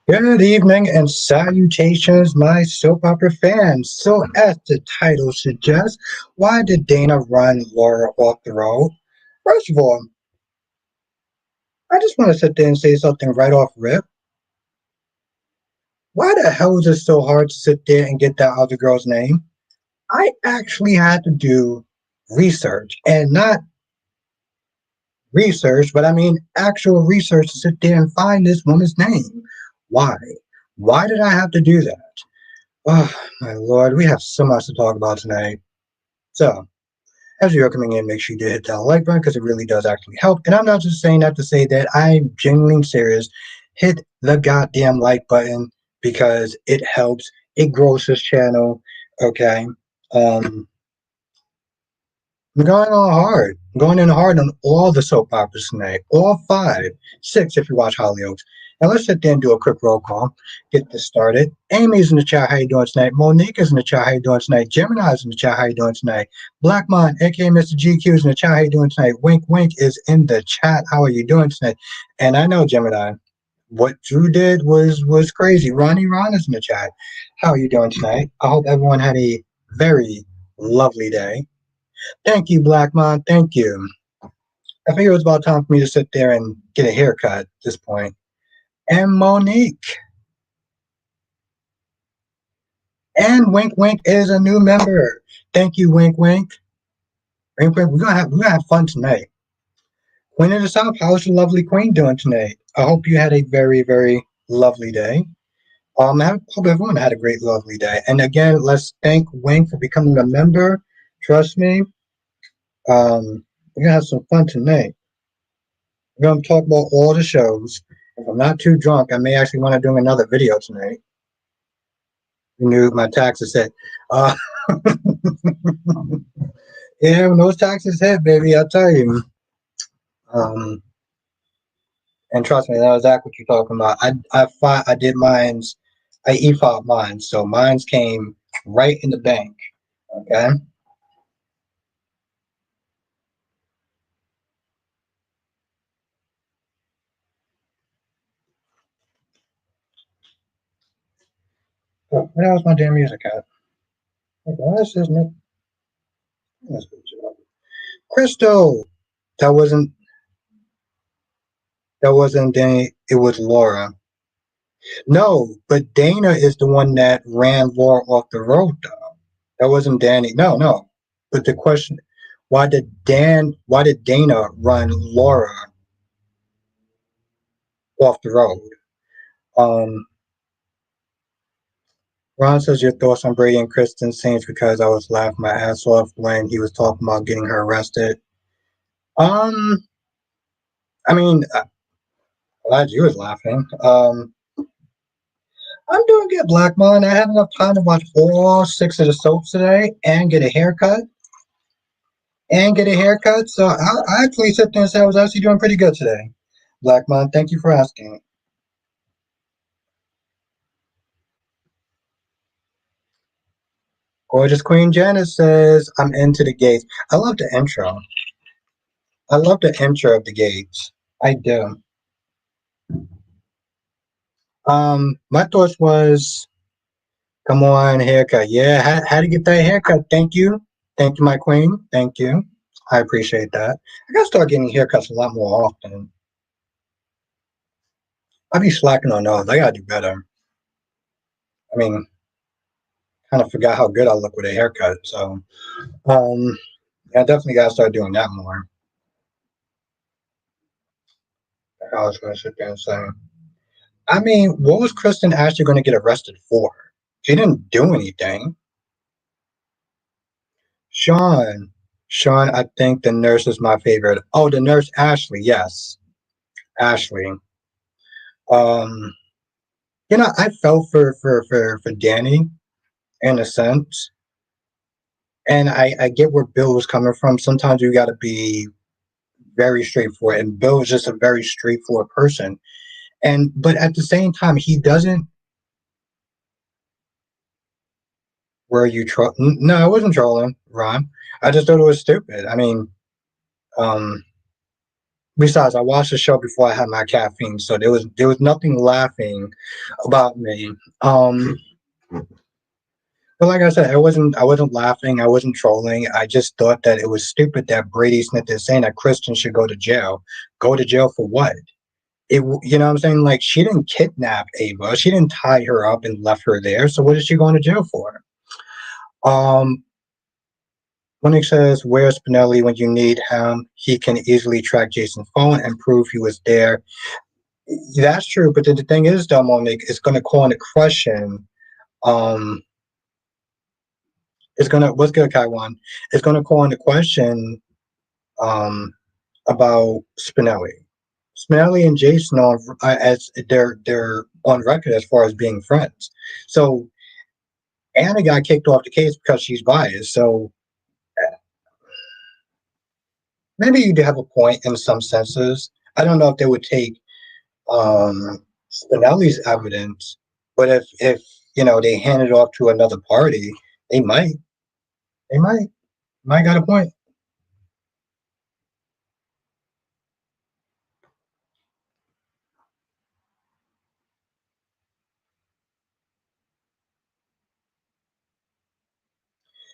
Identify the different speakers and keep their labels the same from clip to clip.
Speaker 1: Good evening and salutations, my soap opera fans. So, as the title suggests, why did Dana run Laura off the road? First of all, I just want to sit there and say something right off rip. Why the hell is it so hard to sit there and get that other girl's name? I actually had to do research, and not research, but I mean actual research to sit there and find this woman's name. Why? Why did I have to do that? Oh, my lord, we have so much to talk about tonight. So, as you're coming in, make sure you do hit that like button because it really does actually help. And I'm not just saying that to say that I'm genuinely serious. Hit the goddamn like button because it helps. It grows this channel. Okay. Um, I'm going on hard. I'm going in hard on all the soap operas tonight. All five. Six if you watch Hollyoaks. Now let's sit there and do a quick roll call. Get this started. Amy's in the chat. How you doing tonight? Monique is in the chat. How you doing tonight? Gemini's in the chat. How you doing tonight? Blackmon, aka Mr. GQ, is in the chat. How you doing tonight? Wink Wink is in the chat. How are you doing tonight? And I know Gemini. What Drew did was crazy. Ron is in the chat. How are you doing tonight? I hope everyone had a very lovely day. Thank you, Blackmon. Thank you. I figured it was about time for me to sit there and get a haircut at this point. And Monique. And Wink Wink is a new member. Thank you, Wink Wink. Wink Wink, we're gonna have fun tonight. Queen of the South, how's your lovely queen doing tonight? I hope you had a very, very lovely day. I hope everyone had a great, lovely day. And again, let's thank Wink for becoming a member. Trust me, we're gonna have some fun tonight. We're gonna talk about all the shows. If I'm not too drunk, I may actually want to do another video tonight. Renew my taxes hit. Uh, yeah, when those taxes hit, baby, I'll tell you. Um, and trust me, that was exactly what you're talking about. I did mine's, I e-filed mine, so mine's came right in the bank. Okay. Oh, where was my damn music at? Okay, why is this no? Crystal. That wasn't. That wasn't Danny. It was Laura. No, but Dana is the one that ran Laura off the road, though. That wasn't Danny. No, no. But the question, why did Dana run Laura off the road? Um, Ron says your thoughts on Brady and Kristen Saints because I was laughing my ass off when he was talking about getting her arrested. Um, I mean, glad you was laughing. I'm doing good, Black Man. I had enough time to watch all six of the soaps today and get a haircut. So I actually sit there and say I was actually doing pretty good today. Black Man, thank you for asking. Gorgeous Queen Janice says, I'm into the gates. I love the intro. I love the intro of the gates. I do. My thoughts was, come on, haircut. Yeah, how to get that haircut. Thank you. Thank you, my queen. Thank you. I appreciate that. I gotta start getting haircuts a lot more often. I be slacking on those. I gotta do better. I mean, kind of forgot how good I look with a haircut. So, I definitely gotta start doing that more. I was gonna sit there and say, I mean, what was Kristen actually gonna get arrested for? She didn't do anything. Sean, Sean, I think the nurse is my favorite. Oh, the nurse Ashley, yes, Ashley. Um, I felt for Danny in a sense, and I get where Bill was coming from. Sometimes you got to be very straightforward, and Bill is just a very straightforward person. And but at the same time, he doesn't. Were you troll? No, I wasn't trolling, Ron. I just thought it was stupid. I mean, um, Besides, I watched the show before I had my caffeine, so there was nothing laughing about me. But like I said, I wasn't laughing, I wasn't trolling. I just thought that it was stupid that Brady Smith is saying that Christians should go to jail. Go to jail for what? You know what I'm saying? Like she didn't kidnap Ava, she didn't tie her up and left her there. So what is she going to jail for? Um, when it says where's Spinelli when you need him, he can easily track Jason's phone and prove he was there. That's true, but then the thing is, though, Monique, it's going to call into question. Um, it's gonna what's good, Kaiwan? It's going to call into question um about Spinelli. Spinelli and Jason are as they're on record as far as being friends. So Anna got kicked off the case because she's biased. So maybe you do have a point in some senses. I don't know if they would take Spinelli's evidence, but if they hand it off to another party, they might they might got a point.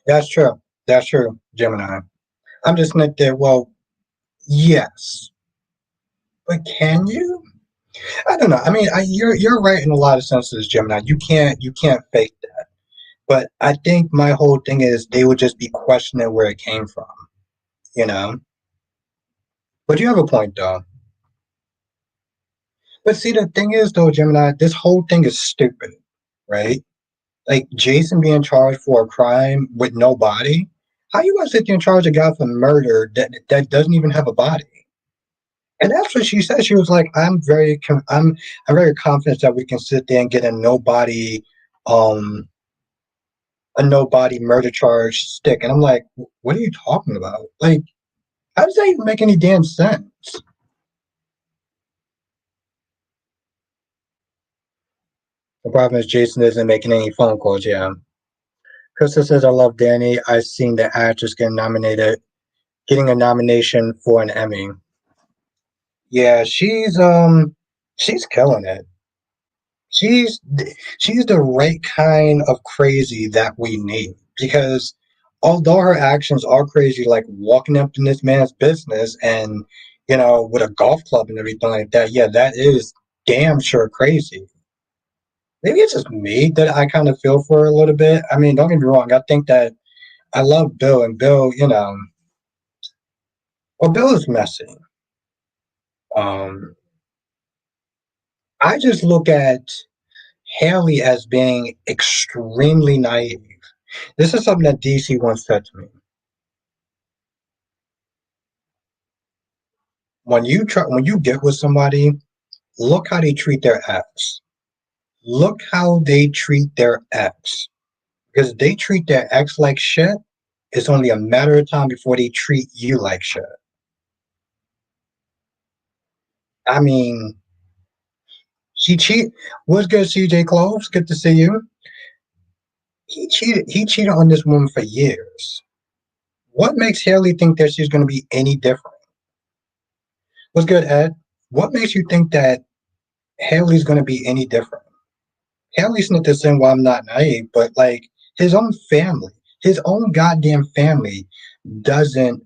Speaker 1: That's true. That's true, Gemini. I'm just not there. Well, yes, but can you? I don't know. I mean, you're right in a lot of senses, Gemini. You can't fake that. But I think my whole thing is they would just be questioning where it came from. You know. But you have a point, though. But see, the thing is, though, Gemini, this whole thing is stupid, right? Like Jason being charged for a crime with no body. How you gonna sit there and charge a guy for murder that doesn't even have a body? And that's what she said. She was like, I'm very confident that we can sit there and get um a nobody murder charge stick." And I'm like, what are you talking about? Like, how does that even make any damn sense? The problem is Jason isn't making any phone calls. Yeah. Krista says, "I love Danny. I've seen the actress getting a nomination for an Emmy. Yeah, she's killing it. She's she's the right kind of crazy that we need because although her actions are crazy, like walking up in this man's business and with a golf club and everything like that, yeah, that is damn sure crazy. Maybe it's just me that I kind of feel for her a little bit. I mean, don't get me wrong. I think that I love Bill, and Bill, well, Bill is messy. Um, I just look at Haley as being extremely naive. This is something that DC once said to me. When you get with somebody, look how they treat their ex. Look how they treat their ex. Because if they treat their ex like shit, it's only a matter of time before they treat you like shit. I mean, she cheat. What's good, CJ Cloves? Good to see you. He cheated on this woman for years. What makes Haley think that she's going to be any different? What's good, Ed? What makes you think that Haley's going to be any different? Haley's not the same. Why I'm not naive, but like his own family, his own goddamn family doesn't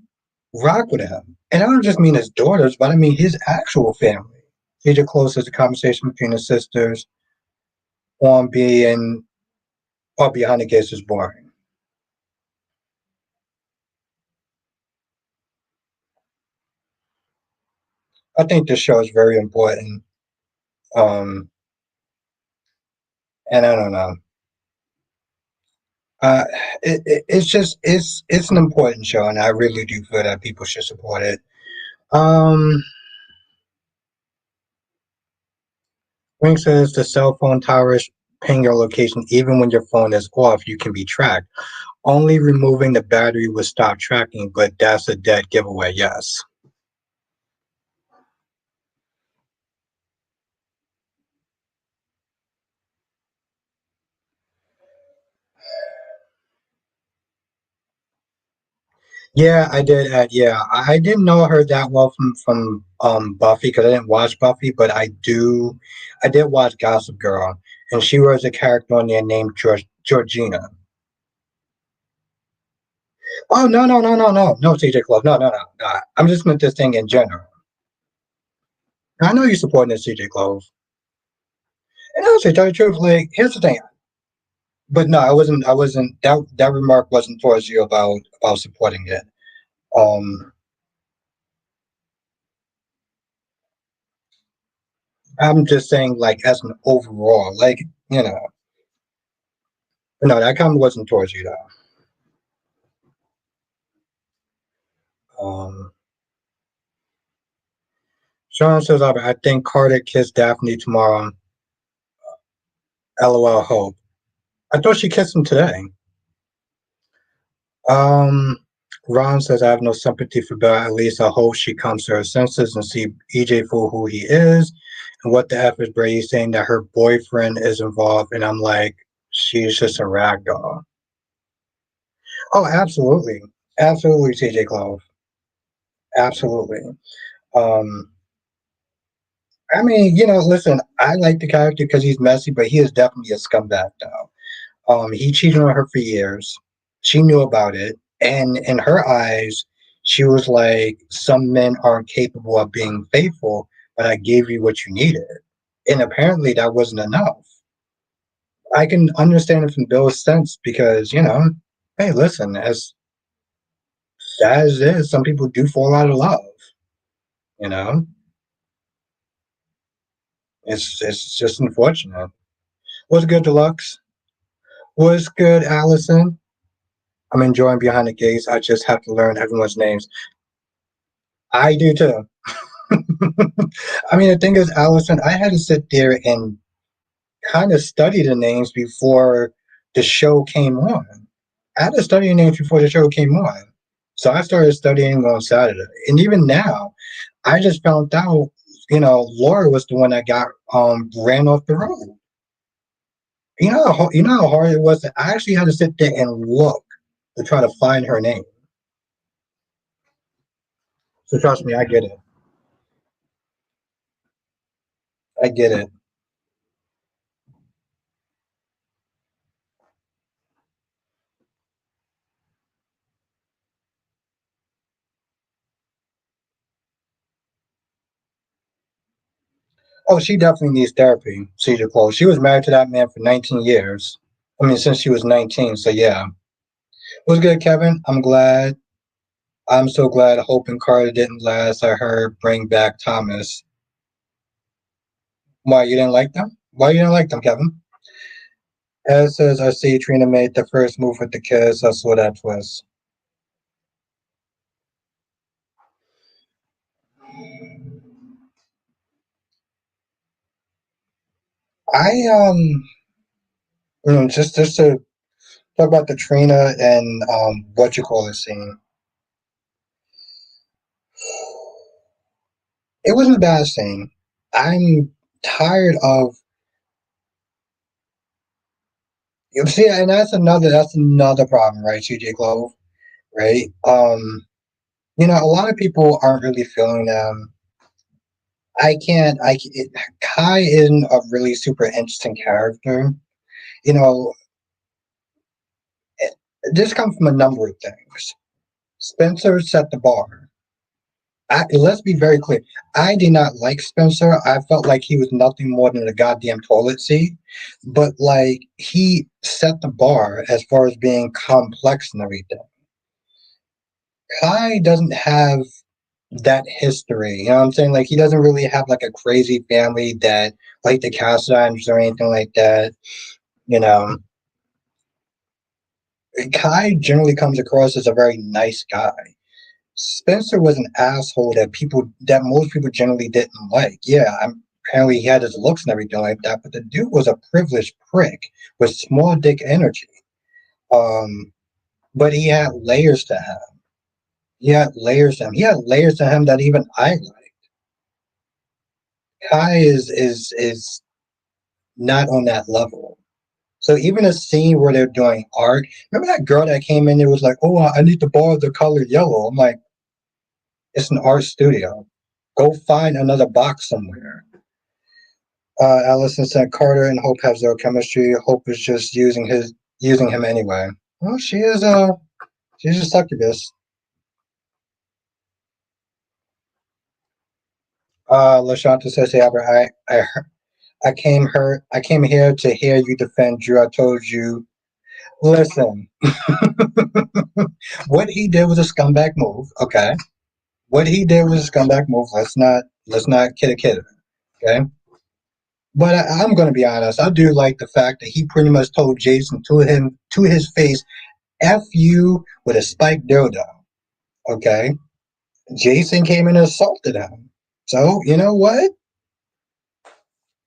Speaker 1: rock with him. And I don't just mean his daughters, but I mean his actual family. CJ closes the conversation between the sisters on being or behind the gates is boring. I think this show is very important. Um, and I don't know. Uh, it's just it's an important show, and I really do feel that people should support it. Um, Ring says the cell phone towers ping your location even when your phone is off. You can be tracked. Only removing the battery will stop tracking, but that's a dead giveaway. Yes. Yeah, I did. Yeah, I didn't know her that well from Buffy because I didn't watch Buffy, but I do. I did watch Gossip Girl, and she was a character on there named Georgina. Oh no, TJ Clove, no. I'm just meant this thing in general. I know you're supporting this TJ Clove, and honestly, tell you the truth, like here's the thing. But no, I wasn't. I wasn't. That remark wasn't towards you about supporting it. Um, I'm just saying, like as an overall, like you know, no, that comment wasn't towards you though. Um, Sharon says, I think Carter kissed Daphne tomorrow. LOL. Hope. I thought she kissed him today. Um, Ron says, I have no sympathy for Bella. At least I hope she comes to her senses and see EJ for who he is. And what the F is Brady saying that her boyfriend is involved. And I'm like, she's just a rag doll. Oh, absolutely. Absolutely, TJ Clove. Absolutely. Um, I mean, listen, I like the character because he's messy, but he is definitely a scumbag now. He cheated on her for years. She knew about it, and in her eyes, she was like, "Some men aren't capable of being faithful, but I gave you what you needed." And apparently, that wasn't enough. I can understand it from Bill's sense because hey, listen, as sad as it is, some people do fall out of love. You know, it's just unfortunate. What's good, Deluxe? What's good, Allison? I'm enjoying Behind the Gates. I just have to learn everyone's names. I do too. I mean, the thing is, Allison, I had to sit there and kind of study the names before the show came on. I had to study the names before the show came on. So I started studying on Saturday. And even now, I just found out, Laura was the one that got ran off the road. You know how hard it was. I actually had to sit there and look to try to find her name. So trust me, I get it. I get it. Oh, she definitely needs therapy, Cedar Close. She was married to that man for 19 years. I mean, since she was 19. So, yeah. What's good, Kevin? I'm glad. I'm so glad Hope and Carter didn't last. I heard bring back Thomas. Why, you didn't like them? Why you didn't like them, Kevin? Ed says, I see Trina made the first move with the kiss. I saw that twist. Just to talk about the Trina and what you call it scene. It wasn't a bad scene. I'm tired of you see, and that's another problem, right, CJ Clove, right? A lot of people aren't really feeling them. I can't. Kai isn't a really super interesting character. You know, it, this comes from a number of things. Spencer set the bar. Let's be very clear. I did not like Spencer. I felt like he was nothing more than a goddamn toilet seat. But like he set the bar as far as being complex and everything. Kai doesn't have that history. You know what I'm saying? Like he doesn't really have like a crazy family that like the Cassidines or anything like that. You know, Kai generally comes across as a very nice guy. Spencer was an asshole that most people generally didn't like. Yeah, apparently he had his looks and everything like that, but the dude was a privileged prick with small dick energy. Um, but he had layers to him. He had layers to him. He had layers to him that even I like. Kai is not on that level. So even a scene where they're doing art, remember that girl that came in? It was like, "Oh, I need to borrow the color yellow." I'm like, "It's an art studio. Go find another box somewhere." Allison said Carter and Hope have zero chemistry. Hope is just using him anyway. Well, she's a succubus. Lashanta says, "Hey, Albert, I came here to hear you defend Drew. I told you, listen, what he did was a scumbag move. Okay, what he did was a scumbag move. Let's not kid a kid. Okay." But I'm going to be honest. I do like the fact that he pretty much told Jason to his face, "F you with a spiked dildo." Okay, Jason came and assaulted him. So you know what?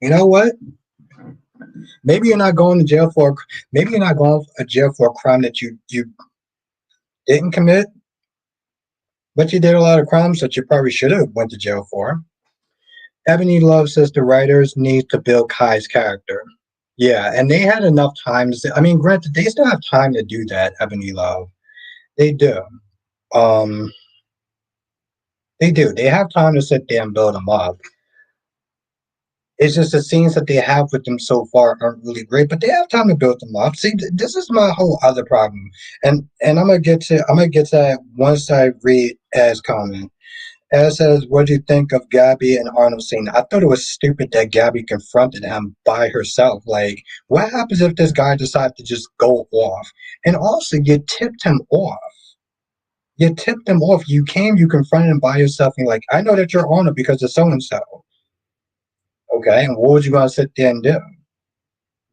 Speaker 1: You know what? Maybe you're not going to jail for maybe you're not going to jail for a crime that you didn't commit, but you did a lot of crimes that you probably should have went to jail for. Ebony Love says the writers need to build Kai's character. Yeah, and they had enough time to say, I mean, granted, they still have time to do that, Ebony Love. They do. Um, they do. They have time to sit there and build them up. It's just the scenes that they have with them so far aren't really great, but they have time to build them up. See, this is my whole other problem, and I'm gonna get to that once I read as comment. As says, what do you think of Gabby and Arnold scene? I thought it was stupid that Gabby confronted him by herself. Like, what happens if this guy decides to just go off? And also, you tipped him off. You tipped him off. You came, you confronted him by yourself, and you're like, I know that you're on it because of so and so. Okay, and what was you gonna sit there and do?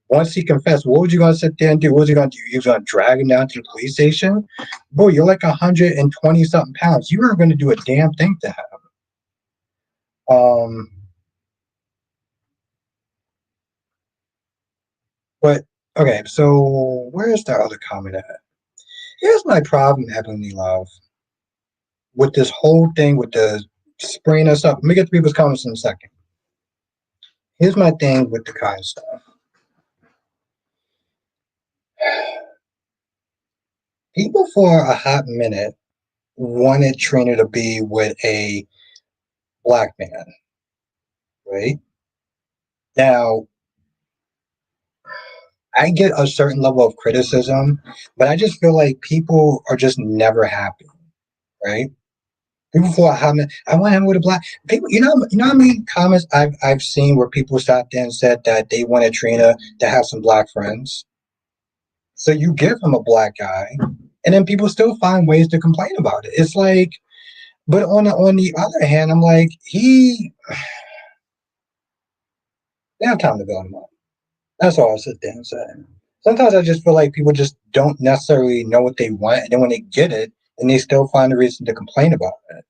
Speaker 1: Once he confessed, what was you gonna sit there and do? What was you gonna do? You was gonna drag him down to the police station? Boy, you're like 120 something pounds. You weren't gonna do a damn thing to him. Um, but okay, so where's the other comment at? Here's my problem, Heavenly Love, with this whole thing with the spraying us up. Let me get to people's comments in a second. Here's my thing with the Kai stuff. People for a hot minute wanted Trina to be with a black man, right? Now, I get a certain level of criticism, but I just feel like people are just never happy, right? People for a hot minute, I want him with a black people. You know how many comments I've seen where people sat there and said that they wanted Trina to have some black friends. So you give him a black guy, and then people still find ways to complain about it. It's like, but on the other hand, I'm like, they have time to build him up. That's all I'll sit there and say. Sometimes I just feel like people just don't necessarily know what they want, and then when they get it, then they still find a reason to complain about it.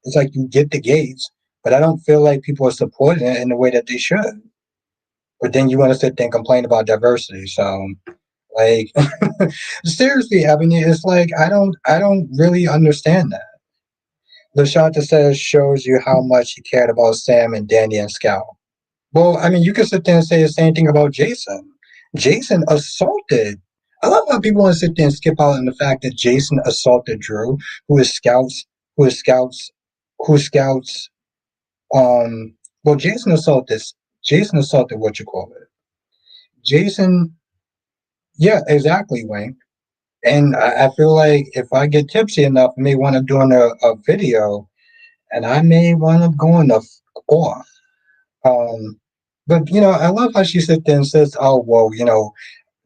Speaker 1: It's like you get the gates, but I don't feel like people are supporting it in the way that they should. But then you want to sit there and complain about diversity. So, like, seriously, I mean, it's like I don't really understand that. Lashanta says shows you how much he cared about Sam and Danny and Scout. Well, I mean, you could sit there and say the same thing about Jason. Jason assaulted. I love how people want to sit there and skip out on the fact that Jason assaulted Drew, who is Scouts, who is Scouts, who Scouts. Well, Jason assaulted what you call it. Jason, yeah, exactly, Wayne. And I feel like if I get tipsy enough, I may want to do a video, and I may want to go on the off. Um, but I love how she sits there and says, "Oh, well,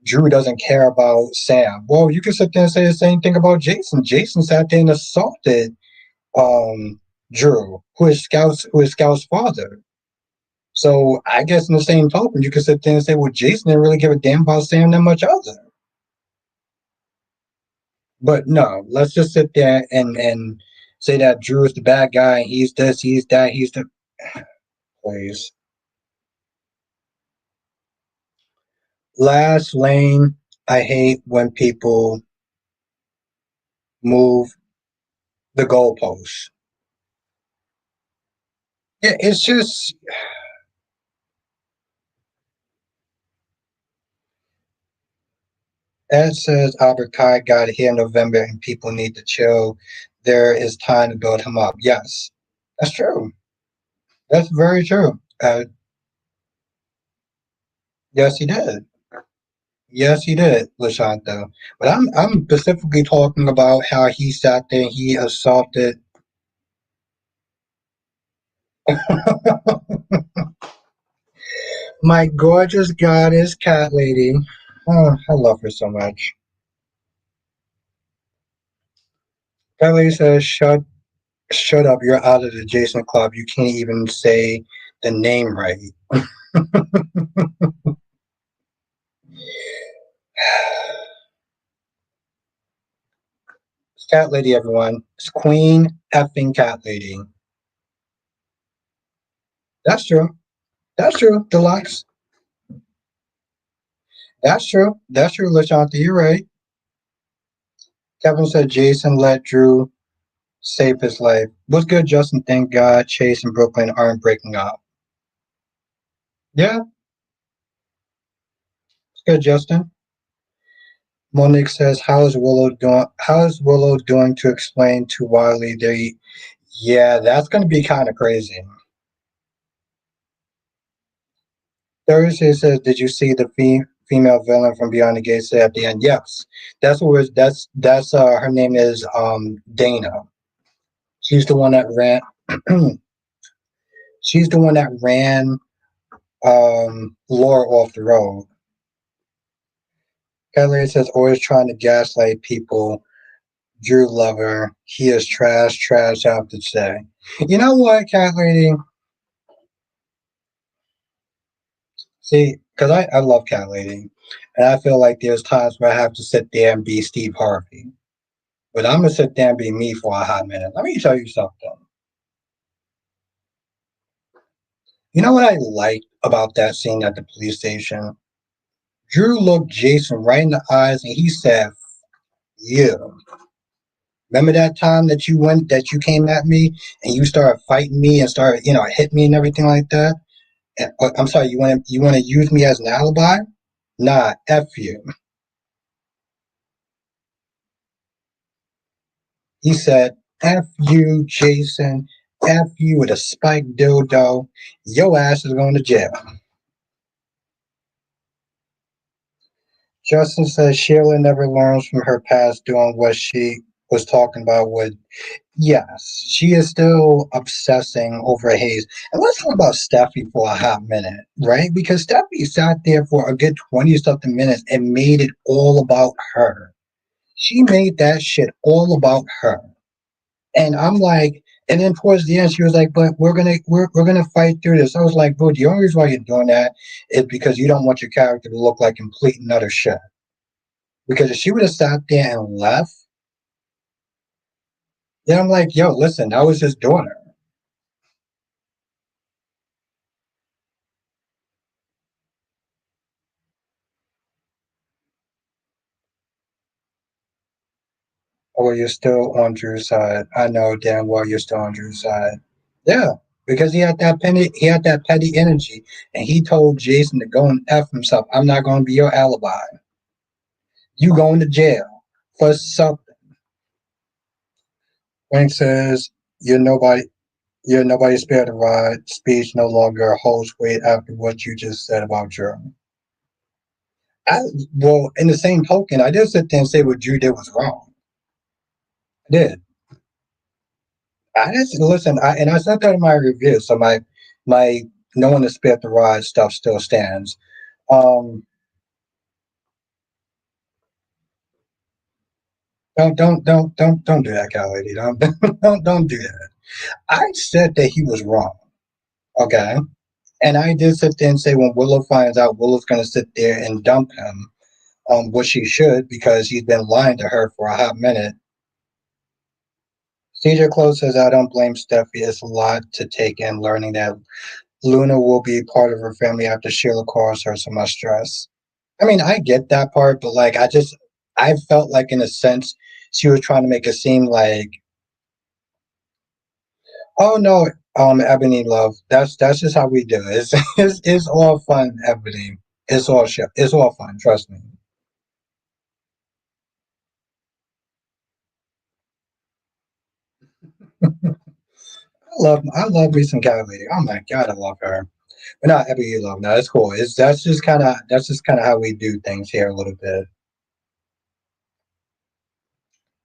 Speaker 1: Drew doesn't care about Sam." Well, you can sit there and say the same thing about Jason. Jason sat there and assaulted um, Drew, who is Scout's father. So I guess in the same token, you could sit there and say, "Well, Jason didn't really give a damn about Sam that much either." But no, let's just sit there and say that Drew is the bad guy. He's this. He's that. He's the. Please. Last lane. I hate when people move the goalposts. Yeah, it's just Ed says Albert Kai got here in November and people need to chill. There is time to build him up. Yes, that's true. That's very true. Yes, he did. Yes, he did, Lashanto. But I'm specifically talking about how he sat there and he assaulted my gorgeous goddess cat lady. Oh, I love her so much. Cat lady says, shut up, you're out of the Jason Club. You can't even say the name right. It's cat lady, everyone. It's Queen effing cat lady. That's true. That's true, Deluxe. That's true. That's true, Lashanta. You're right. Kevin said Jason let Drew save his life. What's good, Justin? Thank God Chase and Brooklyn aren't breaking up. Yeah, it's good, Justin. Monique says, How is Willow doing to explain to Wiley they yeah, that's gonna be kinda crazy. Thursday says, Did you see the female villain from Beyond the Gates at the end? Yes. That's her name is Dana. She's the one that ran she's the one that ran Laura off the road. Kelly says always trying to gaslight people. Drew Lover, he is trash, trash, I have to say. You know what, Cat Lady? See, because I love Cat Lady, and I feel like there's times where I have to sit there and be Steve Harvey. But I'm going to sit there and be me for a hot minute. Let me tell you something. You know what I liked about that scene at the police station? Drew looked Jason right in the eyes and he said, You. Remember that time that you came at me and you started fighting me and started, hit me and everything like that? I'm sorry, you want to use me as an alibi? Nah, F you. He said, F you, Jason. F you with a spiked dildo. Your ass is going to jail. Justin says Sheila never learns from her past doing what she was talking about with yes, she is still obsessing over Hayes. And let's talk about Steffi for a hot minute, right? Because Steffi sat there for a good 20 something minutes and made it all about her. She made that shit all about her. And I'm like, and then towards the end, she was like, "But we're gonna fight through this." I was like, "Bro, the only reason why you're doing that is because you don't want your character to look like complete and utter shit." Because if she would have sat there and left, then I'm like, "Yo, listen, that was his daughter." Or you're still on Drew's side. I know damn well you're still on Drew's side. Yeah, because he had that petty energy, and he told Jason to go and f himself. I'm not going to be your alibi. You going to jail for something. Frank says you're nobody. You're nobody spared the ride. Speech no longer holds weight after what you just said about Drew. I, well, in the same token, I did sit there and say what Drew did was wrong. I did. I just listen, and I said that in my review. So my no one to spit the rod stuff still stands. Um, don't do that, Cal lady. Don't do that. I said that he was wrong. Okay, and I did sit there and say when Willow finds out, Willow's gonna sit there and dump him. What she should because he's been lying to her for a hot minute. CJ Close says, I don't blame Steffi. It's a lot to take in learning that Luna will be part of her family after Sheila caused her so much stress. I mean, I get that part, but like, I felt like in a sense, she was trying to make it seem like, oh no, Ebony love, that's just how we do it. It's all fun, Ebony. It's all shit. It's all fun. Trust me. I love me some cat lady. Oh my god, I love her. But not every you love. No, that's cool. It's that's just kind of how we do things here a little bit.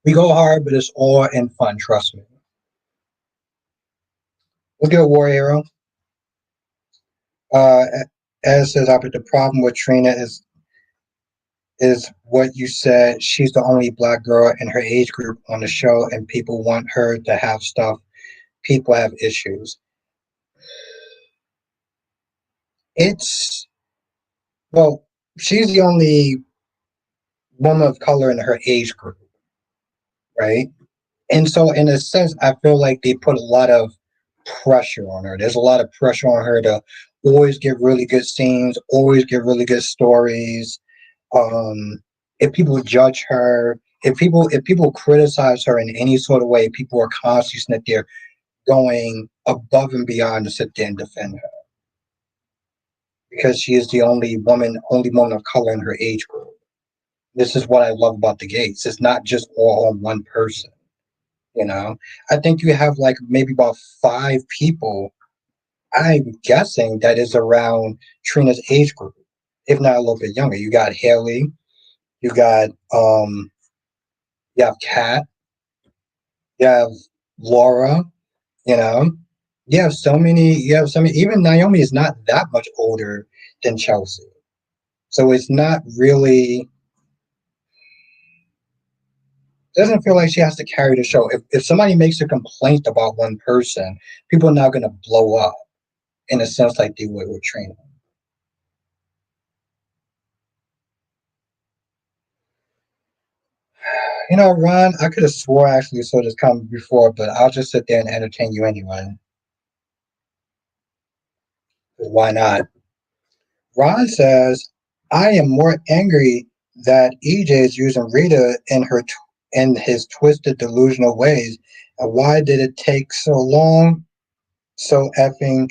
Speaker 1: We go hard, but it's all in fun. Trust me. Let's get a war hero. Uh, as says, but the problem with Trina is what you said. She's the only black girl in her age group on the show, and people want her to have stuff. People have issues. It's well, she's the only woman of color in her age group, right? And so, in a sense, I feel like they put a lot of pressure on her. There's a lot of pressure on her to always get really good scenes, always get really good stories. Um, if people judge her, if people criticize her in any sort of way, people are constantly sitting there going above and beyond to sit there and defend her because she is the only woman of color in her age group. This is what I love about the Gates. It's not just all on one person. You know, I think you have like maybe about five people. I'm guessing that is around Trina's age group, if not a little bit younger. You got Haley, you got you have Kat, you have Laura. You know, you have so many. Even Naomi is not that much older than Chelsea, so it's not really doesn't feel like she has to carry the show. If somebody makes a complaint about one person, people are not going to blow up in a sense like they would with Trina. You know, Ron, I could have swore I actually saw this comment before, but I'll just sit there and entertain you anyway. Why not? Ron says, I am more angry that EJ is using Rita in his twisted, delusional ways. And why did it take so effing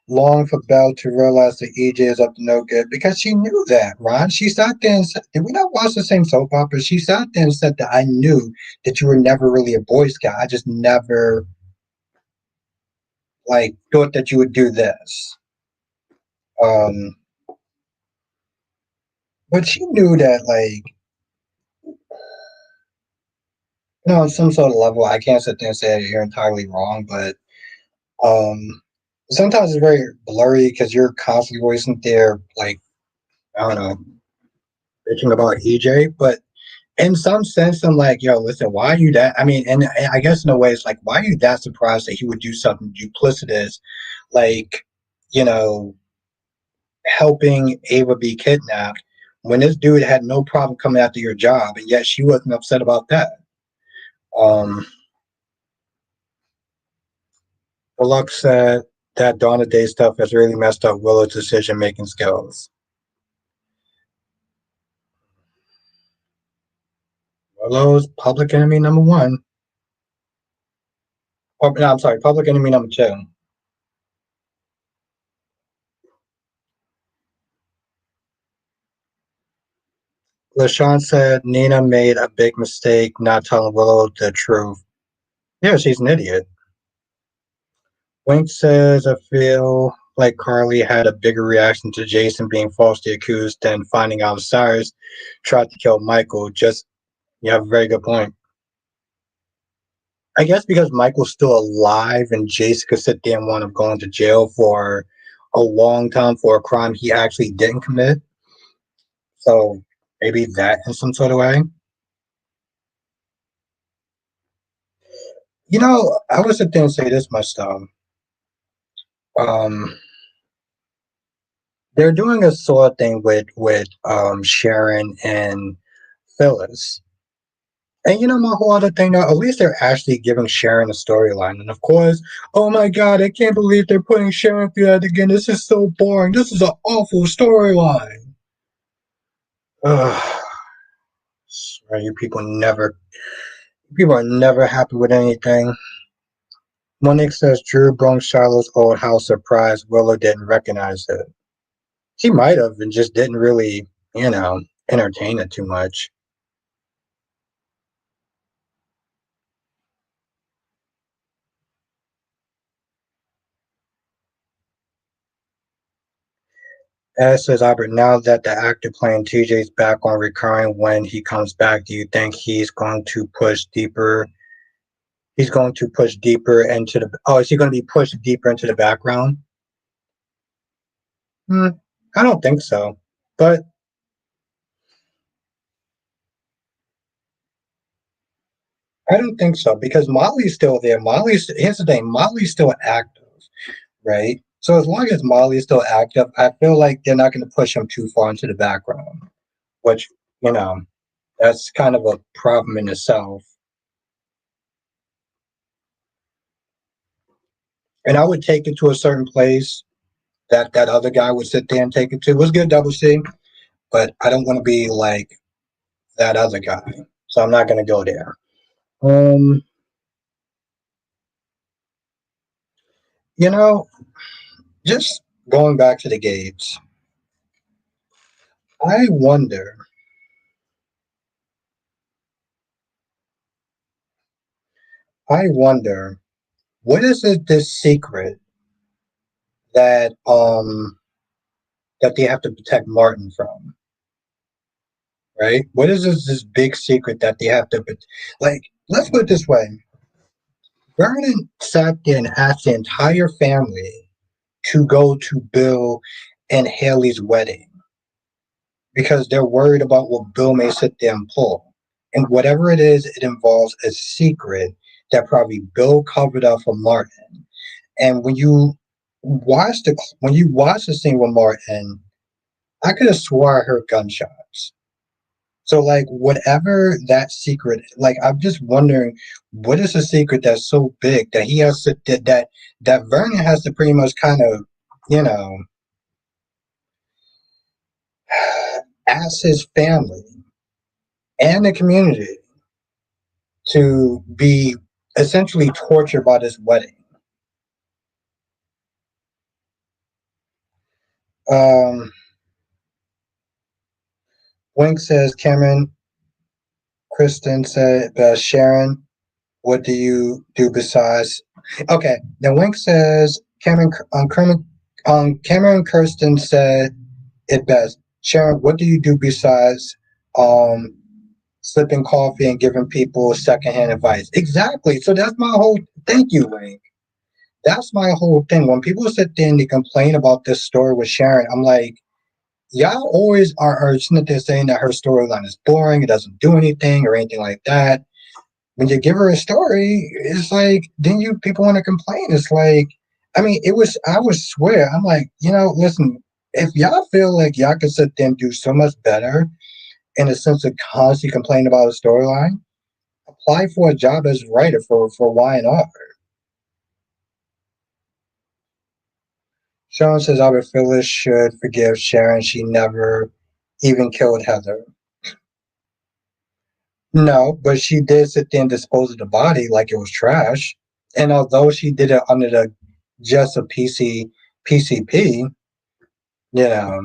Speaker 1: long for Belle to realize that EJ is up to no good? Because she knew that, Ron. She sat there and said, did we not watch the same soap opera? She sat there and said that I knew that you were never really a Boy Scout. I just never like thought that you would do this. Um, but she knew that, like, on some sort of level, I can't sit there and say that you're entirely wrong, but um, sometimes it's very blurry because you're constantly voicing there, like, I don't know, bitching about EJ. But in some sense, I'm like, yo, listen, why are you that? I mean, and I guess in a way, it's like, why are you that surprised that he would do something duplicitous, like, you know, helping Ava be kidnapped when this dude had no problem coming after your job, and yet she wasn't upset about that. Um, Deluxe said that Dawn of Day stuff has really messed up Willow's decision making skills. Willow's public enemy number one. Oh, no, I'm sorry, public enemy number two. LaShawn said Nina made a big mistake not telling Willow the truth. Yeah, she's an idiot. Wink says, I feel like Carly had a bigger reaction to Jason being falsely accused than finding out Cyrus tried to kill Michael. Just, you have a very good point. I guess because Michael's still alive and Jason could sit there and want him going to jail for a long time for a crime he actually didn't commit. So maybe that in some sort of way. I would sit there and say this much though. Um, they're doing a sort of thing with Sharon and Phyllis. And my whole other thing now, at least they're actually giving Sharon a storyline. And of course, oh my god, I can't believe they're putting Sharon through that again. This is so boring. This is an awful storyline. Ugh, swear people are never happy with anything. Monique says Drew brung Shiloh's old house surprise. Willow didn't recognize it. She might have and just didn't really, entertain it too much. As says Albert, now that the actor playing TJ's back on recurring when he comes back, do you think he's going to push deeper? He's going to push deeper into the. Oh, is he going to be pushed deeper into the background? Hmm, I don't think so. But I don't think so because Molly's still there. Molly's here's the thing. Molly's still active, right? So as long as Molly's still active, I feel like they're not going to push him too far into the background, which you know that's kind of a problem in itself. And I would take it to a certain place that that other guy would sit there and take it to. It was good double C, but I don't want to be like that other guy, so I'm not going to go there. Um, you know, just going back to the gates, I wonder, I wonder, what is it, this secret that that they have to protect Martin from, right? What is this big secret that they have to like? Let's put it this way: Vernon sat there and asked the entire family to go to Bill and Haley's wedding because they're worried about what Bill may sit there and pull. And whatever it is, it involves a secret that probably Bill covered up for Martin. And when you watch the scene with Martin, I could have swore I heard gunshots. So like whatever that secret, like I'm just wondering, what is a secret that's so big that he has to that Vernon has to pretty much kind of, you know, ask his family and the community to be essentially tortured by this wedding. Um, Wink says Cameron. Kristen said Sharon. What do you do besides? Okay, then Wink says Cameron Kirsten said it best. Sharon, what do you do besides um, slipping coffee and giving people secondhand advice? Exactly. So that's my whole. Thank you, Wink. That's my whole thing. When people sit there and they complain about this story with Sharon, I'm like, y'all always are sitting there saying that her storyline is boring, it doesn't do anything or anything like that. When you give her a story, it's like then you people want to complain. It's like, I mean, it was I would swear, I'm like, listen, if y'all feel like y'all could sit there and do so much better in a sense of constantly complain about a storyline, apply for a job as a writer for Y&R. Sean says Albert Phillips should forgive Sharon. She never even killed Heather. No, but she did sit there and dispose of the body like it was trash. And although she did it under the just a PCP, you know,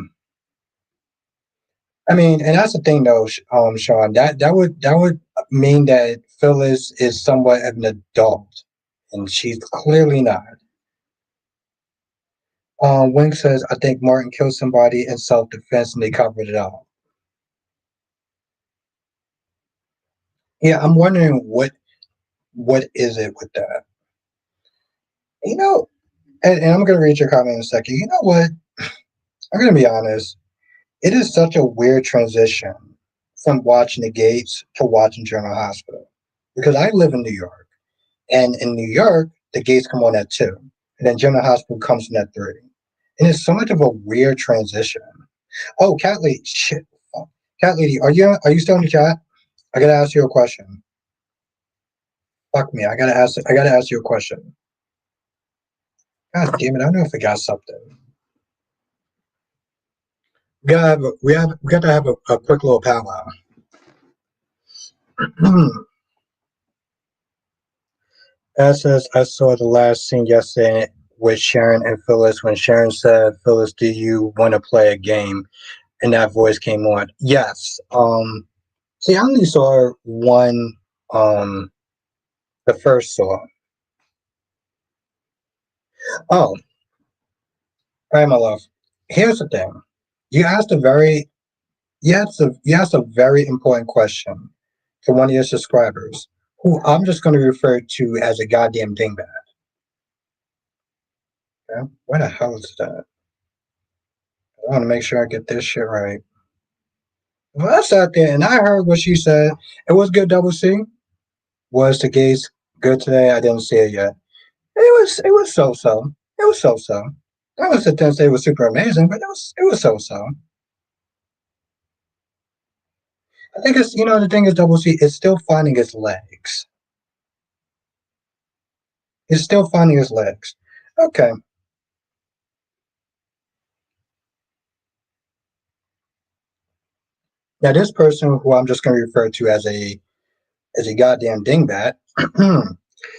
Speaker 1: I mean, and that's the thing though, Sean, that would mean that Phyllis is somewhat of an adult, and she's clearly not. Wink says, I think Martin killed somebody in self defense and they covered it up. Yeah, I'm wondering what is it with that? You know, and I'm gonna read your comment in a second. You know what? I'm gonna be honest. It is such a weird transition from watching the gates to watching General Hospital. Because I live in New York. And in New York, the gates come on at 2. And then General Hospital comes in at 3. And it's so much of a weird transition. Oh, Cat Lady, shit. Cat Lady, are you still in the chat? I gotta ask you a question. Fuck me, I gotta ask you a question. God damn it, I know if I got something. We got to have a quick little powwow. As says, I saw the last scene yesterday with Sharon and Phyllis when Sharon said, Phyllis, do you want to play a game? And that voice came on. Yes. See, I only saw one, um, the first saw. Oh, all right, my love. Here's the thing. You asked a very you asked a very important question to one of your subscribers, who I'm just going to refer to as a goddamn dingbat. Okay? Where the hell is that? I want to make sure I get this shit right. Well, I sat there and I heard what she said. It was good. Double C was the gays good today. I didn't see it yet. It was so so. It was so so. I was sit there and say it was super amazing, but it was so so. I think it's the thing is Double C is still finding its legs. It's still finding its legs. Okay. Now this person who I'm just going to refer to as a goddamn dingbat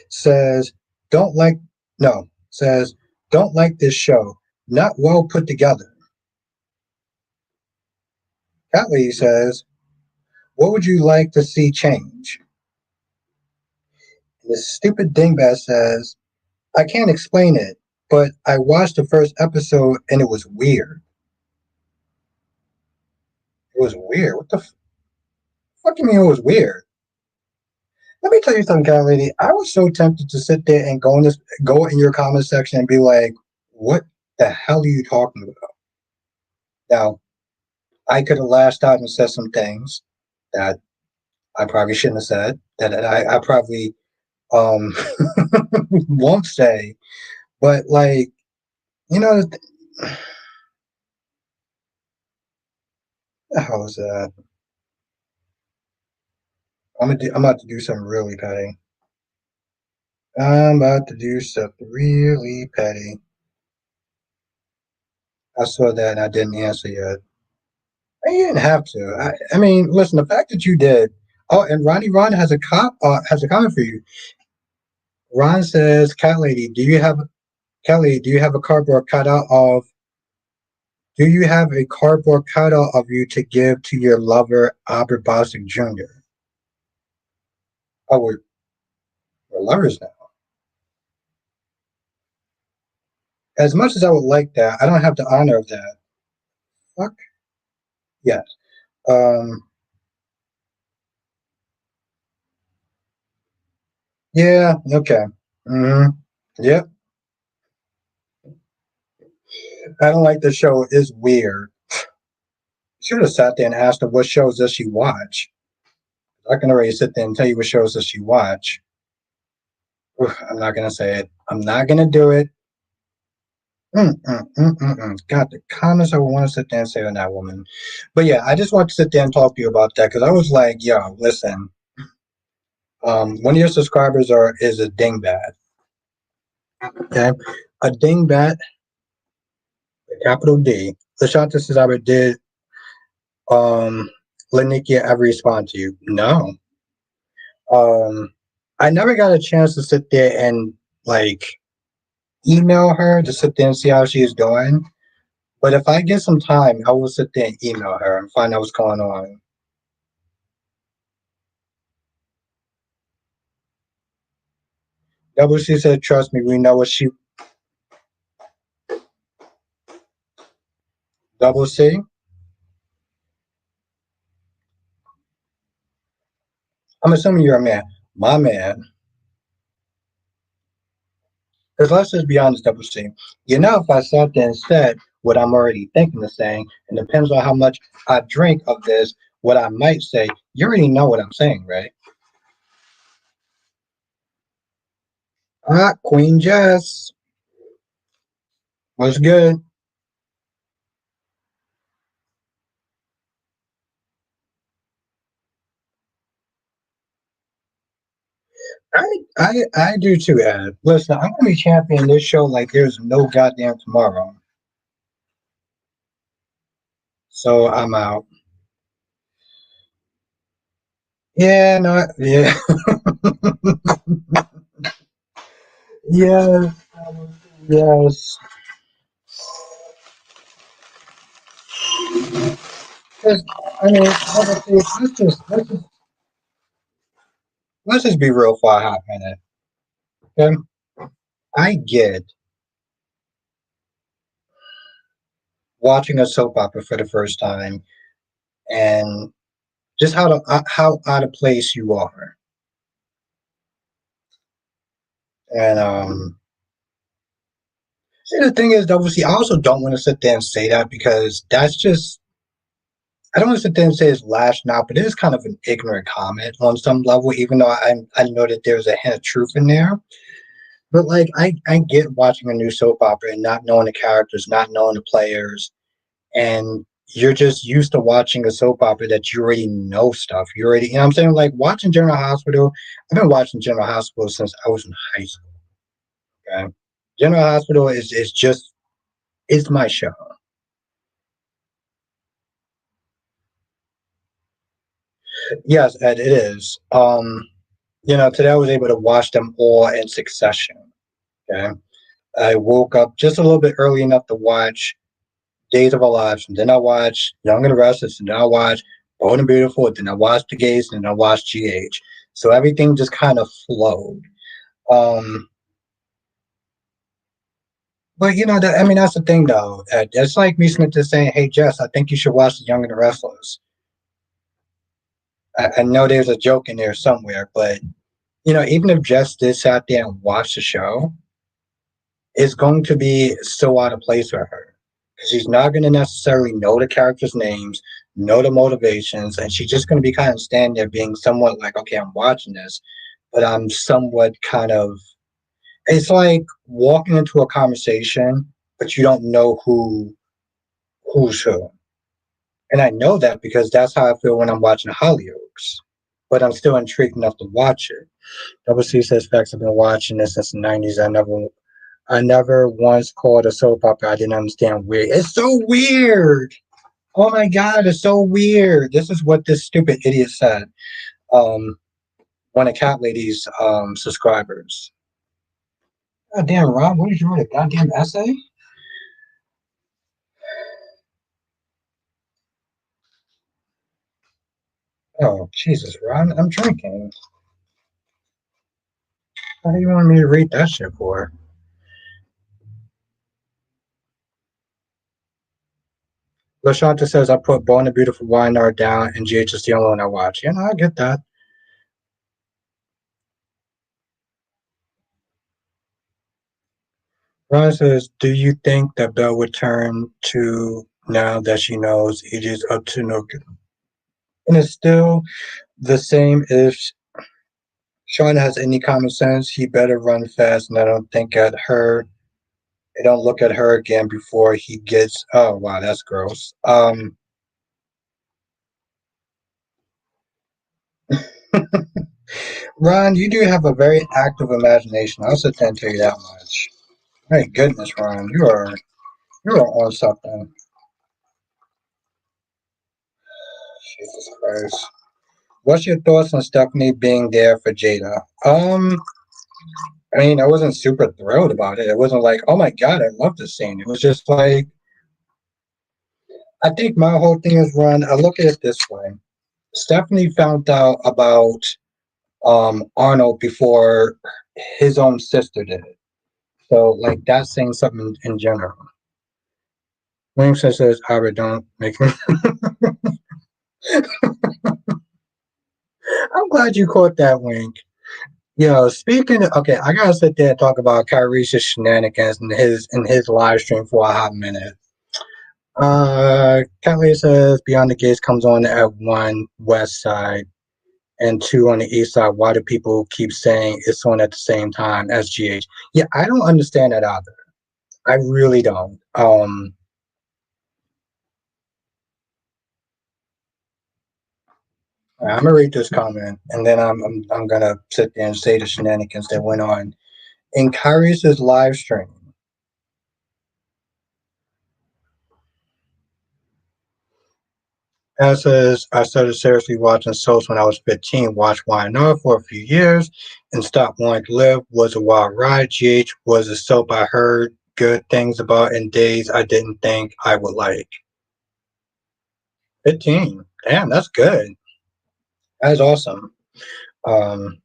Speaker 1: says don't like no says don't like this show. Not well put together. Catley says, what would you like to see change? And this stupid dingbat says, I can't explain it, but I watched the first episode and it was weird. It was weird. What the fuck you mean it was weird? Let me tell you something, cat lady. I was so tempted to sit there and go in your comment section and be like, "What the hell are you talking about?" Now, I could have lashed out and said some things that I probably shouldn't have said. That I probably um won't say. But like, you know, the hell is that? I'm about to do something really petty. I'm about to do something really petty. I saw that and I didn't answer yet. You didn't have to. I mean, listen. The fact that you did. Oh, and Ron has a comment for you. Ron says, Cat Lady? Do you have a cardboard cutout of? Do you have a cardboard cutout of you to give to your lover, Albert Bostic Jr.? Oh, we're lovers now. As much as I would like that, I don't have the honor of that. Fuck yes. Um. Yeah. Okay. Mm-hmm. Yep. I don't like the show. It's weird. Should have sat there and asked her what shows does she watch. I can already sit there and tell you what shows does she watch. Oof, I'm not gonna say it. I'm not gonna do it. God, the comments I would want to sit there and say on that woman. But yeah, I just want to sit there and talk to you about that because I was like, yo, listen. One of your subscribers is a dingbat. Okay, a dingbat, capital D. Lashanta says I did Lanikia ever respond to you? No. Um, I never got a chance to sit there and like email her to sit there and see how she is doing. But if I get some time, I will sit there and email her and find out what's going on. Double C said, trust me, we know what she. Double C, I'm assuming you're a man. My man. Because let's just be honest, Double C. If I sat there and said what I'm already thinking of saying, and depends on how much I drink of this, what I might say, you already know what I'm saying, right? Ah, Queen Jess. What's good? I do too, Ed. Listen, I'm gonna be championing this show like there's no goddamn tomorrow. So I'm out. Yeah, no, yeah, yes, yes. Just, I mean, let's just be real for a hot minute. Okay? I get watching a soap opera for the first time and just how out of place you are. And see, the thing is, though, see, I also don't want to sit there and say that because that's just I don't want to sit there and say it's lashing out, but it is kind of an ignorant comment on some level, even though I know that there's a hint of truth in there. But like I get watching a new soap opera and not knowing the characters, not knowing the players, and you're just used to watching a soap opera that you already know stuff. You already, you know what I'm saying? Like watching General Hospital, I've been watching General Hospital since I was in high school. Okay? General Hospital is just it's my show. Yes, Ed, it is. Today I was able to watch them all in succession. Okay. I woke up just a little bit early enough to watch Days of Our Lives, and then I watched Young and Restless, and then I watched Bold and Beautiful, then I watched The Gays, and then I watched GH. So everything just kind of flowed. Um, but I mean, that's the thing though. It's like me Smith is saying, "Hey Jess, I think you should watch The Young and the Restless." I know there's a joke in there somewhere, but even if Jess did sat there and watched the show, it's going to be so out of place for her because she's not going to necessarily know the characters' names, know the motivations, and she's just going to be kind of standing there being somewhat like, okay, I'm watching this, but I'm somewhat kind of. It's like walking into a conversation, but you don't know who's who. And I know that because that's how I feel when I'm watching Hollyoaks. But I'm still intrigued enough to watch it. Double C says facts. I've been watching this since the '90s. I never once called a soap opera. I didn't understand weird. It's so weird. Oh my god, it's so weird. This is what this stupid idiot said. Um, One of Cat Lady's subscribers. God damn, Rob, what did you write? A goddamn essay? Oh Jesus, Rob, I'm drinking. What do you want me to read that shit for? LaShanta says I put Born a Beautiful Wine Art down and GH is the only one I watch. I get that. Ron says, do you think that Belle would turn to now that she knows it is up to no good? And it's still the same if Sean has any common sense, he better run fast and I don't think at her. I don't look at her again before he gets. Oh wow, that's gross. Ron, you do have a very active imagination. I'll sit there and tell you that much. My goodness, Ron, you are on something. Jesus Christ. What's your thoughts on Stephanie being there for Jada? I mean, I wasn't super thrilled about it. It wasn't like, oh my god, I love this scene. It was just like, I think my whole thing is run. I look at it this way. Stephanie found out about Arnold before his own sister did. So like that's saying something in general. William says, Albert, don't make me. I'm glad you caught that wink. Speaking of, okay, I gotta sit there and talk about Kyrie's shenanigans in his live stream for a hot minute. Kelly says Beyond the Gates comes on at 1 West Side and 2 on the East Side. Why do people keep saying it's on at the same time as GH? Yeah, I don't understand that either. I really don't. I'm gonna read this comment and then I'm gonna sit there and say the shenanigans that went on in Kyrie's live stream. As says, I started seriously watching soaps when I was 15. Watched YNR for a few years and stopped wanting to live. Was a wild ride. GH was a soap I heard good things about in days I didn't think I would like. 15. Damn, that's good. That's awesome. Um,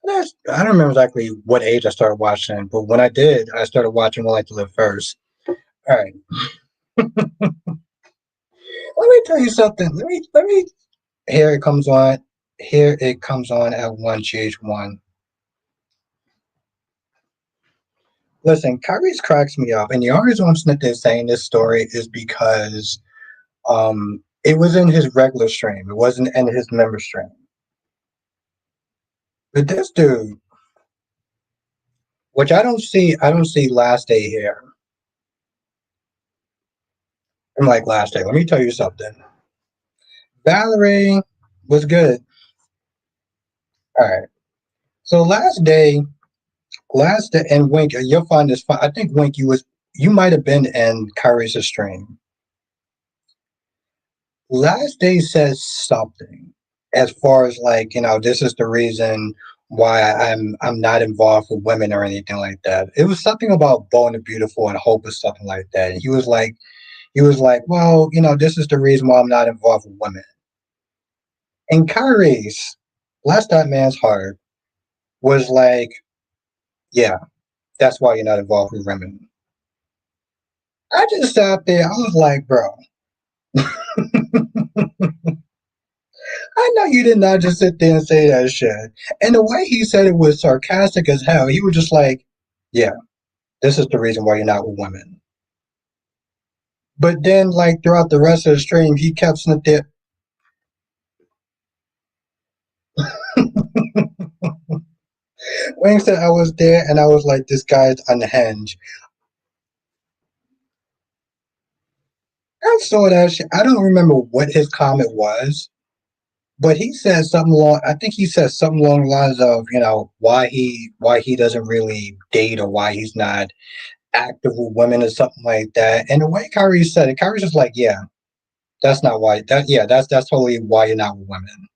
Speaker 1: I don't remember exactly what age I started watching, but when I did, I started watching One Like to Live first. All right. Let me tell you something. Let me. Here it comes on. Here it comes on at one GH1. Listen, Kyrie's cracks me up, and the only reason I'm sitting there saying this story is because it was in his regular stream. It wasn't in his member stream. But this dude, which I don't see last day here. I'm like last day. Let me tell you something. Valerie was good. All right. So last day, and Wink, you'll find this fun. I think Wink, you might have been in Kyrie's stream. Last day says something as far as like, this is the reason why I'm not involved with women or anything like that. It was something about Bold and Beautiful and Hope or something like that. And he was like, well, this is the reason why I'm not involved with women. And Kyrie's Bless That Man's Heart was like, yeah, that's why you're not involved with women. I just sat there, I was like, bro, I know you did not just sit there and say that shit. And the way he said it was sarcastic as hell. He was just like, yeah, this is the reason why you're not with women. But then, like, throughout the rest of the stream, he kept sitting there. Wayne said I was there and I was like, this guy's unhinged. I saw that shit. I don't remember what his comment was, but he said something along. I think he said something along the lines of, why he doesn't really date or why he's not active with women or something like that. And the way Kyrie said it, Kyrie's just like, yeah, that's not why. That's totally why you're not with women.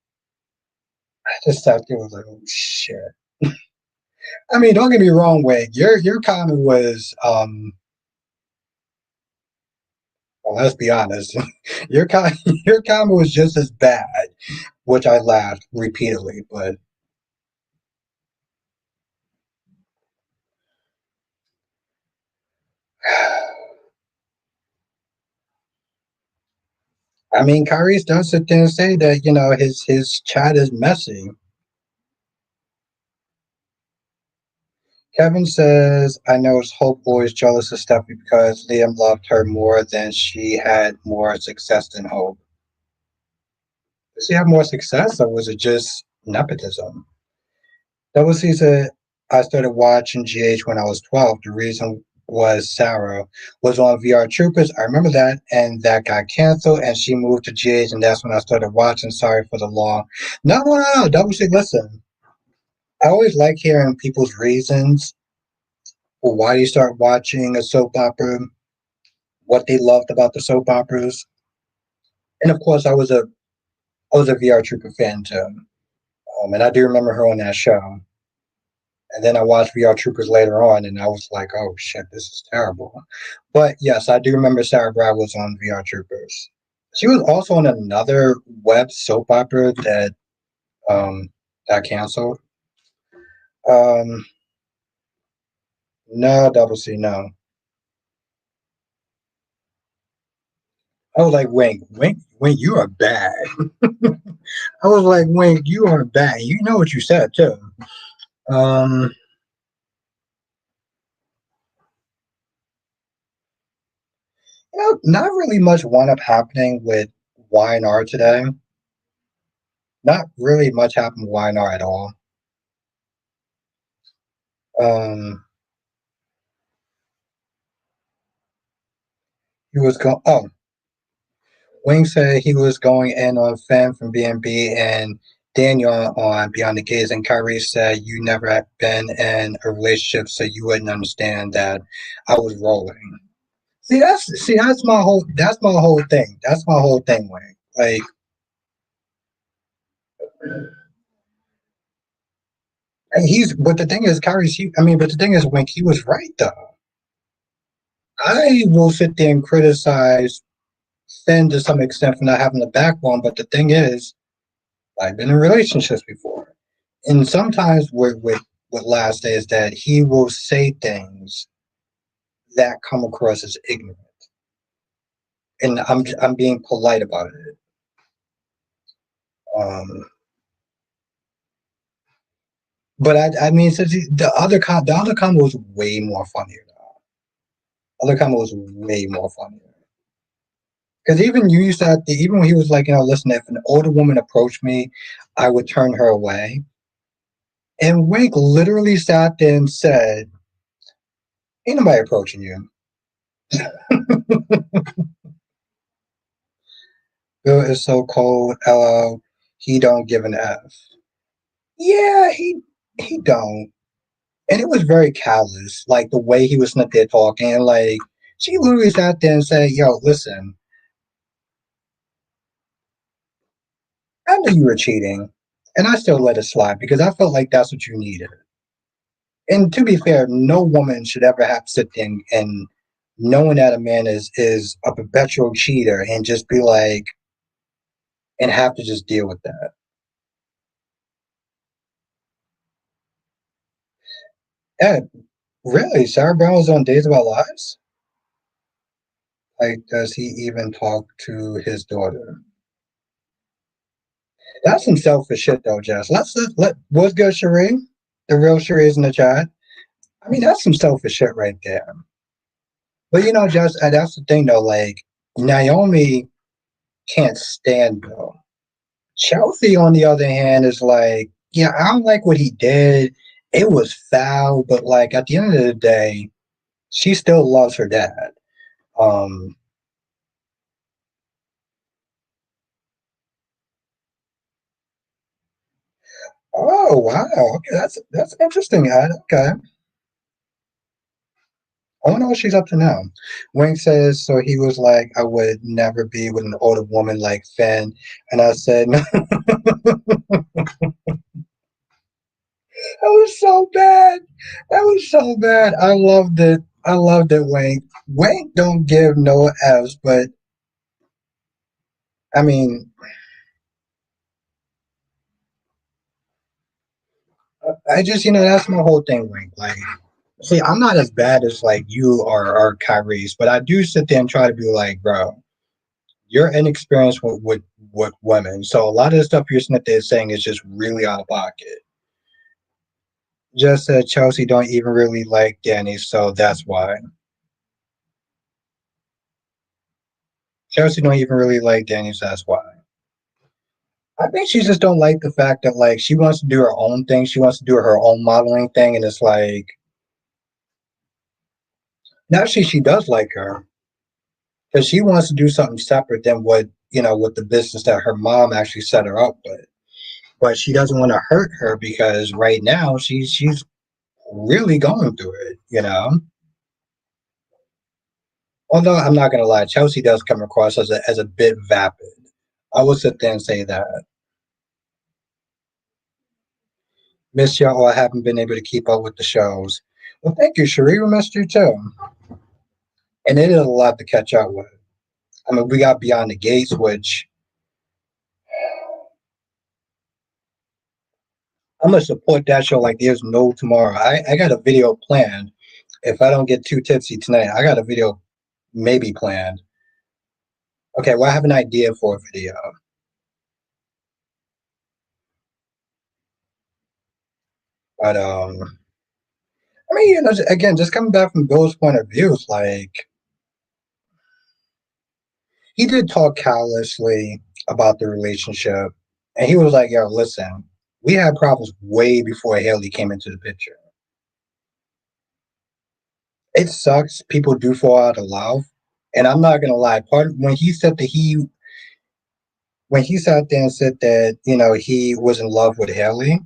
Speaker 1: I just sat there and was like, oh shit. I mean, don't get me wrong, Wade. Your comment was, well, let's be honest. Your comment, your comment was just as bad, which I laughed repeatedly. But I mean, Kyrie does sit there and say that his chat is messy. Kevin says, I know it's Hope always jealous of Stephanie because Liam loved her more than she had more success than Hope. Does she have more success or was it just nepotism? Double C said, I started watching GH when I was 12. The reason was Sarah was on VR Troopers. I remember that, and that got canceled, and she moved to GH, and that's when I started watching. Sorry for the long. No, no, no, no. Double C, listen. I always like hearing people's reasons for why they start watching a soap opera, what they loved about the soap operas, and of course, I was a VR Trooper fan too, and I do remember her on that show. And then I watched VR Troopers later on, and I was like, "Oh shit, this is terrible." But yes, I do remember Sarah Brad was on VR Troopers. She was also on another web soap opera that um, got canceled. Um, no, Double C, no. I was like, Wink, Wink, Wink, you are bad. I was like, Wink, you are bad. You know what you said too. Um, not really much wind up happening with YNR today. Not really much happened with YNR at all. Um, he was going. Oh, Wing said he was going in on Finn from B&B and Daniel on Beyond the Gaze, and Kyrie said you never had been in a relationship, so you wouldn't understand that I was rolling. That's my whole thing. That's my whole thing, Wing. Like, and but the thing is, but the thing is, Wink, he was right though. I will sit there and criticize Finn to some extent for not having a backbone, but the thing is, I've been in relationships before. And sometimes with Last Day is that he will say things that come across as ignorant. and I'm being polite about it. Um, but I mean, since the other comment was way more funnier. Other comment was way more funnier. Because even you used to have to, even when he was like, listen, if an older woman approached me, I would turn her away. And Wink literally sat there and said, "Ain't nobody approaching you." Bill is so cold. LO. He don't give an F. Yeah, he don't. And it was very callous, like the way he was sitting there talking. And like she literally sat there and said, "Yo, listen, I knew you were cheating, and I still let it slide because I felt like that's what you needed." And to be fair, no woman should ever have to sit there and knowing that a man is a perpetual cheater and just be like and have to just deal with that. Ed, really? Sarah Brown was on Days of Our Lives? Like, does he even talk to his daughter? That's some selfish shit, though, Jess. Let what's good, Cherie? The real Cherie is in the chat. I mean, that's some selfish shit right there. But Jess, that's the thing, though. Like, Naomi can't stand Bill. Chelsea, on the other hand, is like, yeah, I don't like what he did. It was foul, but like at the end of the day, she still loves her dad. Um, oh wow, okay, that's interesting, Ed. Okay. I wonder what she's up to now. Wing says, so he was like, I would never be with an older woman like Finn. And I said, no, that was so bad. That was so bad. I loved it. I loved it, Wayne. Wayne don't give no F's, but I mean, I just, that's my whole thing, Wayne. Like, see, I'm not as bad as like you or Kyrie's, but I do sit there and try to be like, bro, you're inexperienced with women. So a lot of the stuff you're sitting there saying is just really out of pocket. Just said Chelsea don't even really like Danny, so that's why. Chelsea don't even really like Danny, so that's why. I think she just don't like the fact that like she wants to do her own thing. She wants to do her own modeling thing, and it's like naturally she does like her because she wants to do something separate than what with the business that her mom actually set her up with. But she doesn't want to hurt her because right now she's really going through it. Although I'm not gonna lie, Chelsea does come across as a bit vapid. I would sit there and say that. Miss y'all, I haven't been able to keep up with the shows. Well, thank you, Cherie. We missed you too. And it is a lot to catch up with. I mean, we got Beyond the Gates, which I'm gonna support that show like there's no tomorrow. I got a video planned. If I don't get too tipsy tonight, I got a video maybe planned. Okay, well I have an idea for a video. But I mean, again, just coming back from Bill's point of view, it's like he did talk callously about the relationship, and he was like, "Yo, listen, we had problems way before Haley came into the picture. It sucks. People do fall out of love, and I'm not gonna lie. When he sat there and said that he was in love with Haley,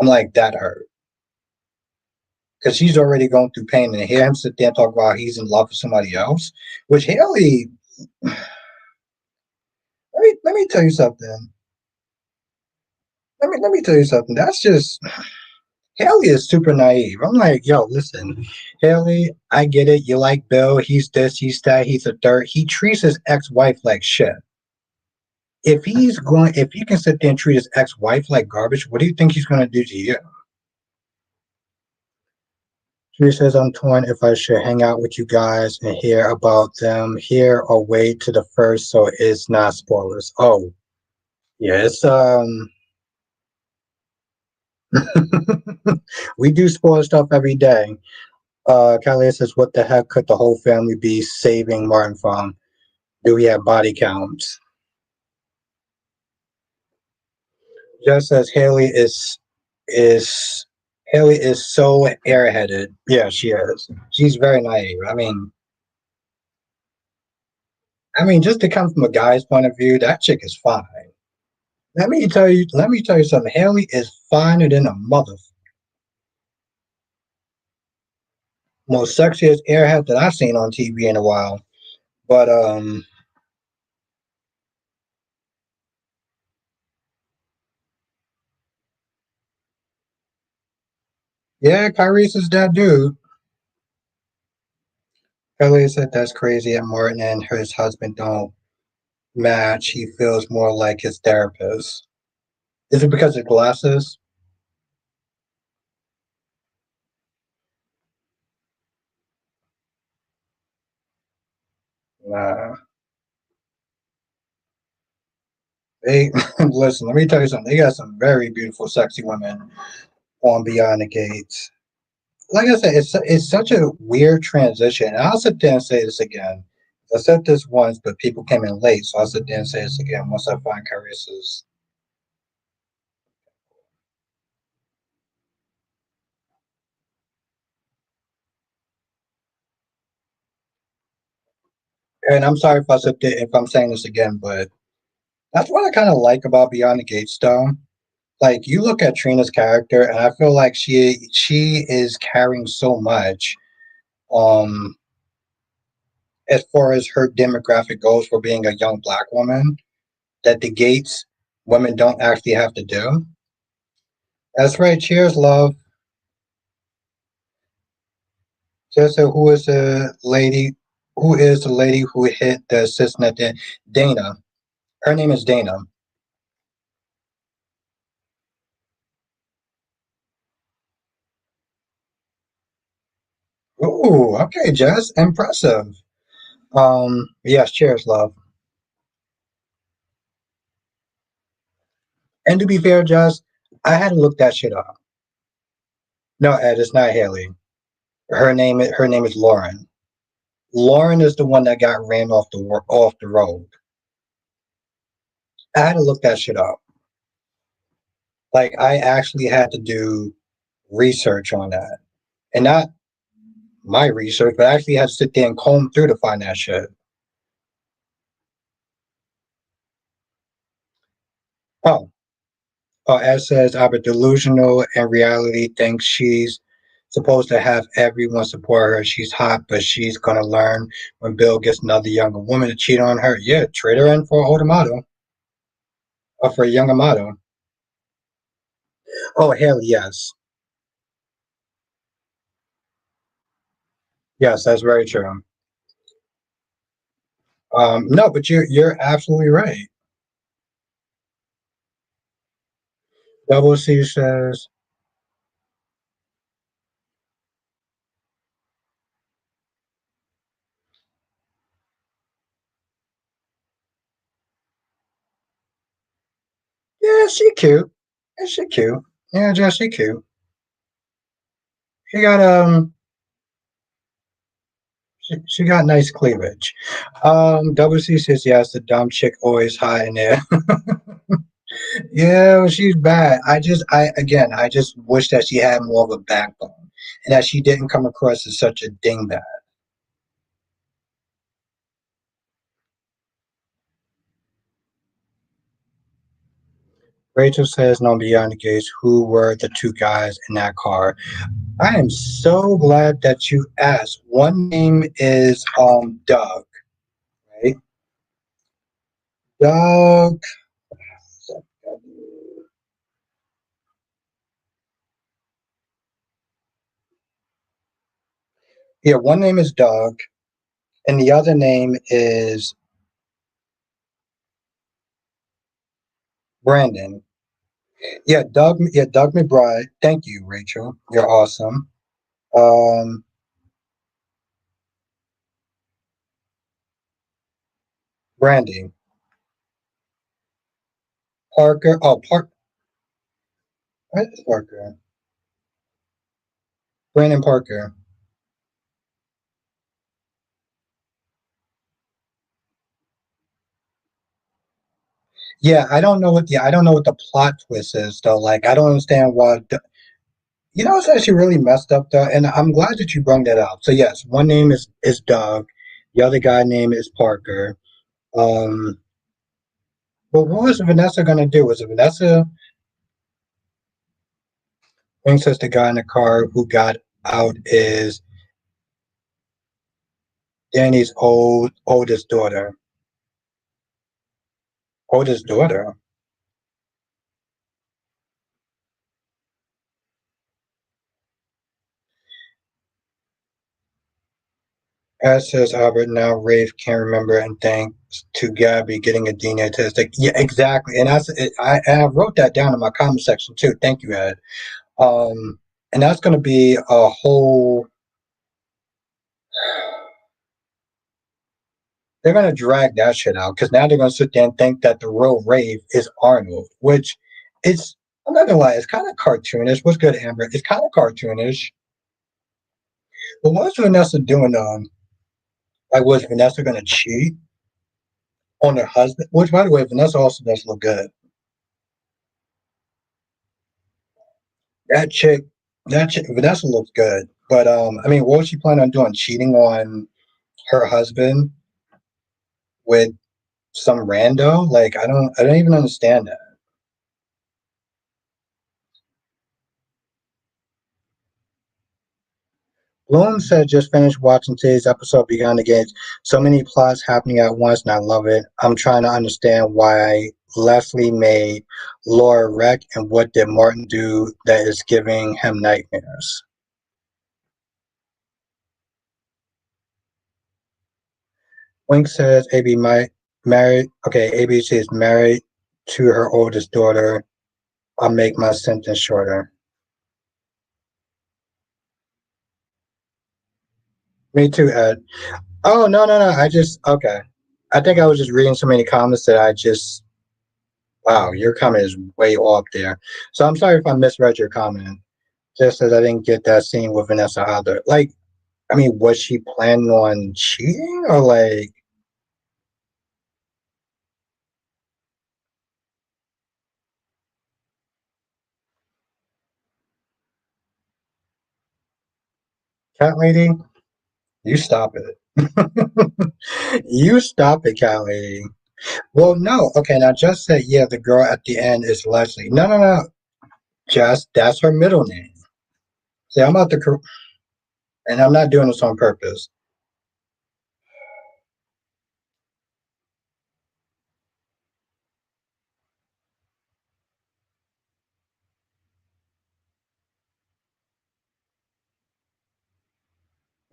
Speaker 1: I'm like that hurt because she's already going through pain, and hear him sit there and talk about he's in love with somebody else, which Haley. Let me tell you something. Let me tell you something. That's just Haley is super naive. I'm like, yo, listen, Haley, I get it. You like Bill. He's this, he's that, he's a third. He treats his ex-wife like shit. If he can sit there and treat his ex-wife like garbage, what do you think he's going to do to you? She says, I'm torn if I should hang out with you guys and hear about them here or wait to the first so it's not spoilers. Oh, yeah, we do spoil stuff every day. Callie says, what the heck could the whole family be saving Martin from? Do we have body counts? Just says is Haley is so airheaded. Yeah, she is. She's very naive. I mean, just to come from a guy's point of view, that chick is fine. Let me tell you something. Haley is finer than a mother. Most sexiest airhead that I've seen on TV in a while. But yeah, Kyrie's is that dude. Haley said that's crazy that Martin and his husband don't match. He feels more like his therapist. Is it because of glasses? Nah. They listen. Let me tell you something. They got some very beautiful, sexy women on Beyond the Gates. Like I said, it's such a weird transition. And I'll sit there and say this again. I said this once, but people came in late, so I'll sit there and say this again once I find Clarice's. And I'm sorry if I sit there if I'm saying this again, but that's what I kind of like about Beyond the Gates, though. Like you look at Trina's character, and I feel like she is carrying so much. Um, as far as her demographic goes for being a young black woman, that the Gates women don't actually have to do. That's right. Cheers, love. Jessica, who is the lady? Who is the lady who hit the assistant at the Dana? Her name is Dana. Ooh, okay, Jess, impressive. Yes, cheers, love. And to be fair, Jess, I had to look that shit up. No, Ed, it's not Haley. Her name is Lauren. Lauren is the one that got ran off the road. I had to look that shit up. Like I actually had to do research on that, and not my research, but I actually had to sit there and comb through to find that shit. Oh, Ed says I'm delusional and reality thinks she's supposed to have everyone support her. She's hot, but she's gonna learn when Bill gets another younger woman to cheat on her. Yeah, trade her in for an old Amato or for a young Amato. Oh hell yes, yes, that's very true. No, but you're absolutely right. Double C says, yeah, she cute. Yeah, she cute. Yeah, just she cute. She got she got nice cleavage. Double C says yes, the dumb chick always hot in there. Yeah, well, she's bad. I just wish that she had more of a backbone and that she didn't come across as such a dingbat. Rachel says, no, beyond the gates, who were the two guys in that car? I am so glad that you asked. One name is Doug, right? Doug. Yeah, one name is Doug, and the other name is Brandon. Yeah, Doug. Yeah, Doug McBride. Thank you, Rachel. You're awesome. Um, Brandy, Parker. Oh, What is Parker? Brandon Parker. Yeah, I don't know what the plot twist is though. Like, I don't understand why. It's actually really messed up though, and I'm glad that you brought that up. So yes, one name is Doug, the other guy name is Parker. Um, but what was Vanessa gonna do? Was it Vanessa thinks us the guy in the car who got out is Danny's oldest daughter. Oldest daughter. As says Albert, now Rafe can't remember, and thanks to Gabby getting a DNA test. Like, yeah, exactly. And I wrote that down in my comment section too. Thank you, Ed. And that's going to be a whole. They're going to drag that shit out because now they're going to sit there and think that the real Rafe is Arnold, which it's. I'm not gonna lie, it's kind of cartoonish. What's good, Amber? It's kind of cartoonish. But what's Vanessa doing? Like, was Vanessa going to cheat on her husband? Which, by the way, Vanessa also does look good. That chick, that chick, Vanessa looks good. But I mean, what was she planning on doing? Cheating on her husband with some rando? Like, I don't even understand that. Bloom said, just finished watching today's episode Beyond the Gates. So many plots happening at once, and I love it. I'm trying to understand why Leslie made Laura wreck, and what did Martin do that is giving him nightmares. Wink says AB might married. Okay, ABC is married to her oldest daughter. I'll make my sentence shorter. Me too, Ed. Oh, no, no, no. Okay. I think I was just reading so many comments that wow, your comment is way off there. So I'm sorry if I misread your comment. Just as I didn't get that scene with Vanessa either. Like, I mean, was she planning on cheating or like cat lady? You stop it. You stop it, cat lady. Well, no. Okay, now just say, yeah, the girl at the end is Leslie. No, no, no. Just that's her middle name. See, I'm about to, and I'm not doing this on purpose.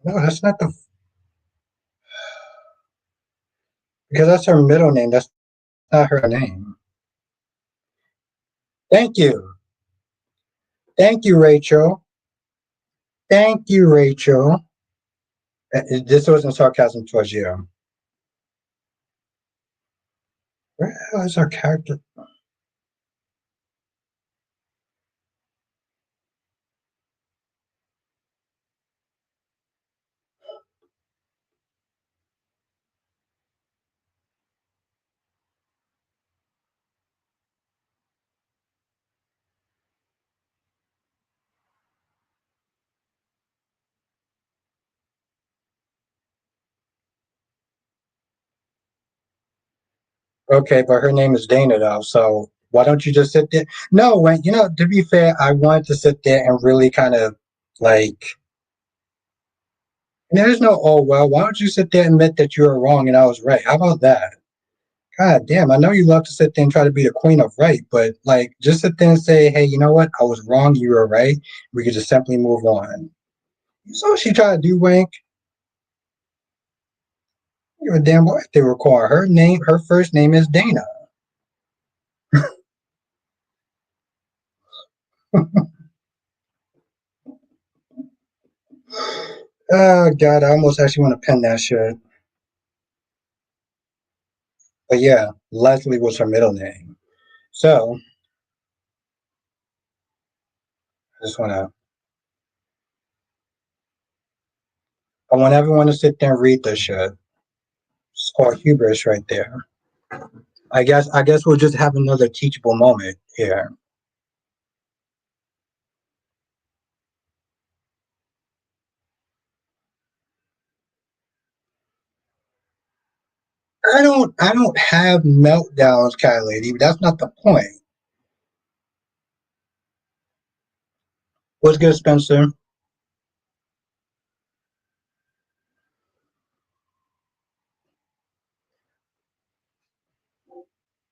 Speaker 1: No, that's not the, because that's her middle name. That's not her name. Thank you. Thank you, Rachel. Thank you, Rachel. This wasn't sarcasm towards you. Where the hell is our character? Okay, but her name is Dana though, so why don't you just sit there? No, when to be fair, I wanted to sit there and really kind of like there's no oh well, why don't you sit there and admit that you were wrong and I was right? How about that? God damn, I know you love to sit there and try to be the queen of right, but like just sit there and say, hey, you know what? I was wrong, you were right. We could just simply move on. So she tried to do Wank. You're a damn boy if they require her name, her first name is Dana. Oh God, I almost actually want to pin that shit. But yeah, Leslie was her middle name. So I just I want everyone to sit there and read this shit. It's called hubris right there. I guess we'll just have another teachable moment here. I don't have meltdowns, cat lady. That's not the point. What's good, Spencer?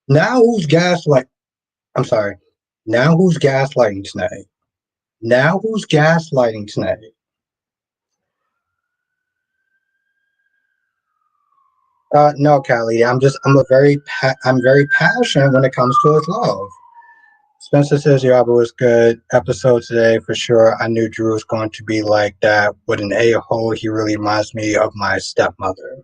Speaker 1: Now who's gaslight? I'm sorry. Now who's gaslighting tonight? Now who's gaslighting tonight? No, Callie. I'm very passionate when it comes to his love. Spencer says your album was good. Episode today for sure. I knew Drew was going to be like that. With an a hole, he really reminds me of my stepmother.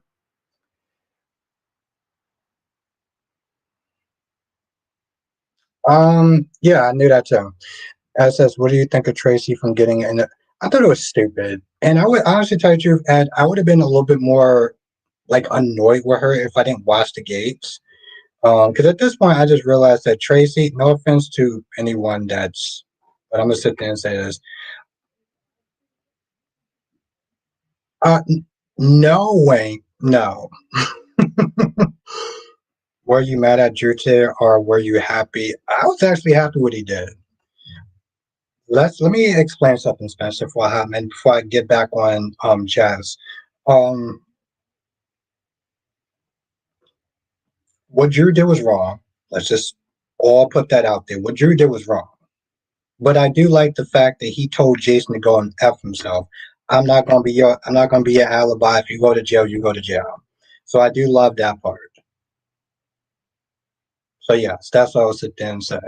Speaker 1: Yeah, I knew that too. Ed says, "What do you think of Tracy from getting in?" I thought it was stupid, and I would honestly tell you the truth, Ed. I would have been a little bit more like annoyed with her if I didn't watch the gates. Because at this point, I just realized that Tracy. No offense to anyone that's, but I'm gonna sit there and say this. No way, no. Were you mad at Drew today, or were you happy? I was actually happy what he did. Let me explain something, Spencer, before I get back on Jazz. Um, what Drew did was wrong. Let's just all put that out there. What Drew did was wrong. But I do like the fact that he told Jason to go and f himself. I'm not gonna be your alibi. If you go to jail, you go to jail. So I do love that part. So yes, that's what I was sit there and say.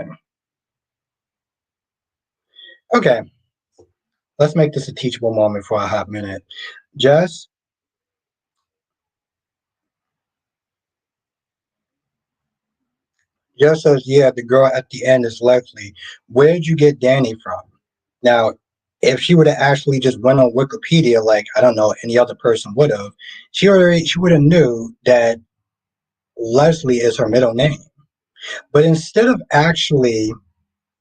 Speaker 1: Okay, let's make this a teachable moment for a hot minute. Jess, Jess says, yeah, the girl at the end is Leslie. Where'd you get Danny from? Now, if she would have actually just went on Wikipedia, like I don't know any other person would have, she would have knew that Leslie is her middle name. But instead of actually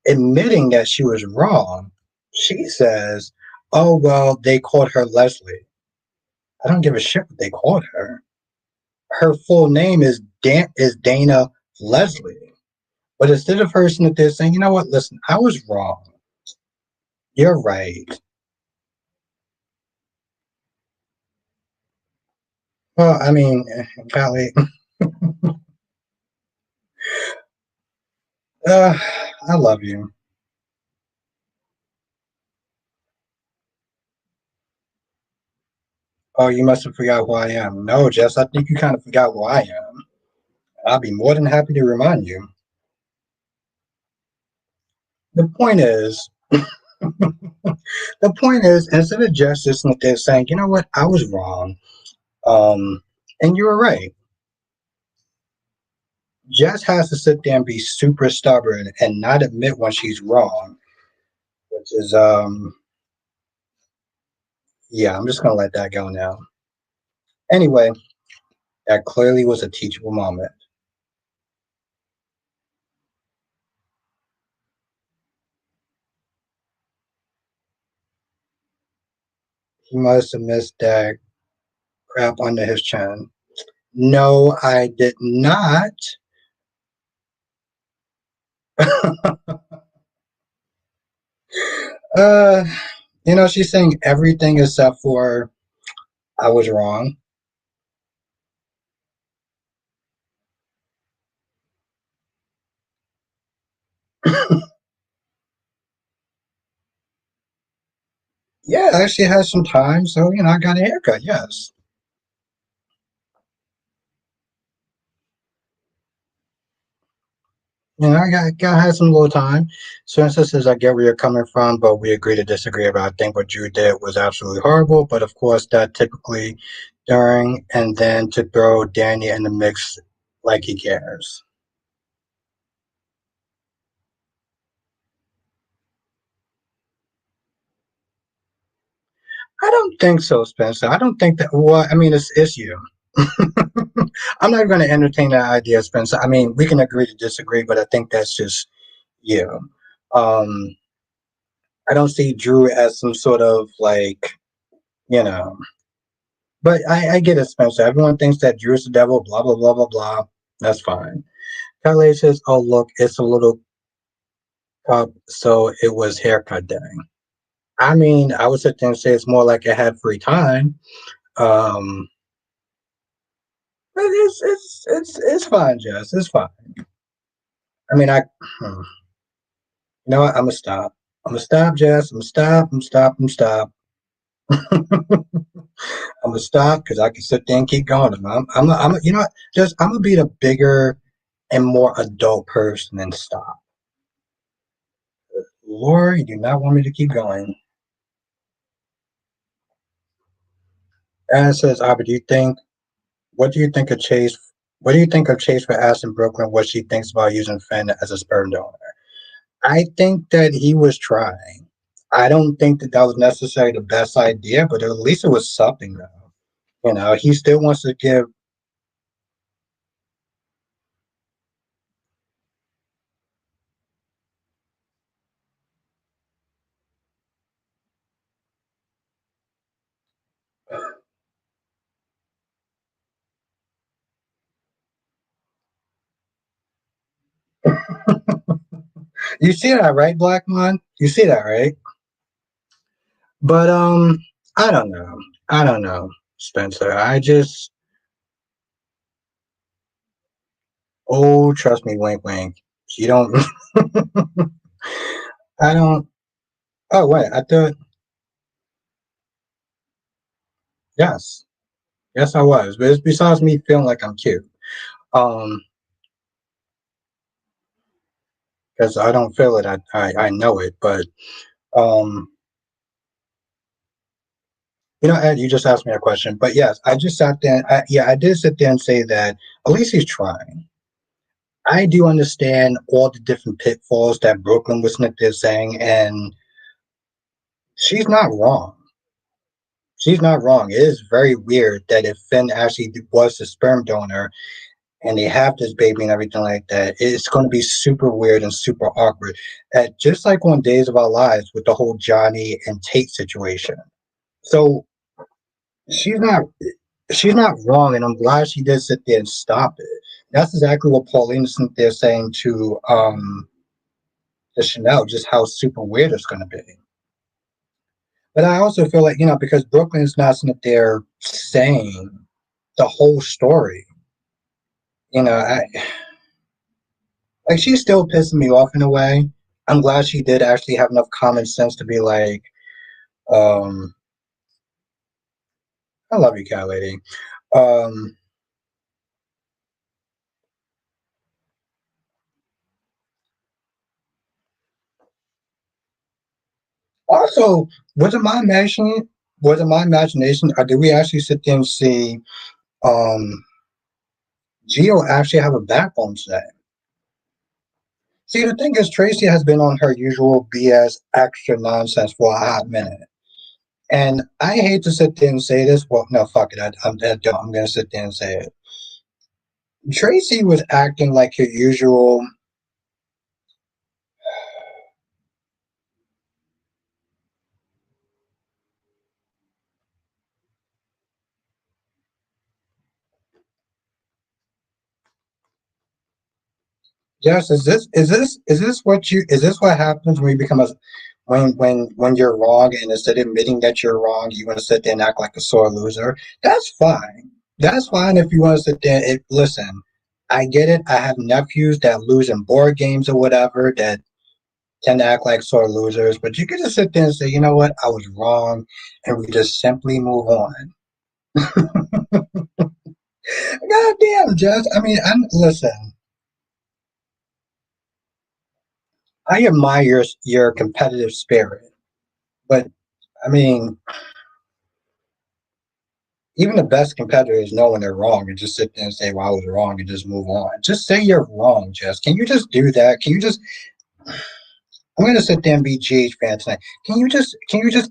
Speaker 1: admitting that she was wrong, she says, "Oh well, they called her Leslie. I don't give a shit what they called her. Her full name is Dana Leslie." But instead of her sitting there saying, "You know what? Listen, I was wrong. You're right." Well, I mean, golly, uh, I love you. Oh, you must have forgot who I am. No, Jess, I think you kind of forgot who I am. I'll be more than happy to remind you. The point is, the point is, instead of Jess just sitting there saying, "You know what? I was wrong," um, and you were right. Jess has to sit there and be super stubborn and not admit when she's wrong, which is, yeah, I'm just gonna let that go now. Anyway, that clearly was a teachable moment. He must have missed that crap under his chin. No, I did not. uh, she's saying everything except for I was wrong. Yeah, I actually had some time, so I got a haircut. Yes. I got had some little time. Spencer says, I get where you're coming from, but we agree to disagree. But I think what you did was absolutely horrible. But of course, that typically during and then to throw Danny in the mix like he cares. I don't think so, Spencer. I don't think that. Well, I mean, it's you. I'm not going to entertain that idea, Spencer. I mean, we can agree to disagree, but I think that's just you. Um, I don't see Drew as some sort of like, you know. But I get it, Spencer. Everyone thinks that Drew's the devil, blah, blah, blah, blah, blah. That's fine. Calais says, oh, look, it's a little cup, so it was haircut day. I mean, I would sit there and say it's more like I had free time. Um, but it's fine, Jess. It's fine. I mean, you know what? I'm gonna stop. I'm gonna stop, Jess. I'm gonna stop. I'm stop. I'm stop. I'm gonna stop because I can sit there and keep going. You know what? Just I'm gonna be the bigger and more adult person and stop. Lord, you do not want me to keep going. And it says, Abby, what do you think of Chase? What do you think of Chase for asking Brooklyn what she thinks about using Finn as a sperm donor? I think that he was trying. I don't think that that was necessarily the best idea, but at least it was something, though. He still wants to give. You see that, right, Blackmon? You see that, right? But I don't know. I don't know, Spencer. Oh, trust me, wink, wink. You don't. I don't. Oh wait, I thought yes, yes, I was. But it's besides me feeling like I'm cute. Um, because I don't feel it. I know it. But um, Ed, you just asked me a question. But yes, I just sat there. Yeah, I did sit there and say that at least he's trying. I do understand all the different pitfalls that Brooklyn was there saying, and she's not wrong. She's not wrong. It is very weird that if Finn actually was the sperm donor and they have this baby and everything like that, it's going to be super weird and super awkward. Just like on Days of Our Lives with the whole Johnny and Tate situation. So she's not she's not wrong, and I'm glad she did sit there and stop it. That's exactly what Paulina's sitting there saying to Chanel, just how super weird it's going to be. But I also feel like, because Brooklyn's not sitting there saying the whole story. Like she's still pissing me off in a way. I'm glad she did actually have enough common sense to be like, um, I love you, cat lady. Um, Also, was it my imagination? Was it my imagination, or did we actually sit there and see um, Geo actually have a backbone today? See, the thing is, Tracy has been on her usual BS extra nonsense for a hot minute. And I hate to sit there and say this. Well, no, fuck it. I'm going to sit there and say it. Tracy was acting like her usual. Yes, is this what happens when you become a when you're wrong and instead of admitting that you're wrong, you want to sit there and act like a sore loser? That's fine. That's fine if you want to sit there. Listen, I get it. I have nephews that lose in board games or whatever that tend to act like sore losers, but you can just sit there and say, you know what, I was wrong, and we just simply move on. God damn, Jess. I mean, listen. I admire your competitive spirit, but I mean, even the best competitors know when they're wrong and just sit there and say, "Well, I was wrong," and just move on. Just say you're wrong, Jess. Can you just do that? Can you just? I'm gonna sit there and be GH fan tonight. Can you just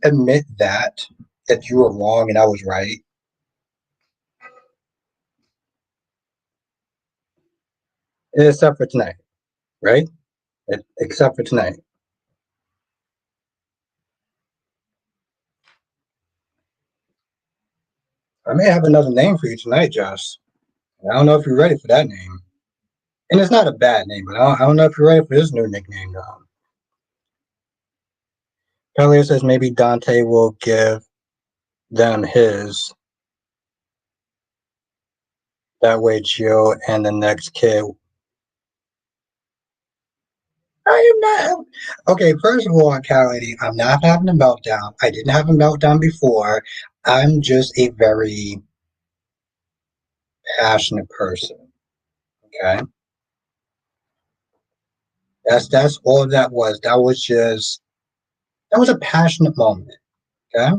Speaker 1: admit that you were wrong and I was right, except for tonight, right? Except for tonight. I may have another name for you tonight, Josh. I don't know if you're ready for that name. And it's not a bad name, but I don't know if you're ready for this new nickname, though. Pellier says maybe Dante will give them his. That way, Gio and the next kid. I am not. Okay, first of all, Cat Lady, I'm not having a meltdown. I didn't have a meltdown before. I'm just a very passionate person. Okay, that's all that was. That was a passionate moment. Okay,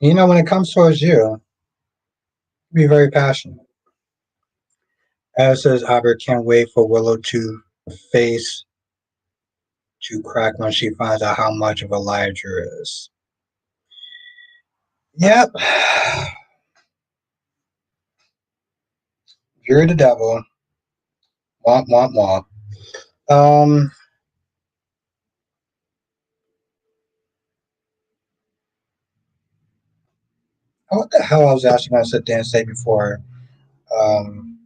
Speaker 1: when it comes towards you, be very passionate. As says Albert, can't wait for Willow to face to crack when she finds out how much of a liar Drew is. Yep, you're the devil. Womp womp womp. Um, what the hell I was actually going to sit there and say before? Um,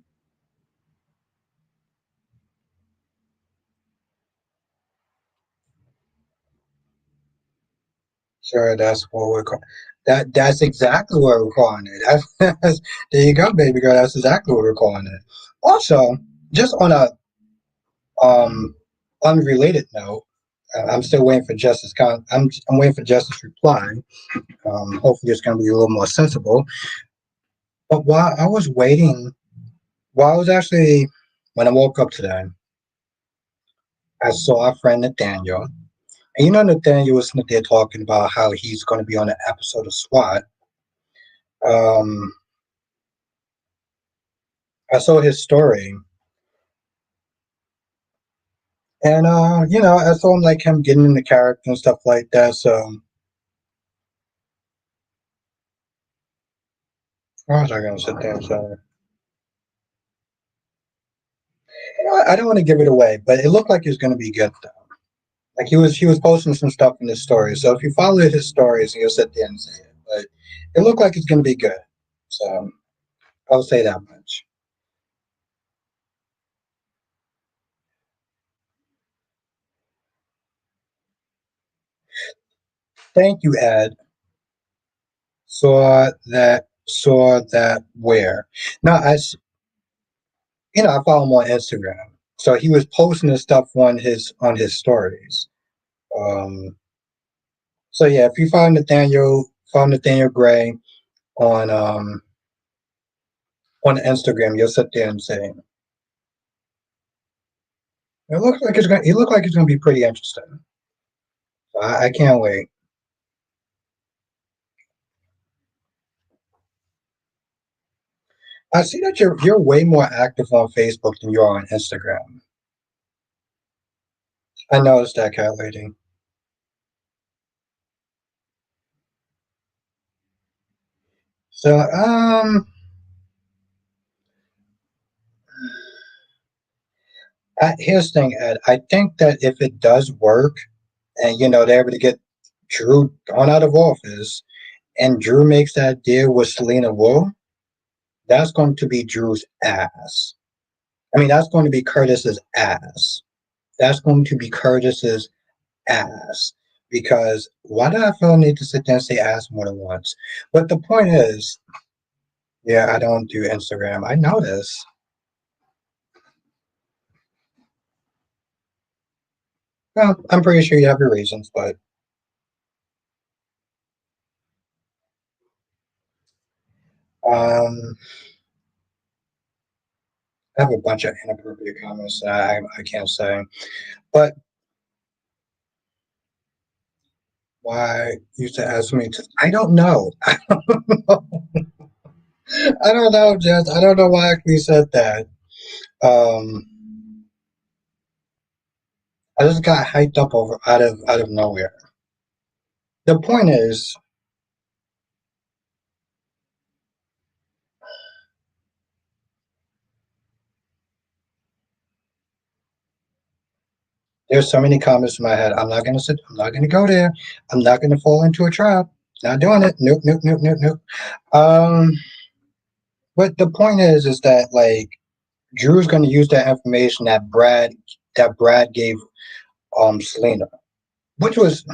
Speaker 1: sure, that's what we're calling. That's exactly what we're calling it. There you go, baby girl. That's exactly what we're calling it. Also, just on a um unrelated note, I'm still waiting for Justice. I'm waiting for Justice reply. Hopefully, it's going to be a little more sensible. But while I was actually when I woke up today, I saw our friend Nathaniel. And Nathaniel was sitting there talking about how he's going to be on an episode of SWAT. Um, I saw his story, and I saw him like him getting in the character and stuff like that. So, how was I going to sit there and say? I don't want to give it away, but it looked like it was going to be good though. Like he was posting some stuff in his story. So if you follow his stories, you'll sit there and say it. But it looked like it's going to be good. So I'll say that much. Thank you, Ed. Saw that where. Now I follow him on Instagram. So he was posting this stuff on his stories. Um, so yeah, if you follow Nathaniel Gray on on Instagram, you'll sit there and say it looks like it's gonna. It look like it's gonna be pretty interesting. So I can't wait. I see that you're way more active on Facebook than you are on Instagram. I noticed that, cat lady. So here's the thing, Ed. I think that if it does work, and they're able to get Drew gone out of office, and Drew makes that deal with Selena Wu, that's going to be Drew's ass. I mean, that's going to be Curtis's ass. That's going to be Curtis's ass. Because why did I feel the need to sit there and say ass more than once? But the point is, yeah, I don't do Instagram. I know this. Well, I'm pretty sure you have your reasons, but um, I have a bunch of inappropriate comments that I can't say. But why you used to ask me to? I don't know. I don't know, Jess. I don't know why I actually said that. Um, I just got hyped up over out of nowhere. The point is, there's so many comments in my head. I'm not gonna sit. I'm not gonna go there. I'm not gonna fall into a trap. Not doing it. Nope. Nope. Nope. Nope. Nope. Um, but the point is that like Drew's gonna use that information that Brad gave Selena, which was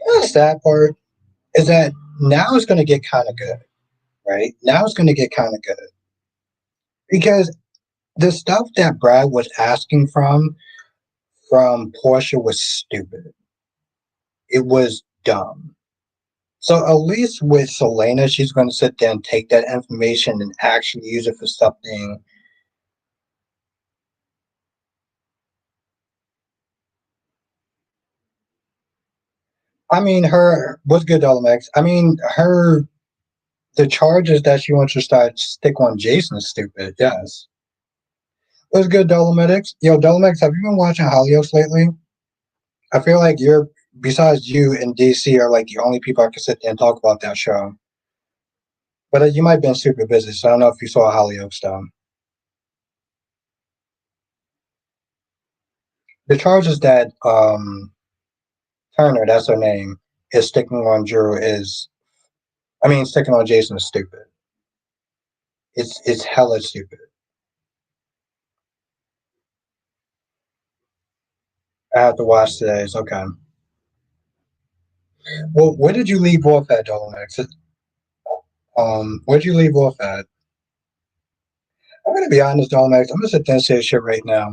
Speaker 1: the sad part is that now it's gonna get kind of good, right? Now it's gonna get kind of good because the stuff that Brad was asking from Portia was stupid. It was dumb. So at least with Selena, she's going to sit there and take that information and actually use it for something. I mean, her what's good, Dolomex? I mean, her the charges that she wants to start stick on Jason is stupid. Yes, what's good, Dolomedics? Yo, Dolomex, have you been watching Hollyoaks lately? I feel like you're besides you and DC are like the only people I can sit there and talk about that show. But you might have been super busy, so I don't know if you saw Hollyoaks though. The charges that Turner, that's her name, is sticking on Drew is, I mean, sticking on Jason is stupid. It's hella stupid. I have to watch today's. Okay. Well, where did you leave off at, Dolomax? Where did you leave off at? I'm gonna be honest, Dolomax. I'm gonna sit there and say shit right now.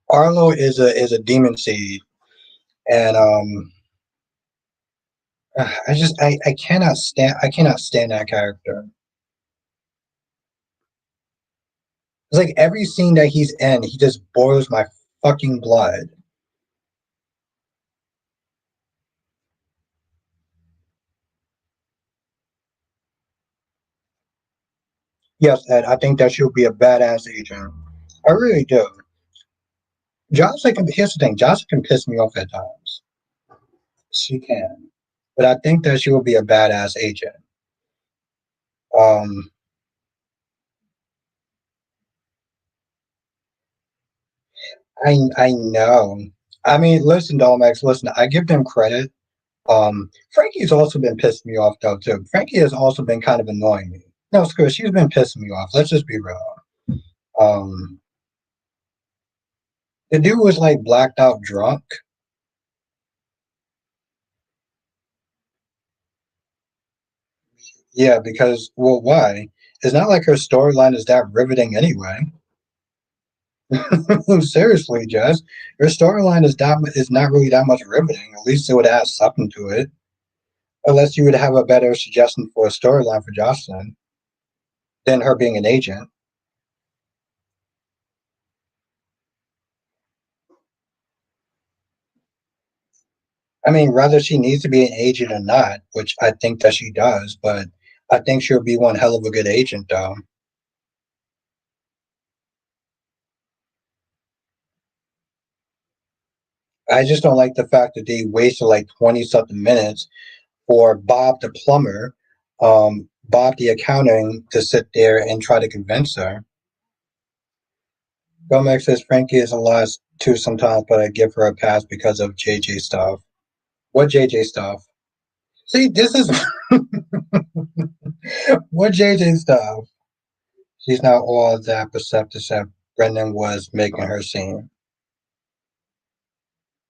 Speaker 1: Arlo is a demon seed, and I cannot stand that character. It's like every scene that he's in, he just boils my fucking blood. Yes, Ed, I think that she'll be a badass agent. I really do. Here's the thing, Jocelyn can piss me off at times. She can. But I think that she will be a badass agent. Um, I know. I mean, listen, Dolmax, listen, I give them credit. Frankie's also been pissing me off though too. Frankie has also been kind of annoying me. No, screw it, she's been pissing me off. Let's just be real. Um, the dude was like blacked out drunk. Yeah, because well, why? It's not like her storyline is that riveting anyway. Seriously, Jess, her storyline is not really that much riveting. At least it would add something to it. Unless you would have a better suggestion for a storyline for Jocelyn than her being an agent. I mean, whether she needs to be an agent or not, which I think that she does, but I think she'll be one hell of a good agent, though. I just don't like the fact that they wasted like 20 something minutes for Bob the plumber, Bob the accounting, to sit there and try to convince her. Gomek says Frankie is a lot too sometimes, but I give her a pass because of JJ stuff. What JJ stuff? See, this is what JJ stuff. She's not all that perceptive that Brendan was making her seem.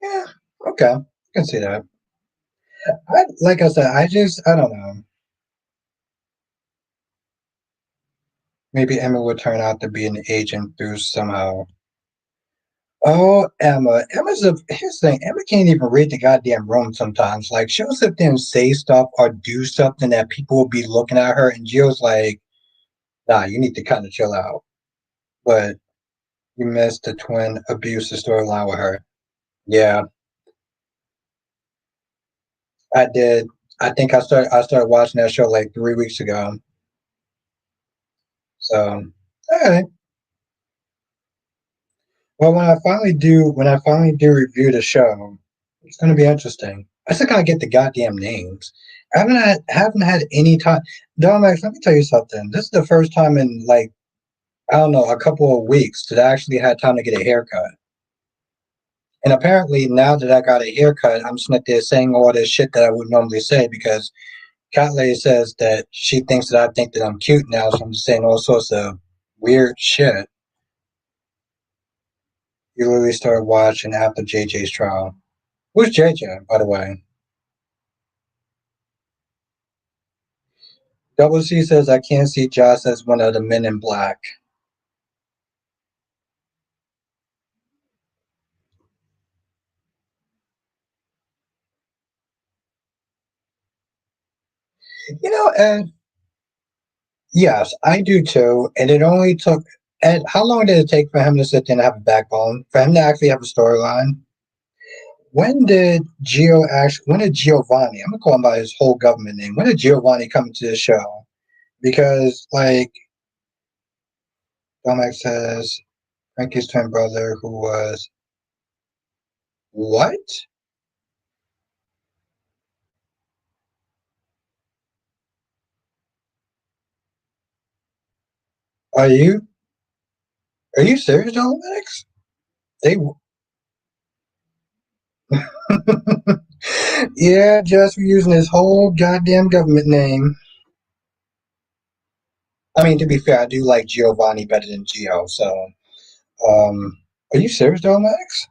Speaker 1: Yeah, okay, I can see that. Like I said, I don't know. Maybe Emma would turn out to be an agent through somehow. Oh, Emma. Here's the thing. Emma can't even read the goddamn room sometimes. Like, she'll sit there and say stuff or do something that people will be looking at her, and Jill's like, nah, you need to kind of chill out. But you missed the twin abuse storyline with her. Yeah, I did. I think I started watching that show like 3 weeks ago. So, all right. Well, when I finally do review the show, it's going to be interesting. I still gotta get the goddamn names. I haven't had any time. Domax, let me tell you something. This is the first time in like I don't know a couple of weeks that I actually had time to get a haircut. And apparently, now that I got a haircut, I'm sitting there saying all this shit that I would normally say because Cat Lady says that she thinks that I think that I'm cute now, so I'm just saying all sorts of weird shit. You literally started watching after JJ's trial. Who's JJ, by the way? Double C says I can't see Josh as one of the men in black. And yes, I do too. And it only took. And how long did it take for him to sit there and have a backbone? For him to actually have a storyline? When did When did Giovanni? I'm gonna call him by his whole government name. When did Giovanni come into the show? Because like Domax says, Frankie's twin brother, who was what? Are you are you serious, Domax? They yeah, just for using his whole goddamn government name. I mean, to be fair, I do like Giovanni better than Gio. So, are you serious, though, Max?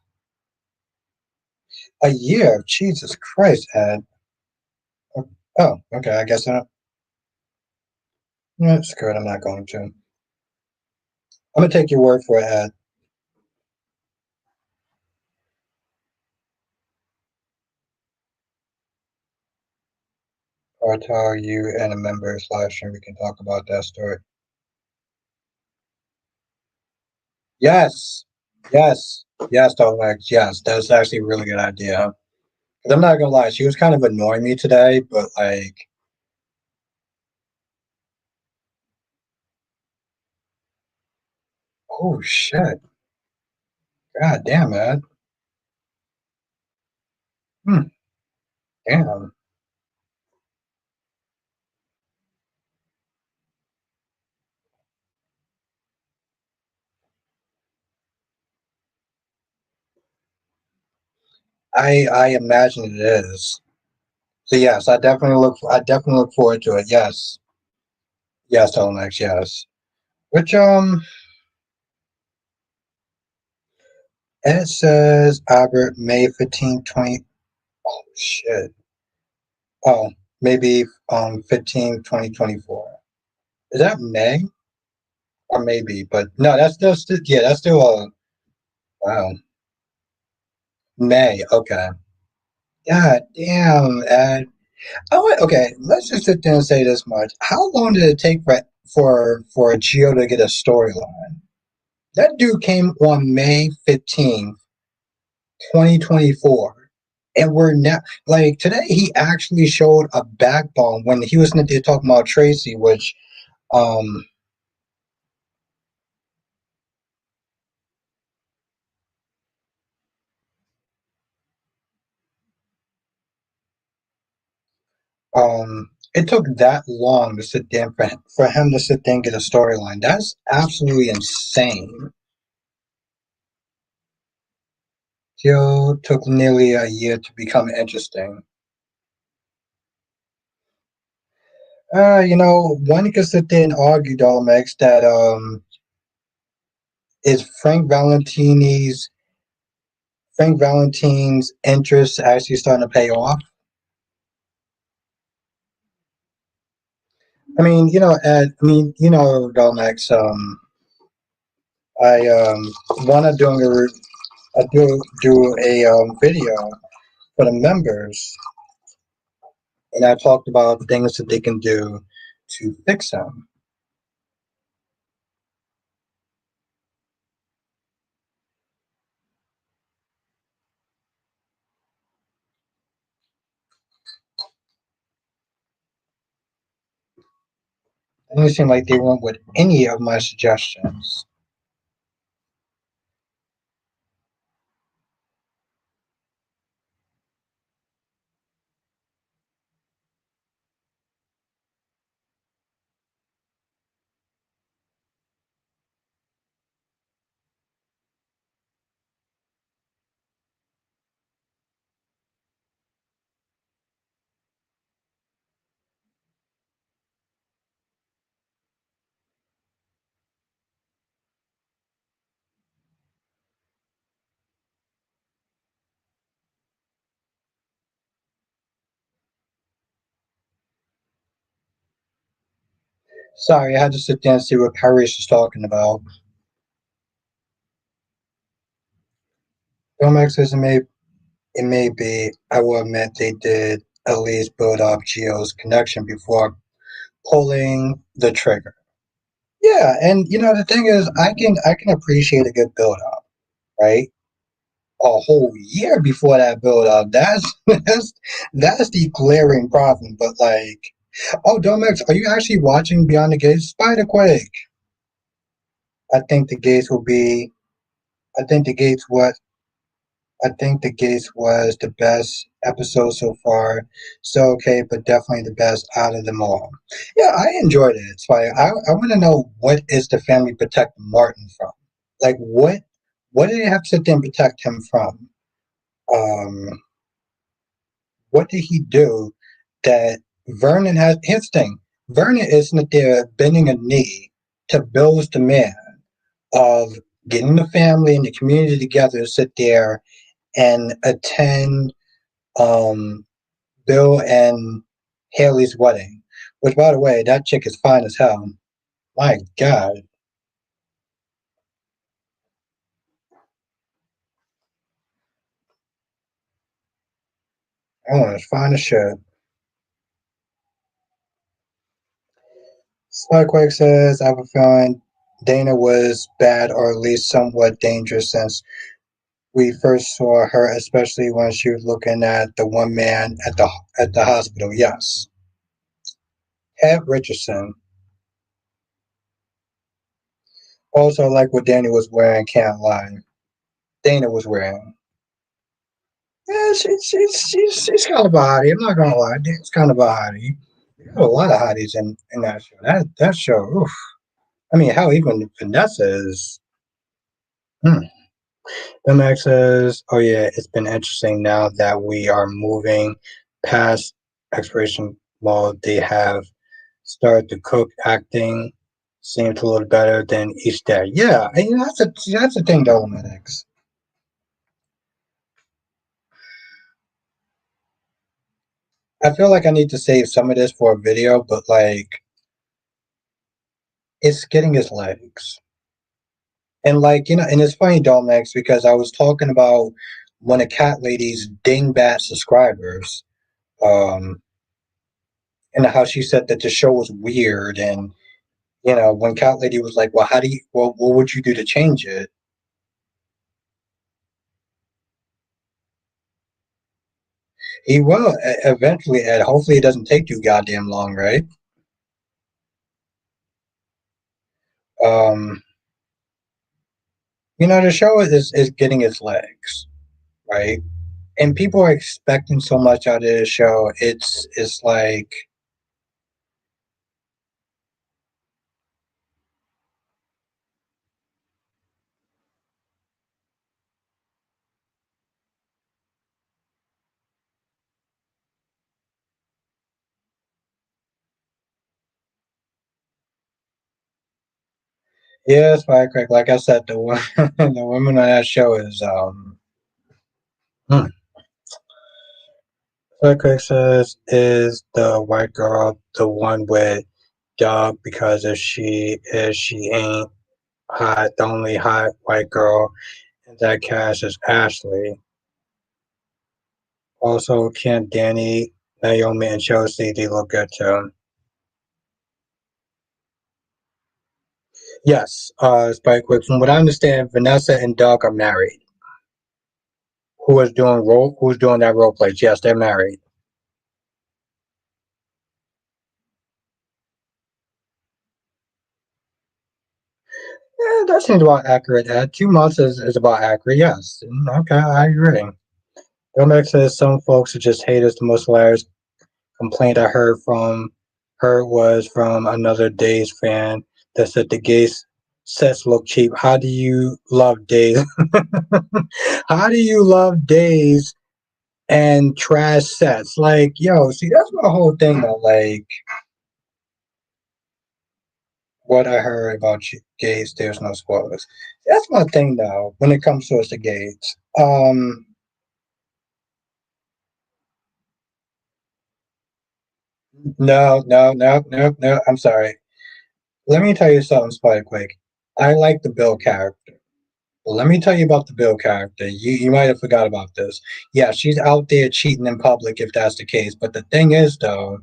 Speaker 1: A year? Jesus Christ, Ed. Oh, okay. I guess not. No, screw it. I'm not going to. I'm gonna take your word for it, Ed. Or tell you and a member slash stream. We can talk about that story. Yes, yes, yes, though, Max. Yes, that's actually a really good idea. 'Cause I'm not gonna lie, she was kind of annoying me today, but like, oh shit, god damn, Ed. Hmm, damn. I imagine it is. So yes, I definitely look forward to it. Yes. Yes, Olex, yes. Which it says Albert May 15th, 20 oh shit. Oh, maybe 15, 2024. Is that May? Or maybe, but no, that's still yeah, that's still wow. May, okay. God damn, okay, let's just sit there and say this much. How long did it take for Geo to get a storyline? That dude came on May 15th, 2024. And we're now, like, today he actually showed a backbone when he was in there talking about Tracy, which, um, it took that long to sit there for him to sit there and get a storyline. That's absolutely insane. Geo took nearly a year to become interesting. One could sit there and argue, Dolmex, that is Frank Valentine's interest actually starting to pay off. I mean, Dolmex, I wanna doing a I do a video for the members, and I talked about things that they can do to fix them. It didn't seem like they went with any of my suggestions. Sorry, I had to sit there and see what Paris is talking about. Filmex says it may be, I will admit they did at least build up Geo's connection before pulling the trigger. Yeah, and the thing is, I can appreciate a good build up, right? A whole year before that build up, that's that's the glaring problem. But like, oh, Domex, are you actually watching Beyond the Gates? Spiderquake. I think the gates will be. I think the gates what I think the Gates was the best episode so far. So okay, but definitely the best out of them all. Yeah, I enjoyed it. So I want to know, what is the family protect Martin from? Like what did they have to sit there and protect him from? Um, what did he do that Vernon has? His thing. Vernon isn't there bending a knee to Bill's demand of getting the family and the community together to sit there and attend um, Bill and Haley's wedding. Which, by the way, that chick is fine as hell. My God, that one is fine as shit. Spikequake says, I have a feeling Dana was bad, or at least somewhat dangerous, since we first saw her, especially when she was looking at the one man at the hospital. Yes, Ed Richardson. Also, like what Dana was wearing. Can't lie. Dana was wearing. Yeah, she's kind of a hottie. I'm not gonna lie, it's kind of a hottie. There a lot of hotties in that show. That show. Oof. I mean, how even Vanessa is. Hmm. The Max says, "Oh yeah, it's been interesting now that we are moving past expiration mode. They have started to cook. Acting seems a little better than each day. Yeah, I mean, that's the thing though, Max. I feel like I need to save some of this for a video, but like it's getting his legs. And like, and it's funny, Domex, because I was talking about one of Cat Lady's dingbat subscribers, um, and how she said that the show was weird, and when Cat Lady was like, "Well, what would you do to change it?" He will eventually, and hopefully, it doesn't take too goddamn long, right? Um, the show is getting its legs, right? And people are expecting so much out of this show. It's like, yeah, it's fire correct. Like I said, the women on that show is hmm. Fire correct says, is the white girl the one with dog, because if she is, she ain't hot, the only hot white girl That cast is Ashley. Also, Kim, Danny, Naomi, and Chelsea, they look good too. Yes, Spike Quick. From what I understand, Vanessa and Doug are married. Who's doing that role play? Yes, they're married. Yeah, that seems about accurate. 2 months is about accurate. Yes. Okay, I agree. Domek says some folks are just haters. The most hilarious complaint I heard from her was from another Days fan that said the gay sets look cheap. How do you love Days? How do you love Days and trash sets? Like, yo, see, that's my whole thing though. Like, what I heard about gays, there's no spoilers. That's my thing though. When it comes to us, the gays. Um, no. I'm sorry. Let me tell you something, Spike Quick. I like the Bill character. Well, let me tell you about the Bill character. You might have forgot about this. Yeah, she's out there cheating in public if that's the case. But the thing is though,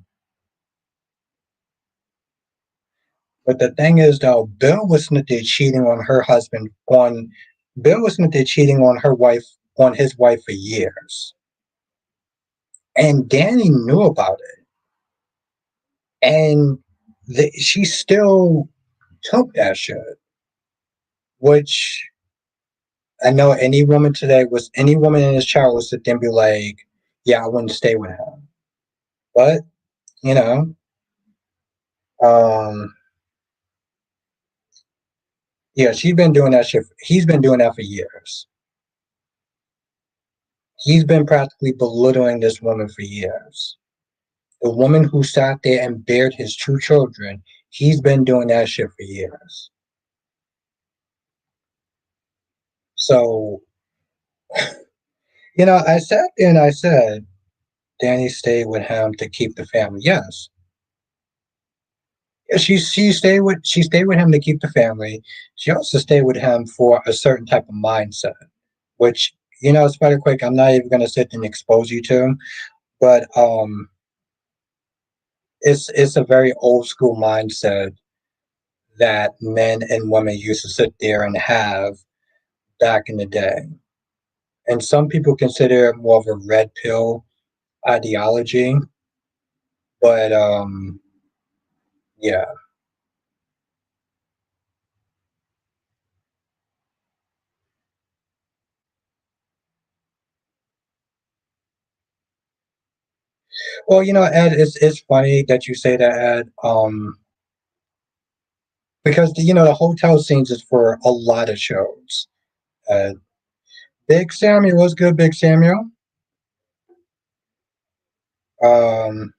Speaker 1: Bill was there cheating on her wife on his wife for years. And Danny knew about it. And she still took that shit. Which I know any woman in his child would sit there and be like, yeah, I wouldn't stay with him. But, you know, um, yeah, she's been doing that shit. He's been doing that for years. He's been practically belittling this woman for years. The woman who sat there and bared his two children, he's been doing that shit for years. So, I sat there and I said, Danny stayed with him to keep the family. Yes, she stayed with him to keep the family. She also stayed with him for a certain type of mindset, which Spider Quick, I'm not even gonna sit and expose you to, but it's a very old school mindset that men and women used to sit there and have back in the day, and some people consider it more of a red pill ideology, but yeah. Well, Ed, it's funny that you say that, Ed. Because the hotel scenes is for a lot of shows. Uh, Big Samuel was good. Big Samuel. Um,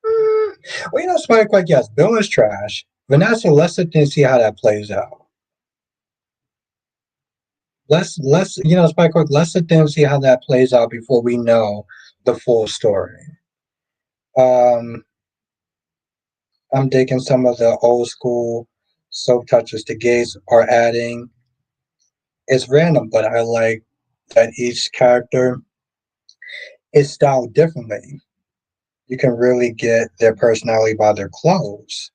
Speaker 1: mm, well, Spike, like yes, Bill is trash. Vanessa, let's sit there and see how that plays out. Spike, let's sit there and see how that plays out before we know the full story. Um, I'm digging some of the old school soap touches the gays are adding. It's random, but I like that each character is styled differently. You can really get their personality by their clothes.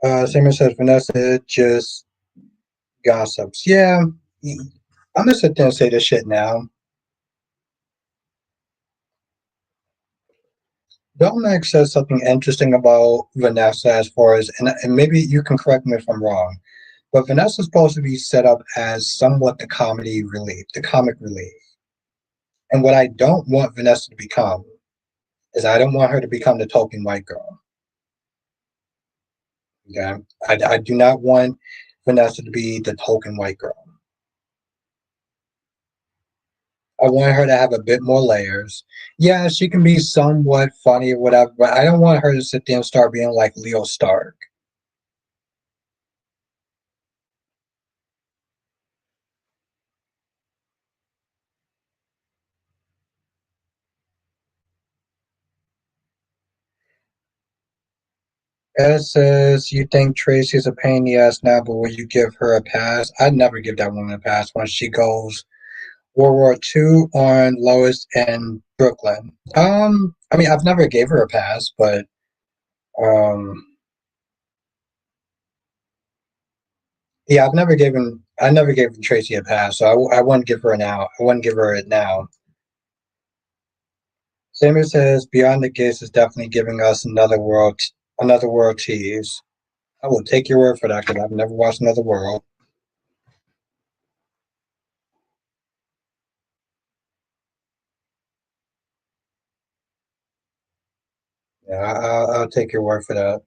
Speaker 1: Simon says Vanessa just gossips. Yeah, I'm gonna sit there and say this shit now. Belmac says something interesting about Vanessa as far as, and maybe you can correct me if I'm wrong, but Vanessa's supposed to be set up as somewhat the comedy relief, the comic relief. And what I don't want Vanessa to become is I don't want her to become the token white girl. Okay, I do not want Vanessa to be the token white girl. I want her to have a bit more layers. Yeah, she can be somewhat funny or whatever, but I don't want her to sit there and start being like Leo Stark. Ed says, you think Tracy's a pain in the ass now, but will you give her a pass? I'd never give that woman a pass once she goes World War II on Lois and Brooklyn. I mean, I've never gave her a pass, but um, yeah, I never given Tracy a pass, so I wouldn't give her now. I wouldn't give her it now. Samuel says, Beyond the Gates is definitely giving us another world tease. I will take your word for that because I've never watched Another World. Yeah, I'll take your word for that.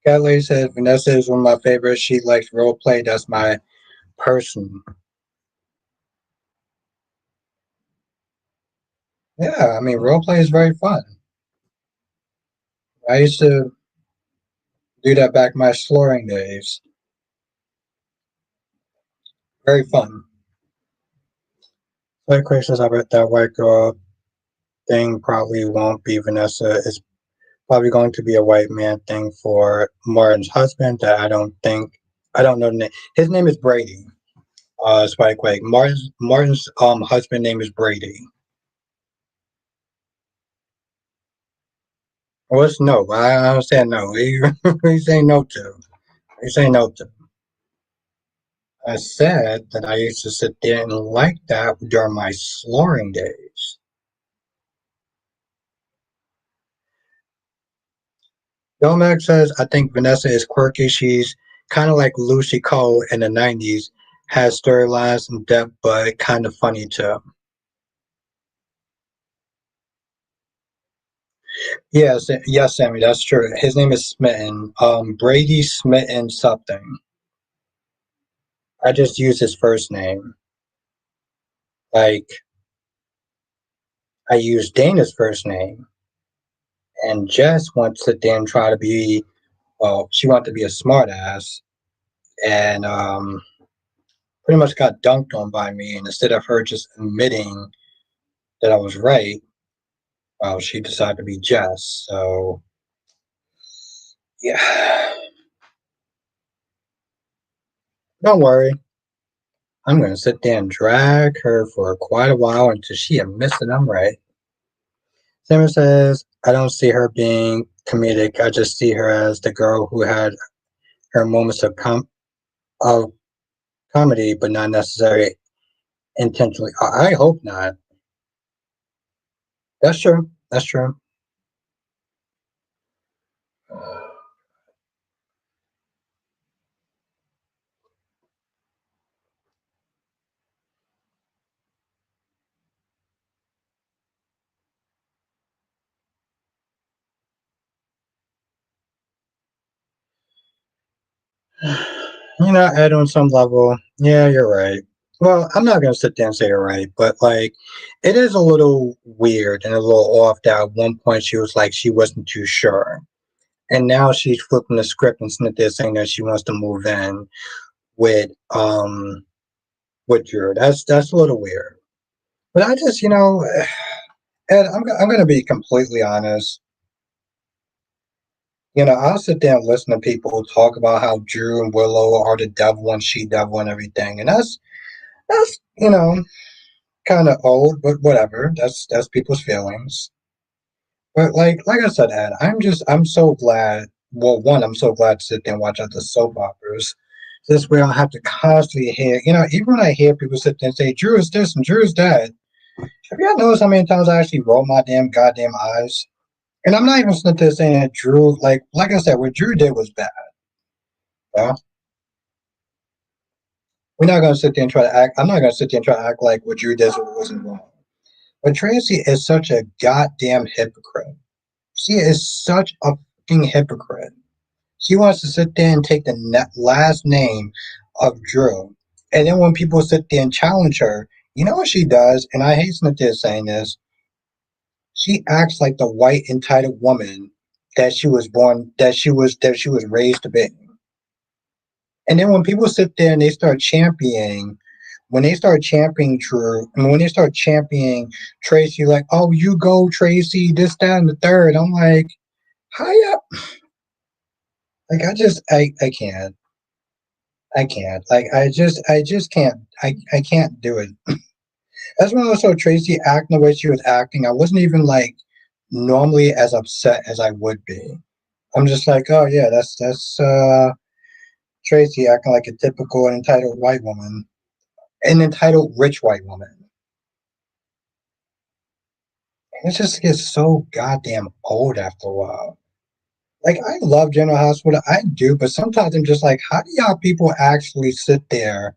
Speaker 1: Cat Lady says, Vanessa is one of my favorites. She likes role play. That's my person. Yeah, I mean, role play is very fun. I used to do that back in my exploring days. Very fun. Like Craig says, I bet that white girl thing probably won't be Vanessa. It's probably going to be a white man thing for Martin's husband that I don't know the name. His name is Brady. Spike Quake. Martin's husband name is Brady. What's no? I understand no. He saying no to. He saying no to. I said that I used to sit there and like that during my sloring days. Domac says, I think Vanessa is quirky. She's kind of like Lucy Cole in the 90s, has storylines and depth, but kind of funny too. Yes, Sammy, that's true. His name is Smitten. Brady Smitten something. I just use his first name. Like, I use Dana's first name, and Jess wants to then try to be, well, she wanted to be a smartass, and pretty much got dunked on by me. And instead of her just admitting that I was right, well, she decided to be Jess. So, yeah, don't worry. I'm going to sit there and drag her for quite a while until she admits that I'm right. Simon says, I don't see her being comedic. I just see her as the girl who had her moments of comedy, but not necessarily intentionally. I hope not. That's true. That's true. You know, Ed, on some level, yeah, you're right. Well, I'm not gonna sit there and say you're right, but like, it is a little weird and a little off that at one point she was like she wasn't too sure, and now she's flipping the script and sitting there saying that she wants to move in with with Drew. That's a little weird. But I just, Ed, I'm gonna be completely honest. I'll sit there and listen to people talk about how Drew and Willow are the devil and she devil and everything, and that's kind of old, but whatever. That's people's feelings. But like I said, Ed, I'm so glad. Well, one, I'm so glad to sit there and watch other soap operas. This way, I don't have to constantly hear. Even when I hear people sit there and say Drew is this and Drew is that. Have you ever noticed how many times I actually roll my damn goddamn eyes? And I'm not even sitting there saying that Drew, like I said, what Drew did was bad. Yeah? We're not gonna sit there and try to act. I'm not gonna sit there and try to act like what Drew did wasn't wrong. But Tracy is such a goddamn hypocrite. She is such a fucking hypocrite. She wants to sit there and take the last name of Drew. And then when people sit there and challenge her, you know what she does? And I hate sitting there saying this. She acts like the white entitled woman that she was raised to be. And then when people sit there and they start championing, when they start championing when they start championing Tracy, like, oh, you go, Tracy, this, that, and the third. I'm like, how ya? Like, I can't. I can't. Like, I just can't. I can't do it. That's when I saw Tracy acting the way she was acting. I wasn't even like normally as upset as I would be. I'm just like, oh yeah, that's Tracy acting like a typical entitled white woman, an entitled rich white woman. It just gets so goddamn old after a while. Like I love General Hospital, I do, but sometimes I'm just like, how do y'all people actually sit there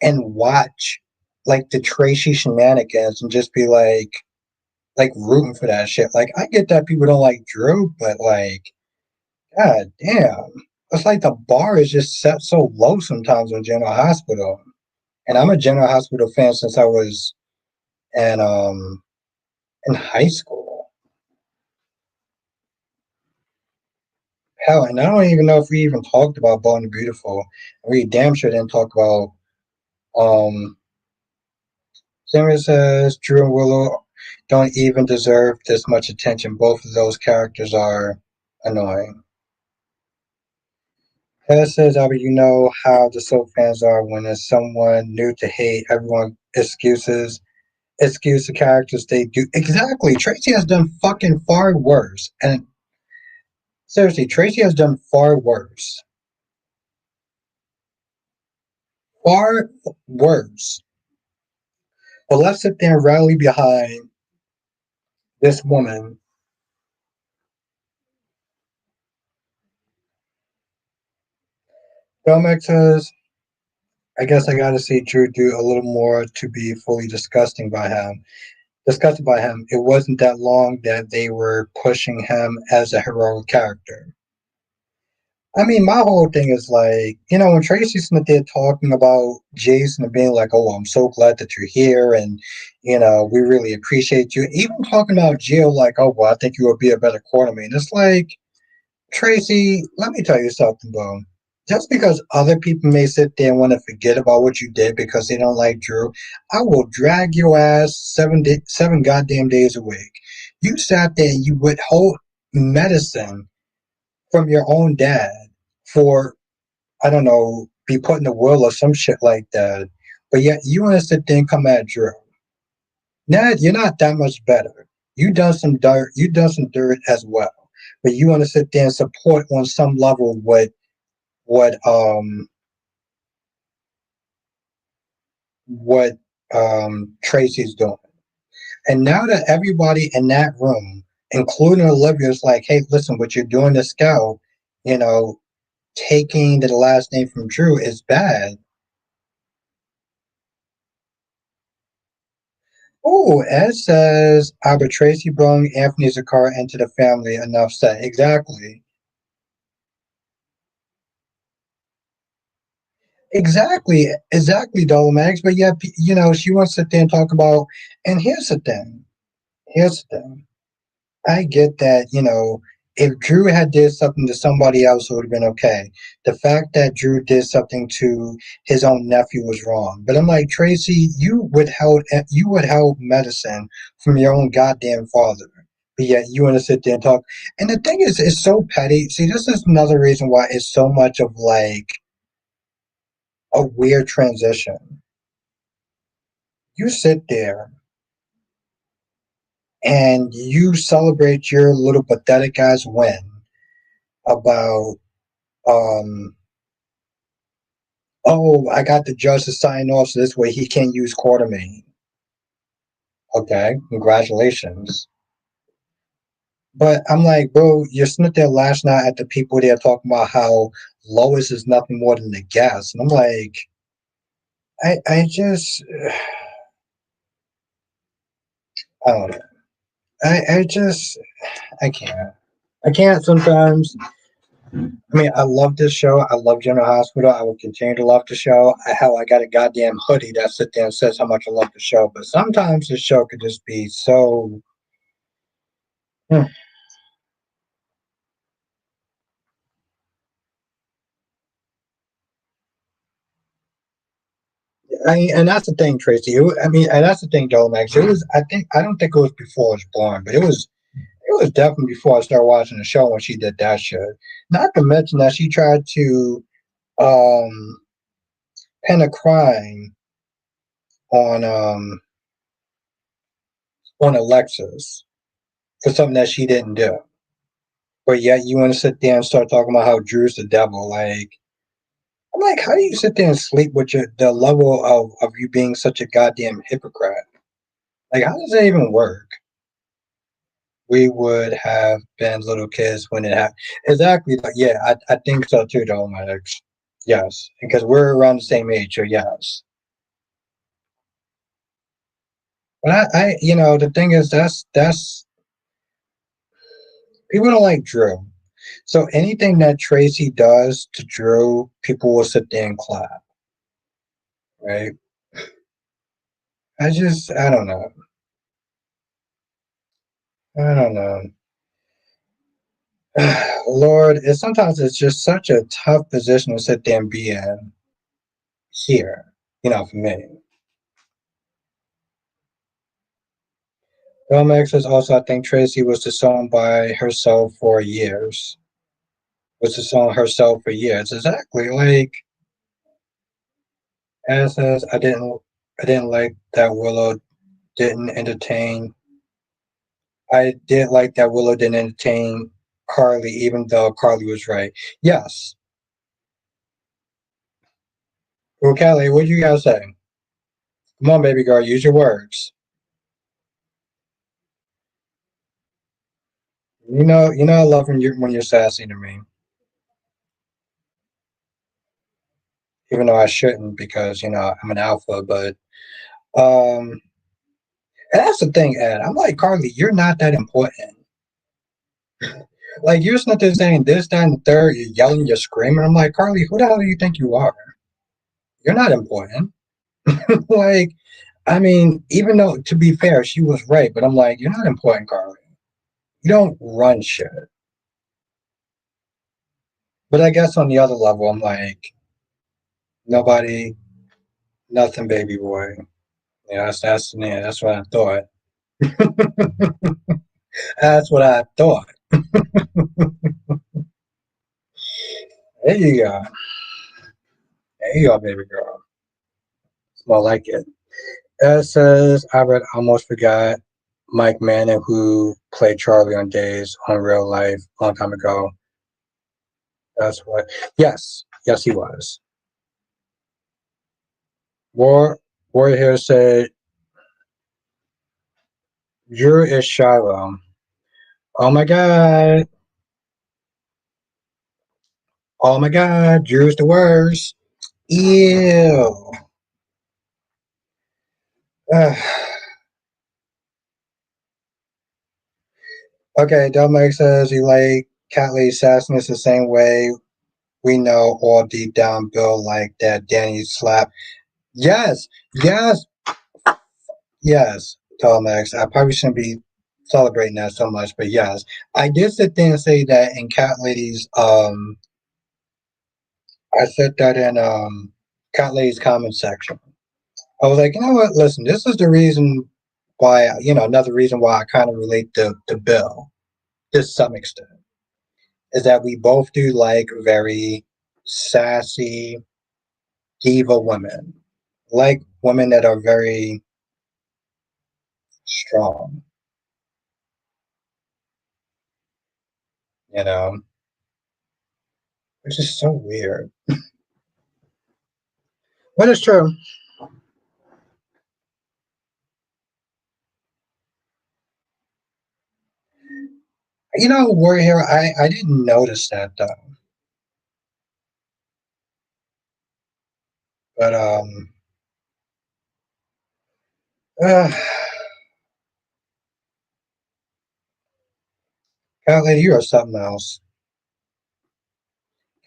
Speaker 1: and watch like the Tracy shenanigans and just be like rooting for that shit? Like I get that people don't like Drew, but like, god damn. It's like the bar is just set so low sometimes on General Hospital. And I'm a General Hospital fan since I was in in high school. Hell, and I don't even know if we even talked about Bold and Beautiful. We damn sure didn't talk about um Sarah says Drew and Willow don't even deserve this much attention. Both of those characters are annoying. Heather says, Albert, you know how the soap fans are when there's someone new to hate. Everyone excuse the characters they do. Exactly. Tracy has done fucking far worse. And seriously, Tracy has done far worse. Far worse. But let's sit there and rally behind this woman. Domek says, I guess I gotta see Drew do a little more to be fully disgusted by him. It wasn't that long that they were pushing him as a heroic character. I mean, my whole thing is like, when Tracy Smith there talking about Jason and being like, oh, I'm so glad that you're here and, we really appreciate you. Even talking about Jill, like, oh, well, I think you would be a better quarterman. It's like, Tracy, let me tell you something, bro. Just because other people may sit there and want to forget about what you did because they don't like Drew, I will drag your ass 7 goddamn days a week. You sat there and you withhold medicine from your own dad for, I don't know, be put in the will or some shit like that. But yet you want to sit there and come at Drew. Ned, you're not that much better. You done some dirt. You done some dirt as well. But you want to sit there and support on some level what what Tracy's doing. And now that everybody in that room, including Olivia, is like, hey, listen, what you're doing to Scout, you know, taking the last name from Drew is bad. Oh, Ed says Albert Tracy brought Anthony Zakar into the family. Enough said. Exactly. Exactly, Dolomax. But yeah, she wants to sit there and talk about. And here's the thing. Here's the thing. I get that, if Drew had did something to somebody else, it would have been okay. The fact that Drew did something to his own nephew was wrong. But I'm like, Tracy, you withheld medicine from your own goddamn father. But yet you want to sit there and talk. And the thing is, it's so petty. See, this is another reason why it's so much of like a weird transition. You sit there and you celebrate your little pathetic ass win about um oh, I got the judge to sign off so this way he can't use Quartermain. Okay, congratulations. But I'm like, bro, you're sitting there lashing out at the people there talking about how Lois is nothing more than a guest. And I'm like, I just, I don't know. I just, I can't. I can't sometimes. I mean, I love this show. I love General Hospital. I will continue to love the show. Hell, I got a goddamn hoodie that sits there and says how much I love the show. But sometimes the show could just be so. Hmm. And that's the thing, Tracy. And that's the thing, Joe Max. It was. I don't think it was before I was born, but it was. It was definitely before I started watching the show when she did that shit. Not to mention that she tried to um pin a crime on um on Alexis for something that she didn't do. But yet you want to sit there and start talking about how Drew's the devil. Like, I'm like, how do you sit there and sleep with the level of you being such a goddamn hypocrite? Like, how does that even work? We would have been little kids when it happened. Exactly. Yeah, I think so too, though, Maddox. Yes, because we're around the same age, so yes. But the thing is, that's people don't like Drew. So anything that Tracy does to Drew, people will sit there and clap, right? I don't know. I don't know. Lord, sometimes it's just such a tough position to sit there and be in here, for me. Filmex says also, I think Tracy was the song by herself for years. Was the song herself for years. Exactly. Like, Anna says, I didn't like that Willow didn't entertain. I did like that Willow didn't entertain Carly, even though Carly was right. Yes. Well, Kelly, what you gotta say? Come on, baby girl, use your words. I love when you're sassy to me, even though I shouldn't because I'm an alpha. But um, and that's the thing, Ed. I'm like Carly, you're not that important. Like you're sitting there saying this, that, and the third. You're yelling, you're screaming. I'm like Carly, who the hell do you think you are? You're not important. Like, I mean, even though to be fair, she was right, but I'm like, you're not important, Carly. You don't run shit. But I guess on the other level, I'm like, nobody, nothing, baby boy. Yeah, that's what I thought. That's what I thought. There you go. There you go, baby girl. It's more like it. It says almost forgot Mike Manning, who played Charlie on Days on Real Life a long time ago. That's what. Yes, yes, he was. War Warrior here said Drew is Shiloh. Oh my god. Oh my god. Drew's the worst. Ew. Okay, Dominic says he like Catley's sassiness the same way we know all deep down Bill like that Danny slap. Yes, yes, yes, Dominic. I probably shouldn't be celebrating that so much, but yes. I did sit there and say that in Cat Lady's I said that in Cat Lady's comment section. I was like, you know what, listen, this is the reason why another reason why I kind of relate to Bill to some extent. Is that we both do like very sassy diva women, like women that are very strong, you know, which is so weird. But it's true. We're here. I didn't notice that though, but uh, Cat Lady, you are something else.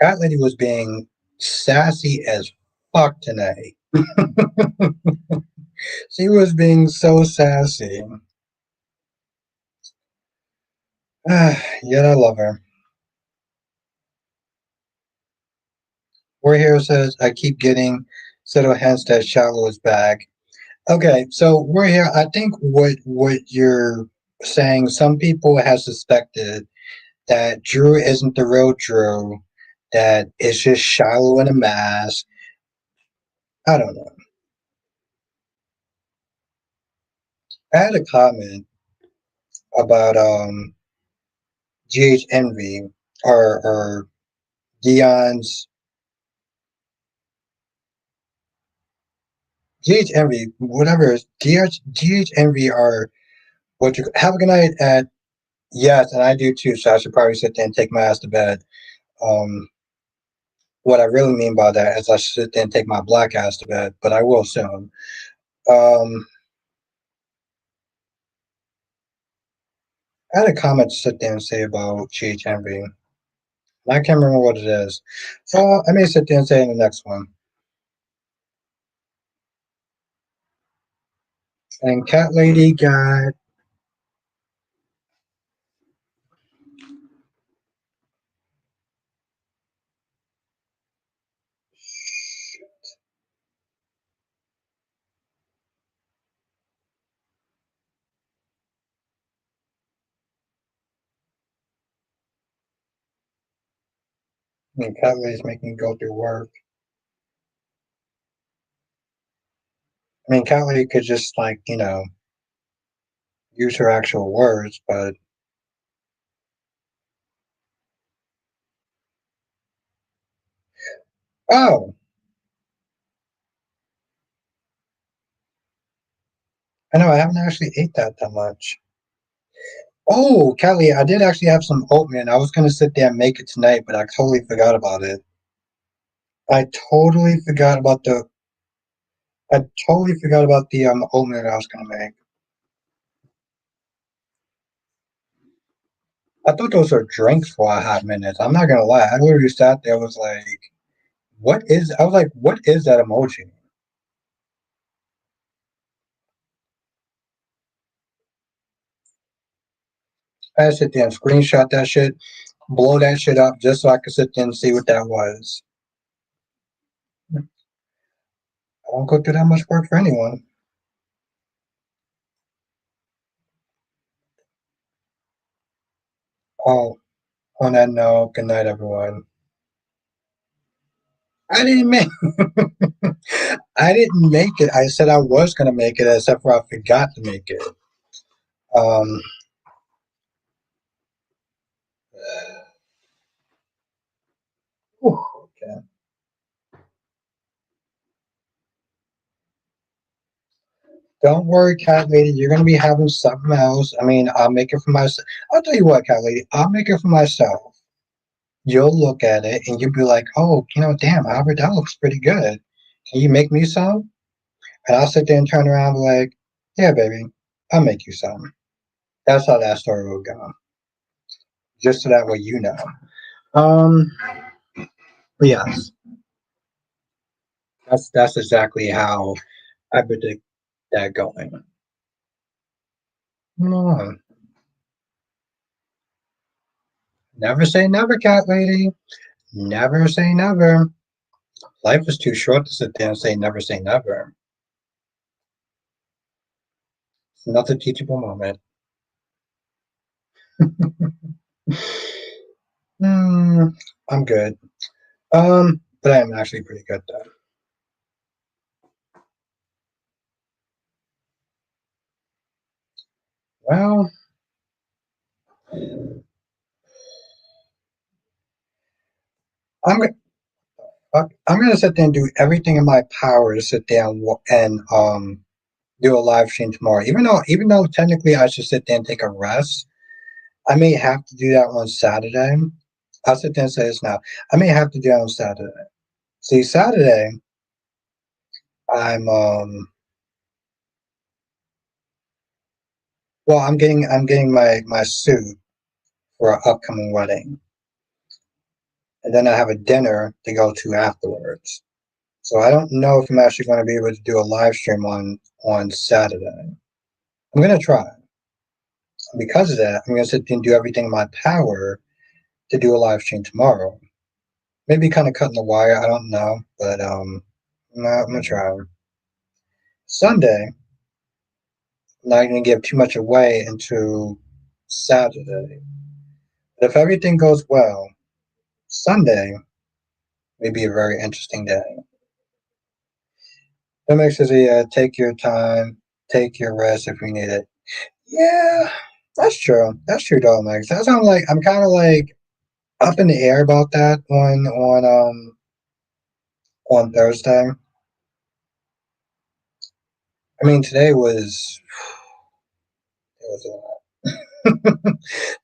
Speaker 1: Cat Lady was being sassy as fuck tonight. She was being so sassy. Yet I love her. We're here says I keep getting Subtle hints that Shallow is back. Okay, so we're here. I think what you're saying, some people have suspected that Drew isn't the real Drew, that it's just Shiloh in a mask. I don't know. I had a comment about GH Envy or Dion's GH Envy, whatever it is, GH Envy or what you have a good night at. Yes, and I do too, so I should probably sit there and take my ass to bed. Um, what I really mean by that is I should sit there and take my black ass to bed, but I will soon. Um, I had a comment to sit there and say about GH Envy. I can't remember what it is. So I may sit there and say in the next one. And Cat Lady got and Cat Lady's making me go through work. I mean, Cat Lady could just like, use her actual words, but oh, I know I haven't actually ate that much. Oh, Kelly, I did actually have some oatmeal. I was gonna sit there and make it tonight, but I totally forgot about it. I totally forgot about the. I totally forgot about the oatmeal that I was gonna make. I thought those were drinks for a hot minute. I'm not gonna lie. I literally sat there. Was like, what is? I was like, what is that emoji? I had to sit there and screenshot that shit, blow that shit up, just so I could sit there and see what that was. I don't go through that much work for anyone. Oh, on that note, good night, everyone. I didn't make. I didn't make it. I said I was gonna make it, except for I forgot to make it. Um, okay. Don't worry, cat lady. You're gonna be having something else. I mean, I'll make it for myself. I'll tell you what, cat lady. I'll make it for myself. You'll look at it and you'll be like, "Oh, damn, Albert, that looks pretty good. Can you make me some?" And I'll sit there and turn around and be like, "Yeah, baby, I'll make you some." That's how that story will go. Just so that way you know. Um, yes, that's exactly how I predict that going. No, never say never, cat lady. Never say never. Life is too short to sit there and say never. It's another teachable moment. Hmm, I'm good. But I am actually pretty good though. Well, I'm I'm gonna sit there and do everything in my power to sit there and do a live stream tomorrow. Even though technically I should sit there and take a rest, I may have to do that on Saturday. I'll sit there and say this now. I may have to do that on Saturday. See, Saturday, I'm I'm getting my suit for an upcoming wedding, and then I have a dinner to go to afterwards. So I don't know if I'm actually going to be able to do a live stream on Saturday. I'm gonna try. Because of that, I'm gonna sit there and do everything in my power to do a live stream tomorrow. Maybe kind of cutting the wire. I don't know, but I'm gonna try. Sunday, not gonna give too much away until Saturday. But if everything goes well, Sunday may be a very interesting day. That makes it take your time, take your rest if you need it. Yeah, that's true. That's true, though, Max. That sounds like I'm kind of like up in the air about that on Thursday. I mean, it was a lot.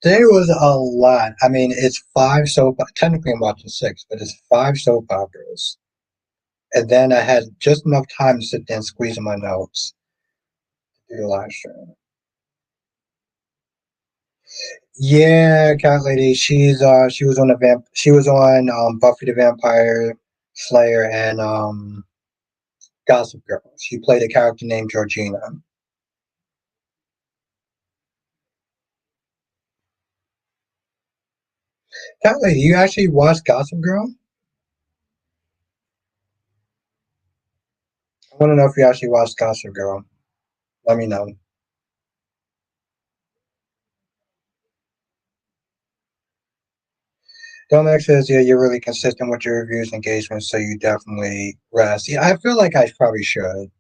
Speaker 1: Today was a lot. I mean, it's five soap. Technically, I'm watching six, but it's five soap operas, and then I had just enough time to sit there and squeeze in my notes to do the live stream. Yeah, Cat Lady. She was on Buffy the Vampire Slayer and Gossip Girl. She played a character named Georgina. Cat Lady, you actually watched Gossip Girl? I want to know if you actually watched Gossip Girl. Let me know. Domex says, yeah, you're really consistent with your reviews and engagements, so you definitely rest. Yeah, I feel like I probably should.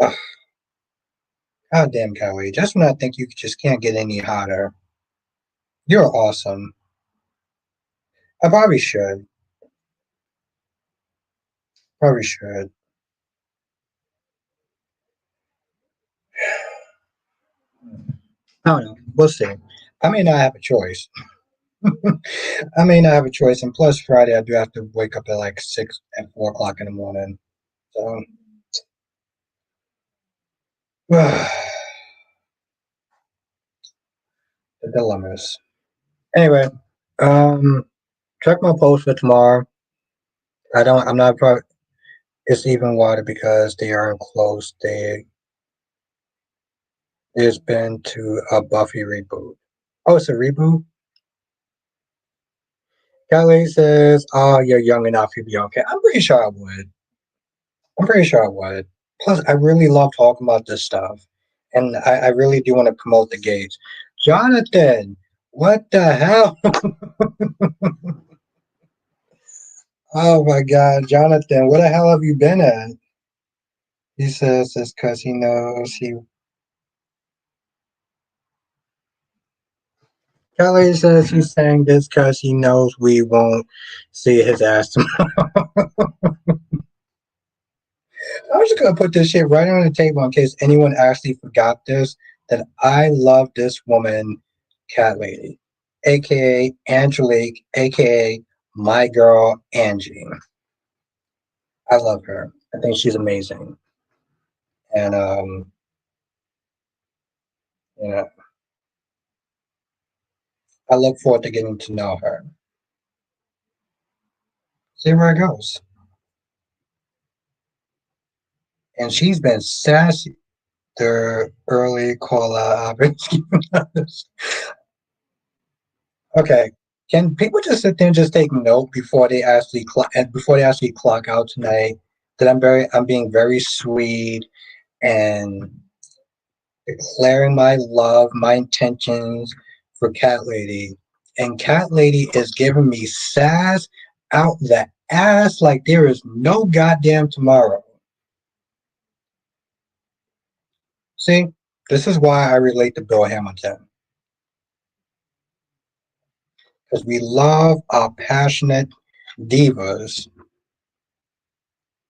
Speaker 1: Ugh, God damn, Kelly. Just when I think you just can't get any hotter. You're awesome. I probably should. Probably should. I don't know. We'll see. I may not have a choice. I may not have a choice. And plus, Friday, I do have to wake up at like 6 and 4 o'clock in the morning. So, the dilemmas. Anyway, um, check my post for tomorrow. I'm not probably, it's even water because they are close. There's been to a Buffy reboot. Oh, it's a reboot? Kelly says, oh, you're young enough, you'd be okay. I'm pretty sure I would. I'm pretty sure I would. Plus, I really love talking about this stuff. And I really do want to promote the gays. Jonathan, what the hell? Oh my God, Jonathan, where the hell have you been at? He says it's because he knows he. Kelly says he's saying this because he knows we won't see his ass tomorrow. I'm just gonna put this shit right on the table in case anyone actually forgot this. That I love this woman, Cat Lady, aka Angelique, aka my girl Angie. I love her. I think she's amazing, and you know, I look forward to getting to know her. See where it goes. And she's been sassy. The early call out. Okay. Can people just sit there and just take note before they actually clock out tonight? That I'm being very sweet and declaring my love, my intentions for Cat Lady, and Cat Lady is giving me sass out the ass like there is no goddamn tomorrow. See, this is why I relate to Bill Hamilton because we love our passionate divas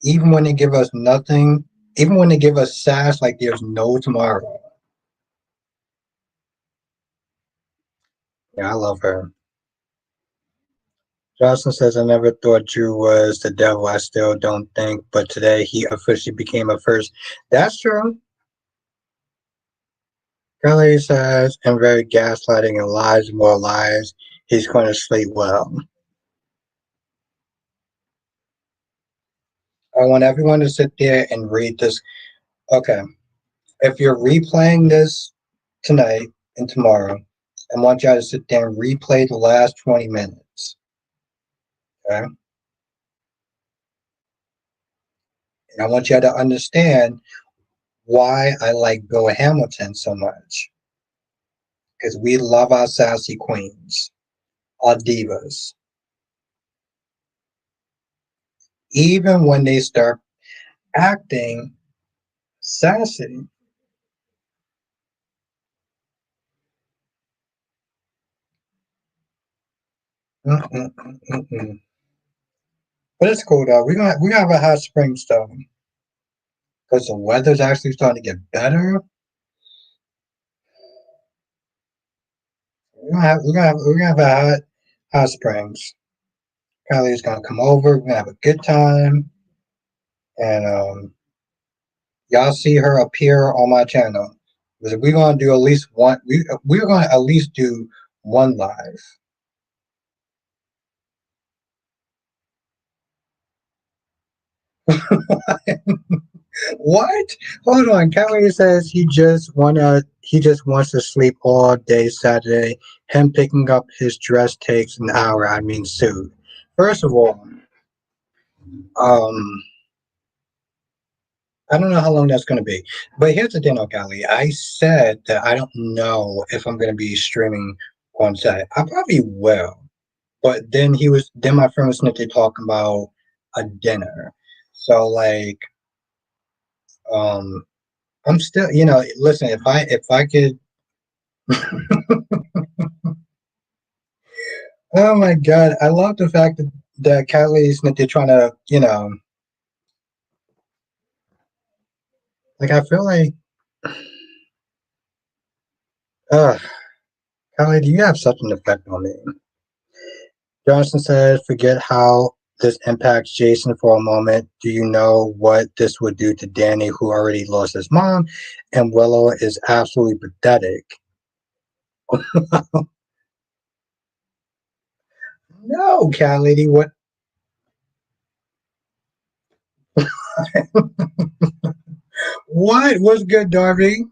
Speaker 1: even when they give us nothing, even when they give us sass like there's no tomorrow. Yeah, I love her. Johnson says, I never thought Drew was the devil. I still don't think, but today he officially became a first. That's true. Kelly says, and very gaslighting and lies, more lies. He's going to sleep well. I want everyone to sit there and read this. Okay. If you're replaying this tonight and tomorrow, I want y'all to sit there and replay the last 20 minutes. Okay. And I want you to understand why I like Bill Hamilton so much. Because we love our sassy queens, our divas. Even when they start acting sassy. Mm-mm-mm-mm. But it's cool though. We're gonna have a hot spring though, because the weather's actually starting to get better. We're gonna have a hot springs. Kylie's gonna come over. We're gonna have a good time, and y'all see her appear on my channel. Because we're gonna do at least one. We're gonna at least do one live. What? Hold on. Kylie says he just wants to sleep all day Saturday. Him picking up his dress takes an hour. I mean suit. First of all, um, I don't know how long that's gonna be. But here's the thing, Kylie. I said that I don't know if I'm gonna be streaming on Saturday. I probably will. But then my friend was snippy talking about a dinner. So like um I'm still, listen, if I could. Oh my God, I love the fact that Kylie's they're trying to, like I feel like, uh, Kylie, do you have such an effect on me? Johnson said, forget how this impacts Jason for a moment. Do you know what this would do to Danny, who already lost his mom? And Willow is absolutely pathetic. No, Kylie, what? What was good, Darby?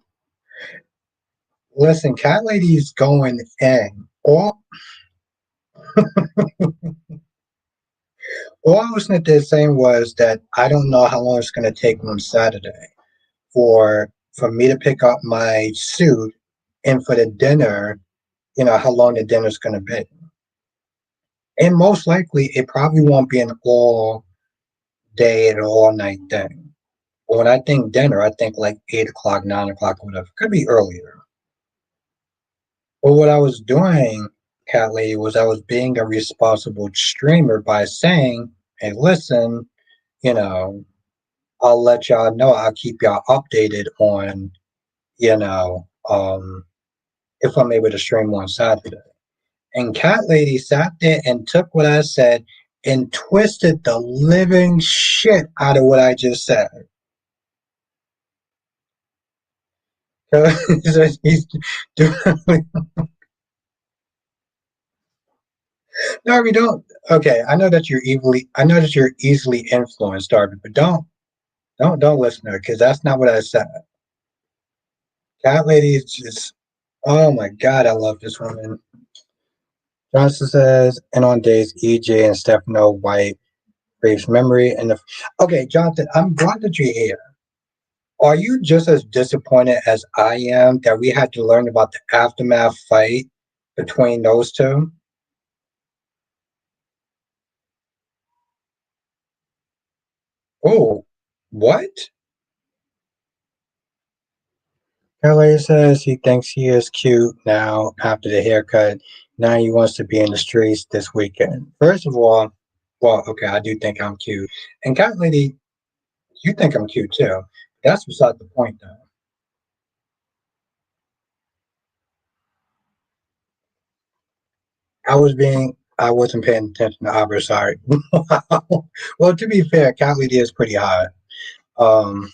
Speaker 1: Listen, Cat Lady's going in. All I was saying was that I don't know how long it's going to take on Saturday for me to pick up my suit and for the dinner, how long the dinner's going to be. And most likely, it probably won't be an all day and all night thing. But when I think dinner, I think like 8 o'clock, 9 o'clock, whatever. Could be earlier. But what I was doing, Cat Lady, was I was being a responsible streamer by saying, hey, listen, you know, I'll let y'all know. I'll keep y'all updated on, you know, um, if I'm able to stream on Saturday. And Cat Lady sat there and took what I said and twisted the living shit out of what I just said. So he's doing, no, we don't. Okay, I know that you're easily influenced, Darby, but don't listen to her because that's not what I said. Cat Lady is just, oh my God, I love this woman. Johnson says, and on days EJ and Stefano White Graves memory and okay, Jonathan, I'm glad that you're here. Are you just as disappointed as I am that we had to learn about the aftermath fight between those two? Oh, what? Kelly says he thinks he is cute now after the haircut. Now he wants to be in the streets this weekend. First of all, well, okay, I do think I'm cute. And Cat Lady, you think I'm cute too. That's beside the point, though. I wasn't paying attention to Abra, sorry. Well, to be fair, Cat Lady is pretty hot. Um,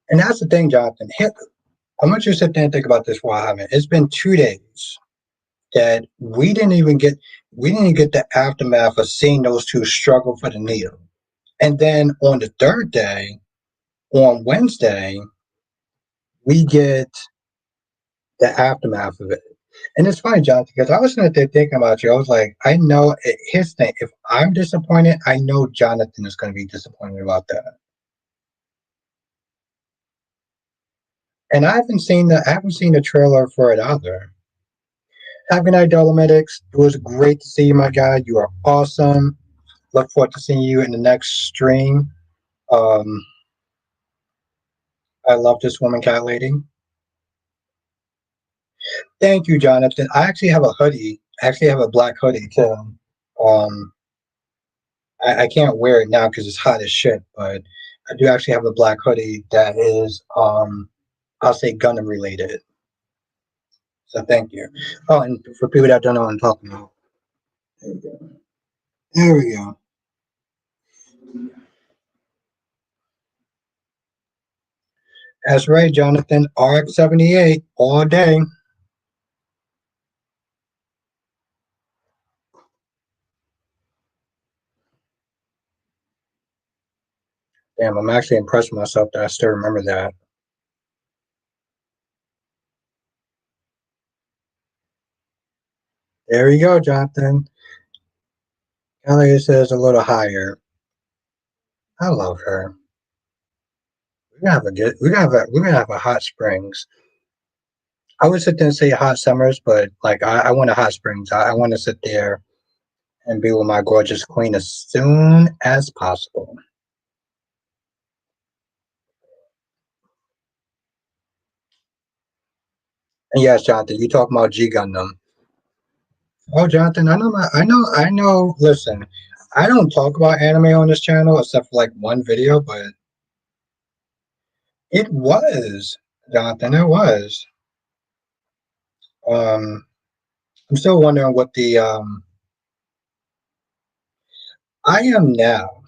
Speaker 1: and that's the thing, Jonathan. I want you to sit there and think about this while having. It's been 2 days that we didn't get the aftermath of seeing those two struggle for the needle. And then on the third day, on Wednesday, we get the aftermath of it. And it's funny, Jonathan, because I was sitting there thinking about you. I was like, I know his thing. If I'm disappointed, I know Jonathan is going to be disappointed about that. And I haven't seen the trailer for it either. Have a good night, Dolomitics. It was great to see you, my guy. You are awesome. Look forward to seeing you in the next stream. Um, I love this woman, cat lady. Thank you, Jonathan. I actually have a hoodie. I actually have a black hoodie too. Um, I can't wear it now because it's hot as shit, but I do actually have a black hoodie that is, I'll say, Gundam related. So thank you. Oh, and for people that don't know what I'm talking about, there we go. There we go. That's right, Jonathan. RX-78 all day. Damn, I'm actually impressed with myself that I still remember that. There you go, Jonathan. Elliot says a little higher. I love her. We're gonna have a hot springs. I would sit there and say hot summers, but like I want a hot springs. I want to sit there and be with my gorgeous queen as soon as possible. And yes, Jonathan, you talking about G Gundam. Oh, Jonathan, I know. Listen, I don't talk about anime on this channel except for like one video, but it was, Jonathan, it was. Um, I'm still wondering what the I am now.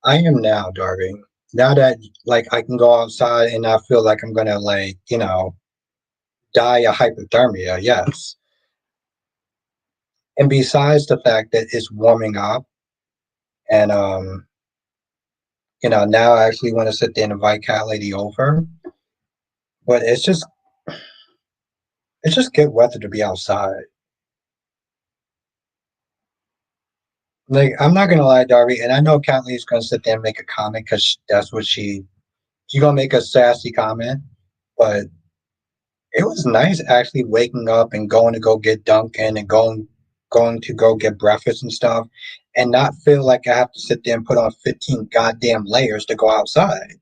Speaker 1: I am now, Darby. Now that like I can go outside and I feel like I'm gonna like, die of hypothermia, yes. And besides the fact that it's warming up and now I actually want to sit there and invite Cat Lady over. But it's just good weather to be outside. Like I'm not gonna lie, Darby, and I know Cat Lady's gonna sit there and make a comment because that's what she's gonna make a sassy comment. But it was nice actually waking up and going to go get Dunkin' and going to go get breakfast and stuff and not feel like I have to sit there and put on 15 goddamn layers to go outside.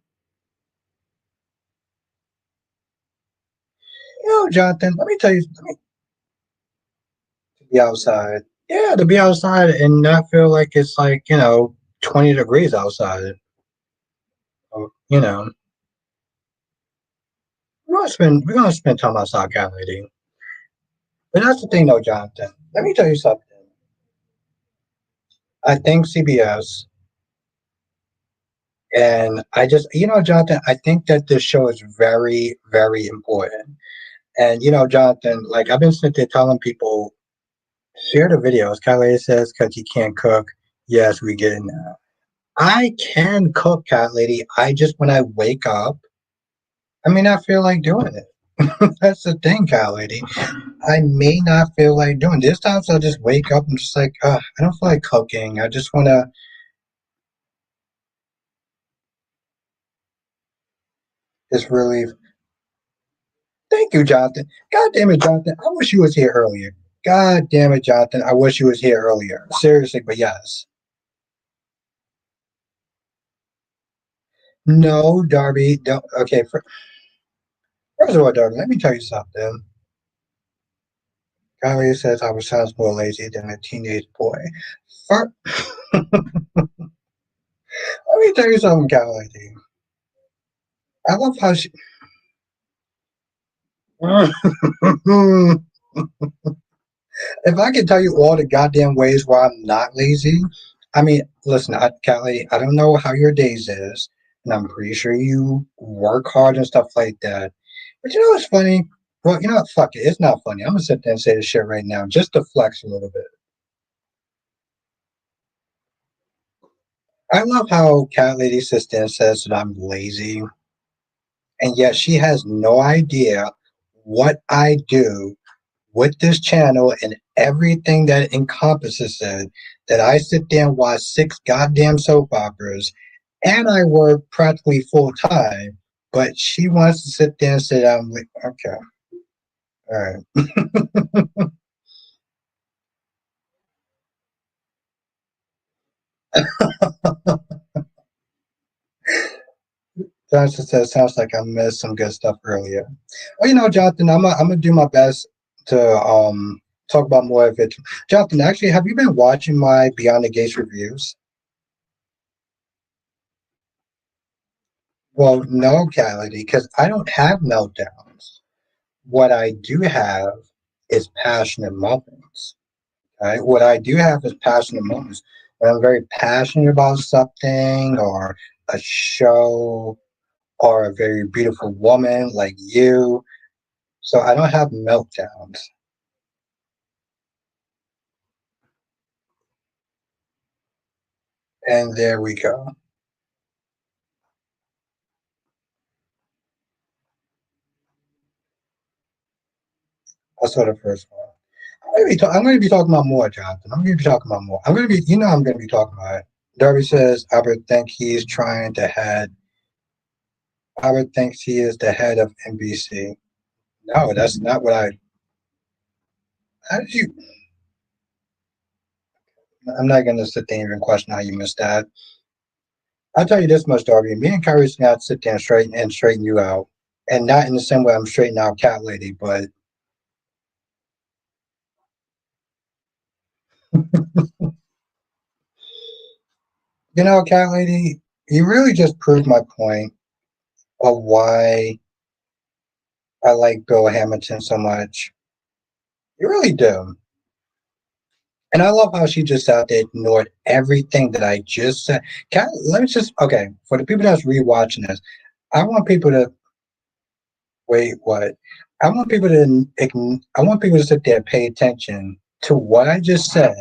Speaker 1: Jonathan, let me tell you, let me be outside. Yeah, to be outside and not feel like it's like, 20 degrees outside. You know, we're gonna spend time outside, cat lady. But that's the thing though, Jonathan. Let me tell you something. I think CBS and I just Jonathan, I think that this show is very, very important. And Jonathan, like I've been sitting there telling people, share the videos. Kylie says because you can't cook. Yes, we get it now. I can cook, cat lady. I just when I wake up, I may not feel like doing it. That's the thing, cat lady. I may not feel like doing this. Times I'll just wake up and just like, I don't feel like cooking. I just want to just really. Thank you, Jonathan. God damn it, Jonathan. I wish you was here earlier. God damn it, Jonathan. I wish you was here earlier. Seriously, but yes. No, Darby. Don't. Okay. First of all, Darby, let me tell you something. Kylie says I was sounds more lazy than a teenage boy. Fir- Let me tell you something, Kylie. I love how she. If I could tell you all the goddamn ways why I'm not lazy, I mean, listen, Callie, I don't know how your days is, and I'm pretty sure you work hard and stuff like that. But you know what's funny? Well, you know what? Fuck it. It's not funny. I'm gonna sit there and say this shit right now, just to flex a little bit. I love how Cat Lady sits there and says that I'm lazy, and yet she has no idea what I do with this channel and everything that encompasses it, that I sit there and watch six goddamn soap operas and I work practically full time, but she wants to sit there and say, I'm like, okay, all right. Johnson says, sounds like I missed some good stuff earlier. Well, Jonathan, I'm gonna do my best to talk about more of it. Jonathan, actually, have you been watching my Beyond the Gates reviews? Well, no, Cality, because I don't have meltdowns. What I do have is passionate moments. Right? What I do have is passionate moments. When I'm very passionate about something or a show or a very beautiful woman like you. So I don't have meltdowns. And there we go. I saw the first one. I'm going to be talking about more, Jonathan. I'm going to be talking about more. I'm going to be, I'm going to be talking about it. Darby says, Albert thinks he's trying to head. Albert thinks he is the head of NBC. No, that's not what I. How did you? I'm not going to sit there and even question how you missed that. I'll tell you this much, Darby. Me and Kyrie's going to sit there and straighten you out, and not in the same way I'm straightening out Cat Lady, but Cat Lady, you really just proved my point of why I like Bill Hamilton so much. You really do. And I love how she just out there ignored everything that I just said. Let me just, okay, for the people that's rewatching this, I want people to, wait, what? I want people to sit there and pay attention to what I just said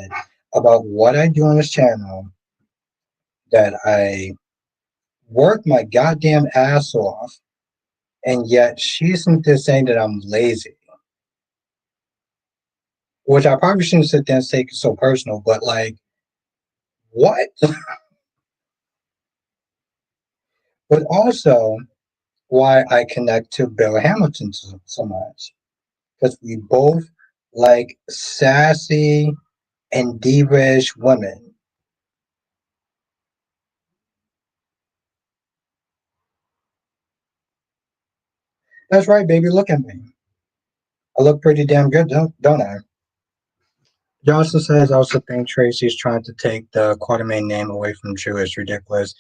Speaker 1: about what I do on this channel, that I work my goddamn ass off, and yet she isn't there saying that I'm lazy, which I probably shouldn't sit there and say it's so personal, but like, what? But also, why I connect to Bill Hamilton so much. Because we both like sassy and diva-ish women. That's right, baby. Look at me. I look pretty damn good, don't I? Johnson says, I also think Tracy's trying to take the Quartermain name away from Drew. It's ridiculous.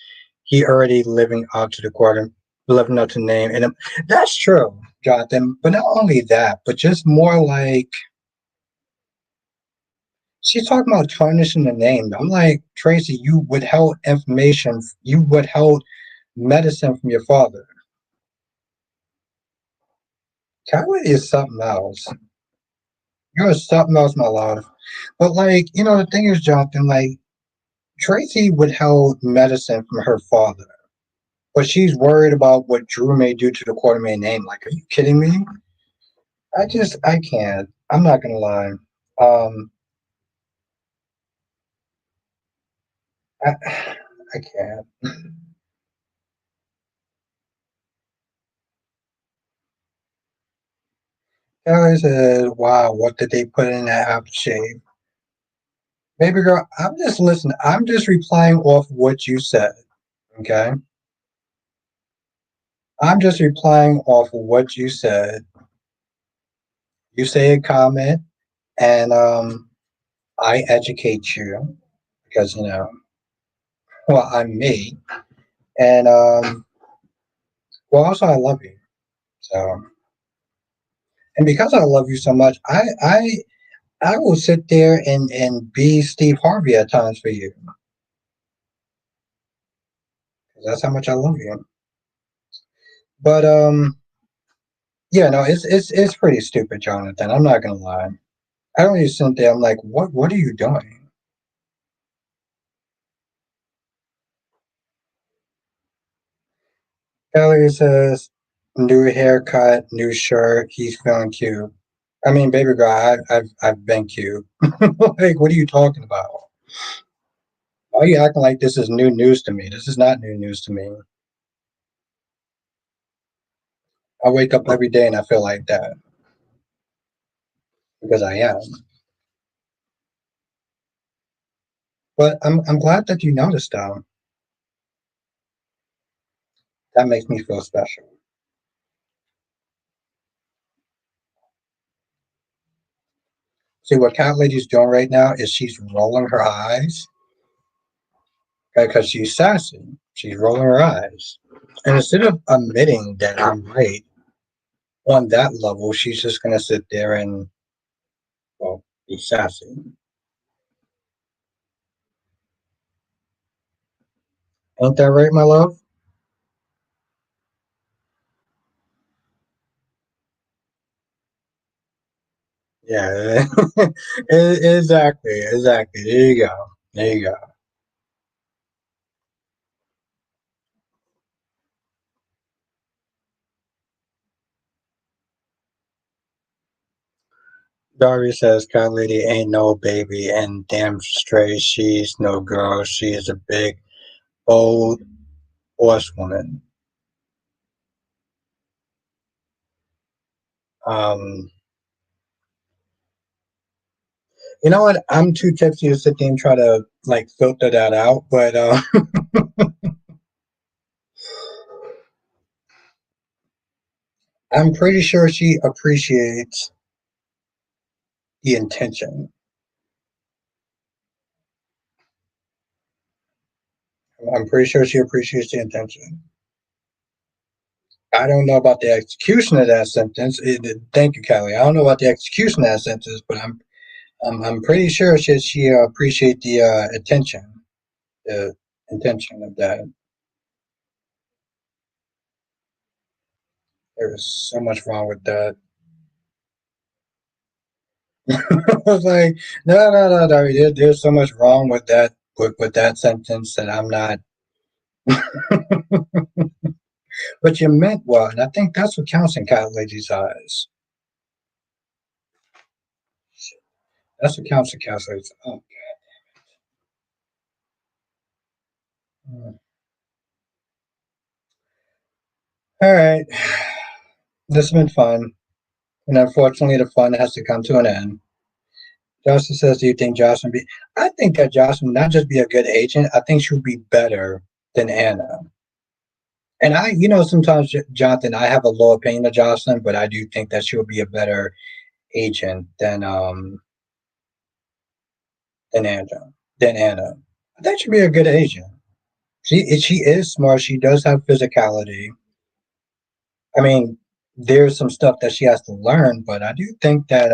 Speaker 1: He already living up to the name. And that's true, Jonathan. But not only that, but just more like she's talking about tarnishing the name. I'm like, Tracy, you withheld medicine from your father. Kylie is something else. You're something else, my love. But like, the thing is, Jonathan, like Tracy withheld medicine from her father, but she's worried about what Drew may do to the Quartermain name. Like, are you kidding me? I can't. I'm not gonna lie. Um, I, I can't. Kylie said, "Wow, what did they put in that aftershave?" Baby girl, I'm just listening. I'm just replying off what you said. Okay, I'm just replying off of what you said. You say a comment, and I educate you because well, I'm me, and well, also I love you. So, and because I love you so much, I will sit there and be Steve Harvey at times for you. 'Cause that's how much I love you. But yeah, no, it's pretty stupid, Jonathan. I'm not gonna lie. I don't even sit there. I'm like, what are you doing? Elliot says, new haircut, new shirt. He's feeling cute. I mean, baby girl, I've been cute. Like, what are you talking about? Why are you acting like this is new news to me? This is not new news to me. I wake up every day and I feel like that because I am. But I'm glad that you noticed though. That makes me feel special. See what Cat Lady's doing right now is she's rolling her eyes because she's sassy. She's rolling her eyes. And instead of admitting that I'm right on that level, she's just gonna sit there and well be sassy. Ain't that right, my love? Yeah. Exactly, exactly. There you go. There you go. Darby says Cat Lady ain't no baby and damn straight she's no girl. She is a big, bold horsewoman. Um you know what? I'm too tipsy to sit there and try to like filter that out, but I'm pretty sure she appreciates the intention. I'm pretty sure she appreciates the intention. I don't know about the execution of that sentence. Thank you, Kelly. I don't know about the execution of that sentence, but I'm pretty sure she appreciate the the intention of that. There is so much wrong with that. I was like, no. There's so much wrong with that with that sentence that I'm not. But you meant well, and I think that's what counts in Cat Lady's eyes. That's what counts in Cat Lady's. Oh, all right, this has been fun, and unfortunately, the fun has to come to an end. Justin says, "Do you think Jocelyn be?" I think that Jocelyn not just be a good agent. I think she would be better than Anna. And sometimes Jonathan, I have a low opinion of Jocelyn, but I do think that she'll be a better agent than Anna. Than Anna. I think she'll be a good agent. She is smart. She does have physicality. I mean, there's some stuff that she has to learn, but I do think that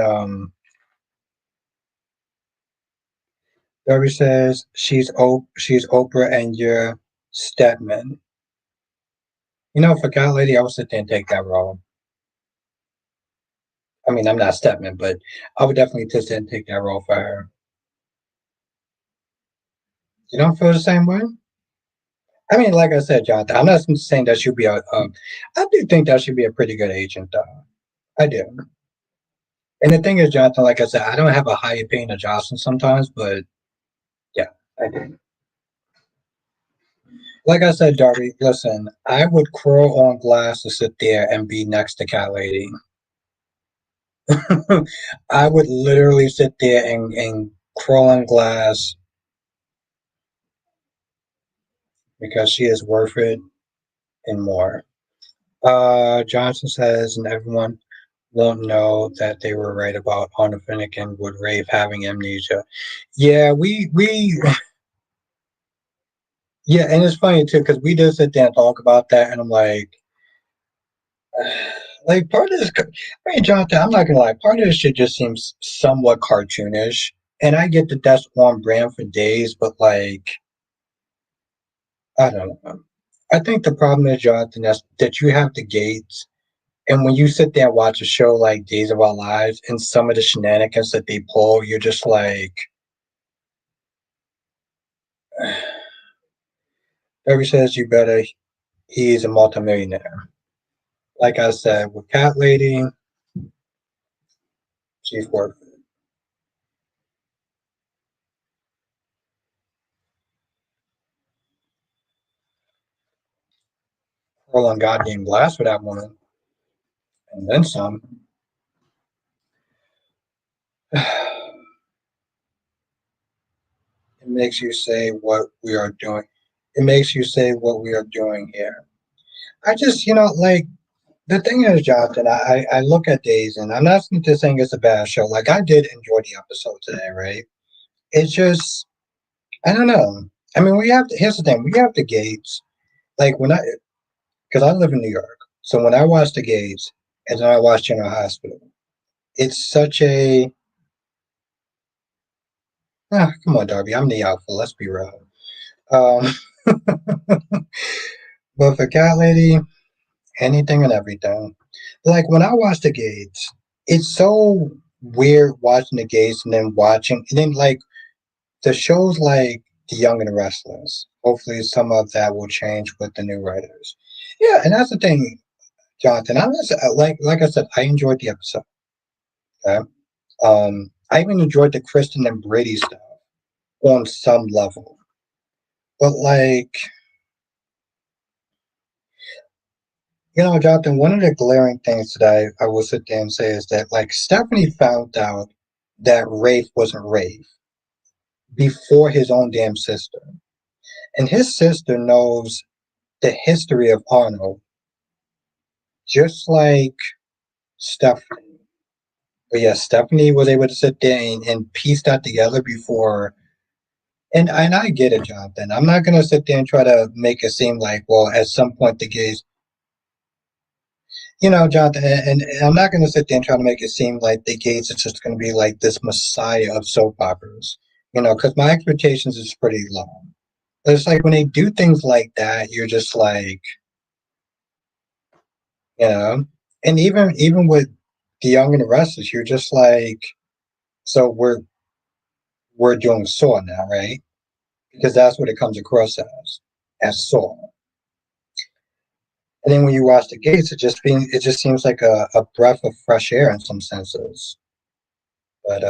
Speaker 1: Darby says she's Oprah and you're Stedman. For Cat Lady, I would sit there and take that role. I mean, I'm not Stedman, but I would definitely sit there and take that role for her. You don't feel the same way? I mean, like I said, Jonathan, I'm not saying that she'll be I do think that she'd be a pretty good agent, though. I do. And the thing is, Jonathan, like I said, I don't have a high opinion of Jocelyn sometimes, but yeah, I do. Like I said, Darby, listen, I would crawl on glass to sit there and be next to Cat Lady. I would literally sit there and crawl on glass because she is worth it and more. Johnson says, and everyone won't know that they were right about Anna Finnegan with Rafe having amnesia. Yeah, yeah, and it's funny too because we did sit there and talk about that, and I'm like part of this. I mean, Jonathan, I'm not gonna lie, part of this shit just seems somewhat cartoonish, and I get that that's on brand for days, but like, I don't know. I think the problem is, Jonathan, that you have the gates. And when you sit there and watch a show like Days of Our Lives and some of the shenanigans that they pull, you're just like, Debbie says you better. He's a multimillionaire. Like I said, with Cat Lady, Chief Work. Roll on goddamn glass for that woman. And then some. It makes you say what we are doing. It makes you say what we are doing here. I just, like, the thing is, Jonathan, I look at Days and I'm not just saying it's a bad show. Like, I did enjoy the episode today, right? It's just, I don't know. I mean, here's the thing, we have the gates. Like, because I live in New York. So when I watch the gates and then I watch General Hospital, it's such a, come on, Darby, I'm the alpha, let's be real. Um, but for Cat Lady, anything and everything. Like when I watch the gates, it's so weird watching the gates and then like the shows like The Young and the Restless. Hopefully, some of that will change with the new writers. Yeah, and that's the thing, Jonathan. Like I said, I enjoyed the episode. Okay? I even enjoyed the Kristen and Brady stuff on some level, but like Jonathan, one of the glaring things that I will sit there and say is that like Stephanie found out that Rafe wasn't Rafe before his own damn sister. And his sister knows the history of Arnold, just like Stephanie. But yeah, Stephanie was able to sit there and piece that together before. And I get it, Jonathan. I'm not gonna sit there and try to make it seem like, well, at some point the gays, Jonathan, and I'm not gonna sit there and try to make it seem like the gays is just gonna be like this messiah of soap operas. Because my expectations is pretty low. But it's like when they do things like that, you're just like, you know, and even with the Young and the Restless, you're just like, so we're doing Saw now, right? Because that's what it comes across as Saw. And then when you watch the Gates, it just seems like a breath of fresh air in some senses. But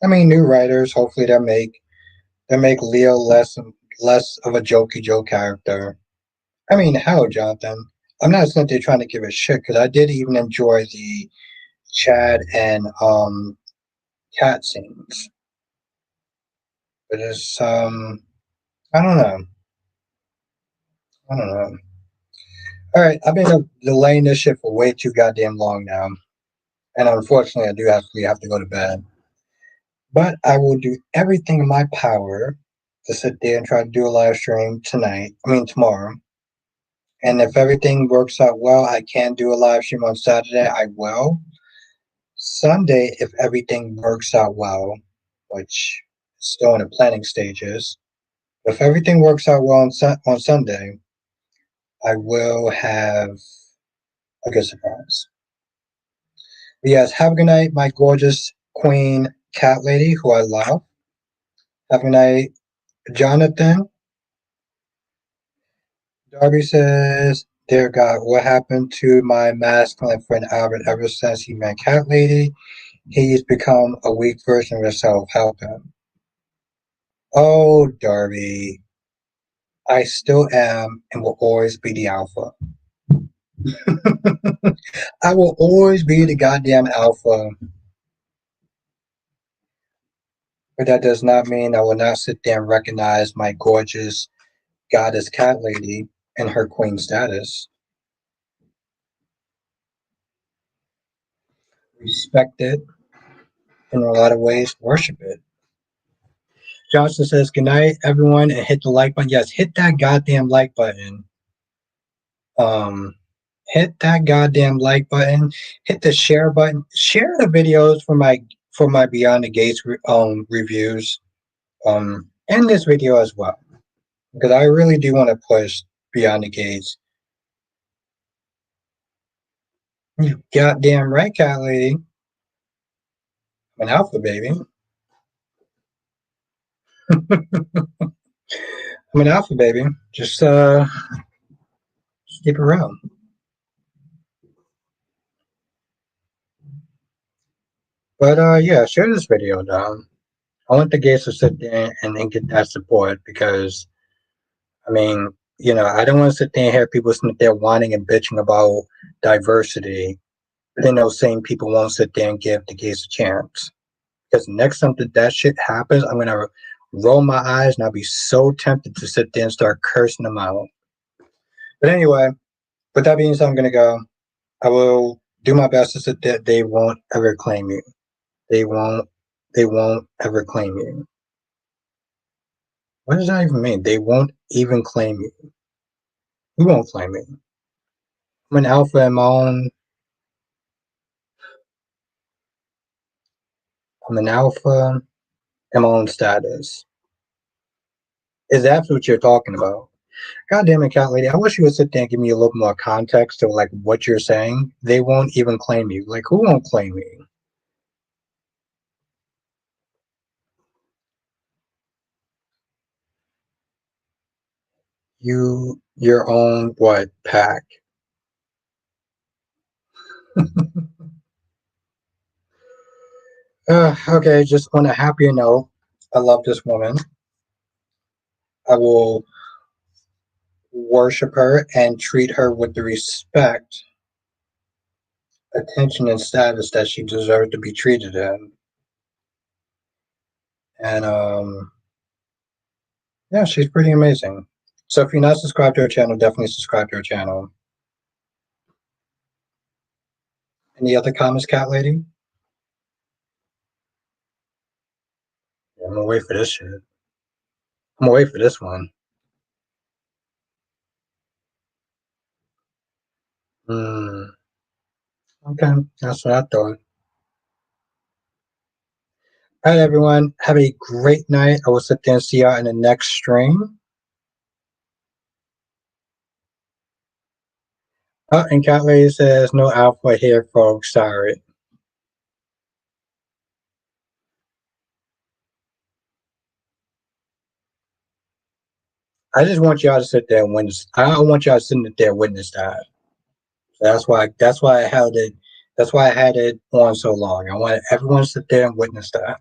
Speaker 1: I mean, new writers, hopefully they make Leo less of a jokey Joe character. I mean, hell, Jonathan, I'm not simply trying to give a shit because I did even enjoy the Chad and cat scenes. But it's I don't know. I don't know. All right, I've been delaying this shit for way too goddamn long now, and unfortunately, I do have to go to bed. But I will do everything in my power to sit there and try to do a live stream tonight. I mean tomorrow. And if everything works out well, I can do a live stream on Saturday. I will. Sunday, if everything works out well, which is still in the planning stages. If everything works out well on Sunday, I will have a good surprise. But yes, have a good night, my gorgeous queen cat lady, who I love. Have a good night, Jonathan. Darby says, "Dear God, what happened to my masculine friend Albert ever since he met Cat Lady? He's become a weak version of himself. Help him." Oh, Darby, I still am and will always be the alpha. I will always be the goddamn alpha. But that does not mean I will not sit there and recognize my gorgeous goddess cat lady and her queen status. Respect it, in a lot of ways, worship it. Johnson says, "Good night, everyone," and hit the like button. Yes, hit that goddamn like button. Um, hit that goddamn like button. Hit the share button. Share the videos for my Beyond the Gates reviews. And this video as well, because I really do want to push Beyond the Gates. You goddamn right, cat lady. I'm an alpha, baby. I'm an alpha, baby. Just keep around. But yeah, share this video though. I want the gays to sit there and get that support because I mean, I don't want to sit there and hear people sit there whining and bitching about diversity, but then those same people won't sit there and give the gays a chance. Because next time that shit happens, I'm gonna roll my eyes and I'll be so tempted to sit there and start cursing them out. But anyway, with that being said, I'm gonna go. I will do my best to sit there. They won't ever claim you. They won't. They won't ever claim you. What does that even mean? They won't even claim you. Who won't claim me? I'm an alpha in my own. I'm an alpha in my own status. Is that what you're talking about? God damn it, cat lady. I wish you would sit there and give me a little more context to like what you're saying. They won't even claim you. Like who won't claim you? Your own what pack? Okay, just on a happier note, I love this woman. I will worship her and treat her with the respect, attention, and status that she deserves to be treated in. And yeah, she's pretty amazing. So if you're not subscribed to her channel, definitely subscribe to her channel. Any other comments, cat lady? Yeah, I'm gonna wait for this shit. I'm gonna wait for this one. Hmm. Okay, that's what I thought. All right, everyone. Have a great night. I will sit there and see y'all in the next stream. Oh, and cat lady says no alpha here, folks. Sorry. I just want y'all to sit there and witness. I don't want y'all sitting there and witness that. That's why. That's why I held it. That's why I had it on so long. I wanted everyone to sit there and witness that.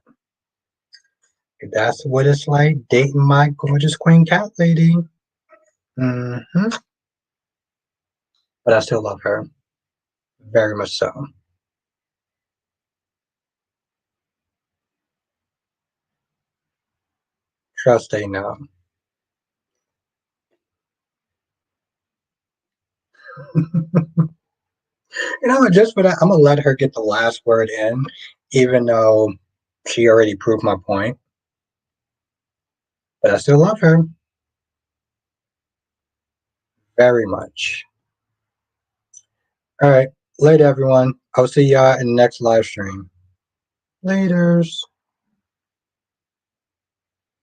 Speaker 1: That's what it's like dating my gorgeous queen cat lady. Hmm. But I still love her very much so. Trust they know. Just for that, I'm gonna let her get the last word in, even though she already proved my point. But I still love her very much. All right, later, everyone. I'll see y'all in the next live stream. Laters.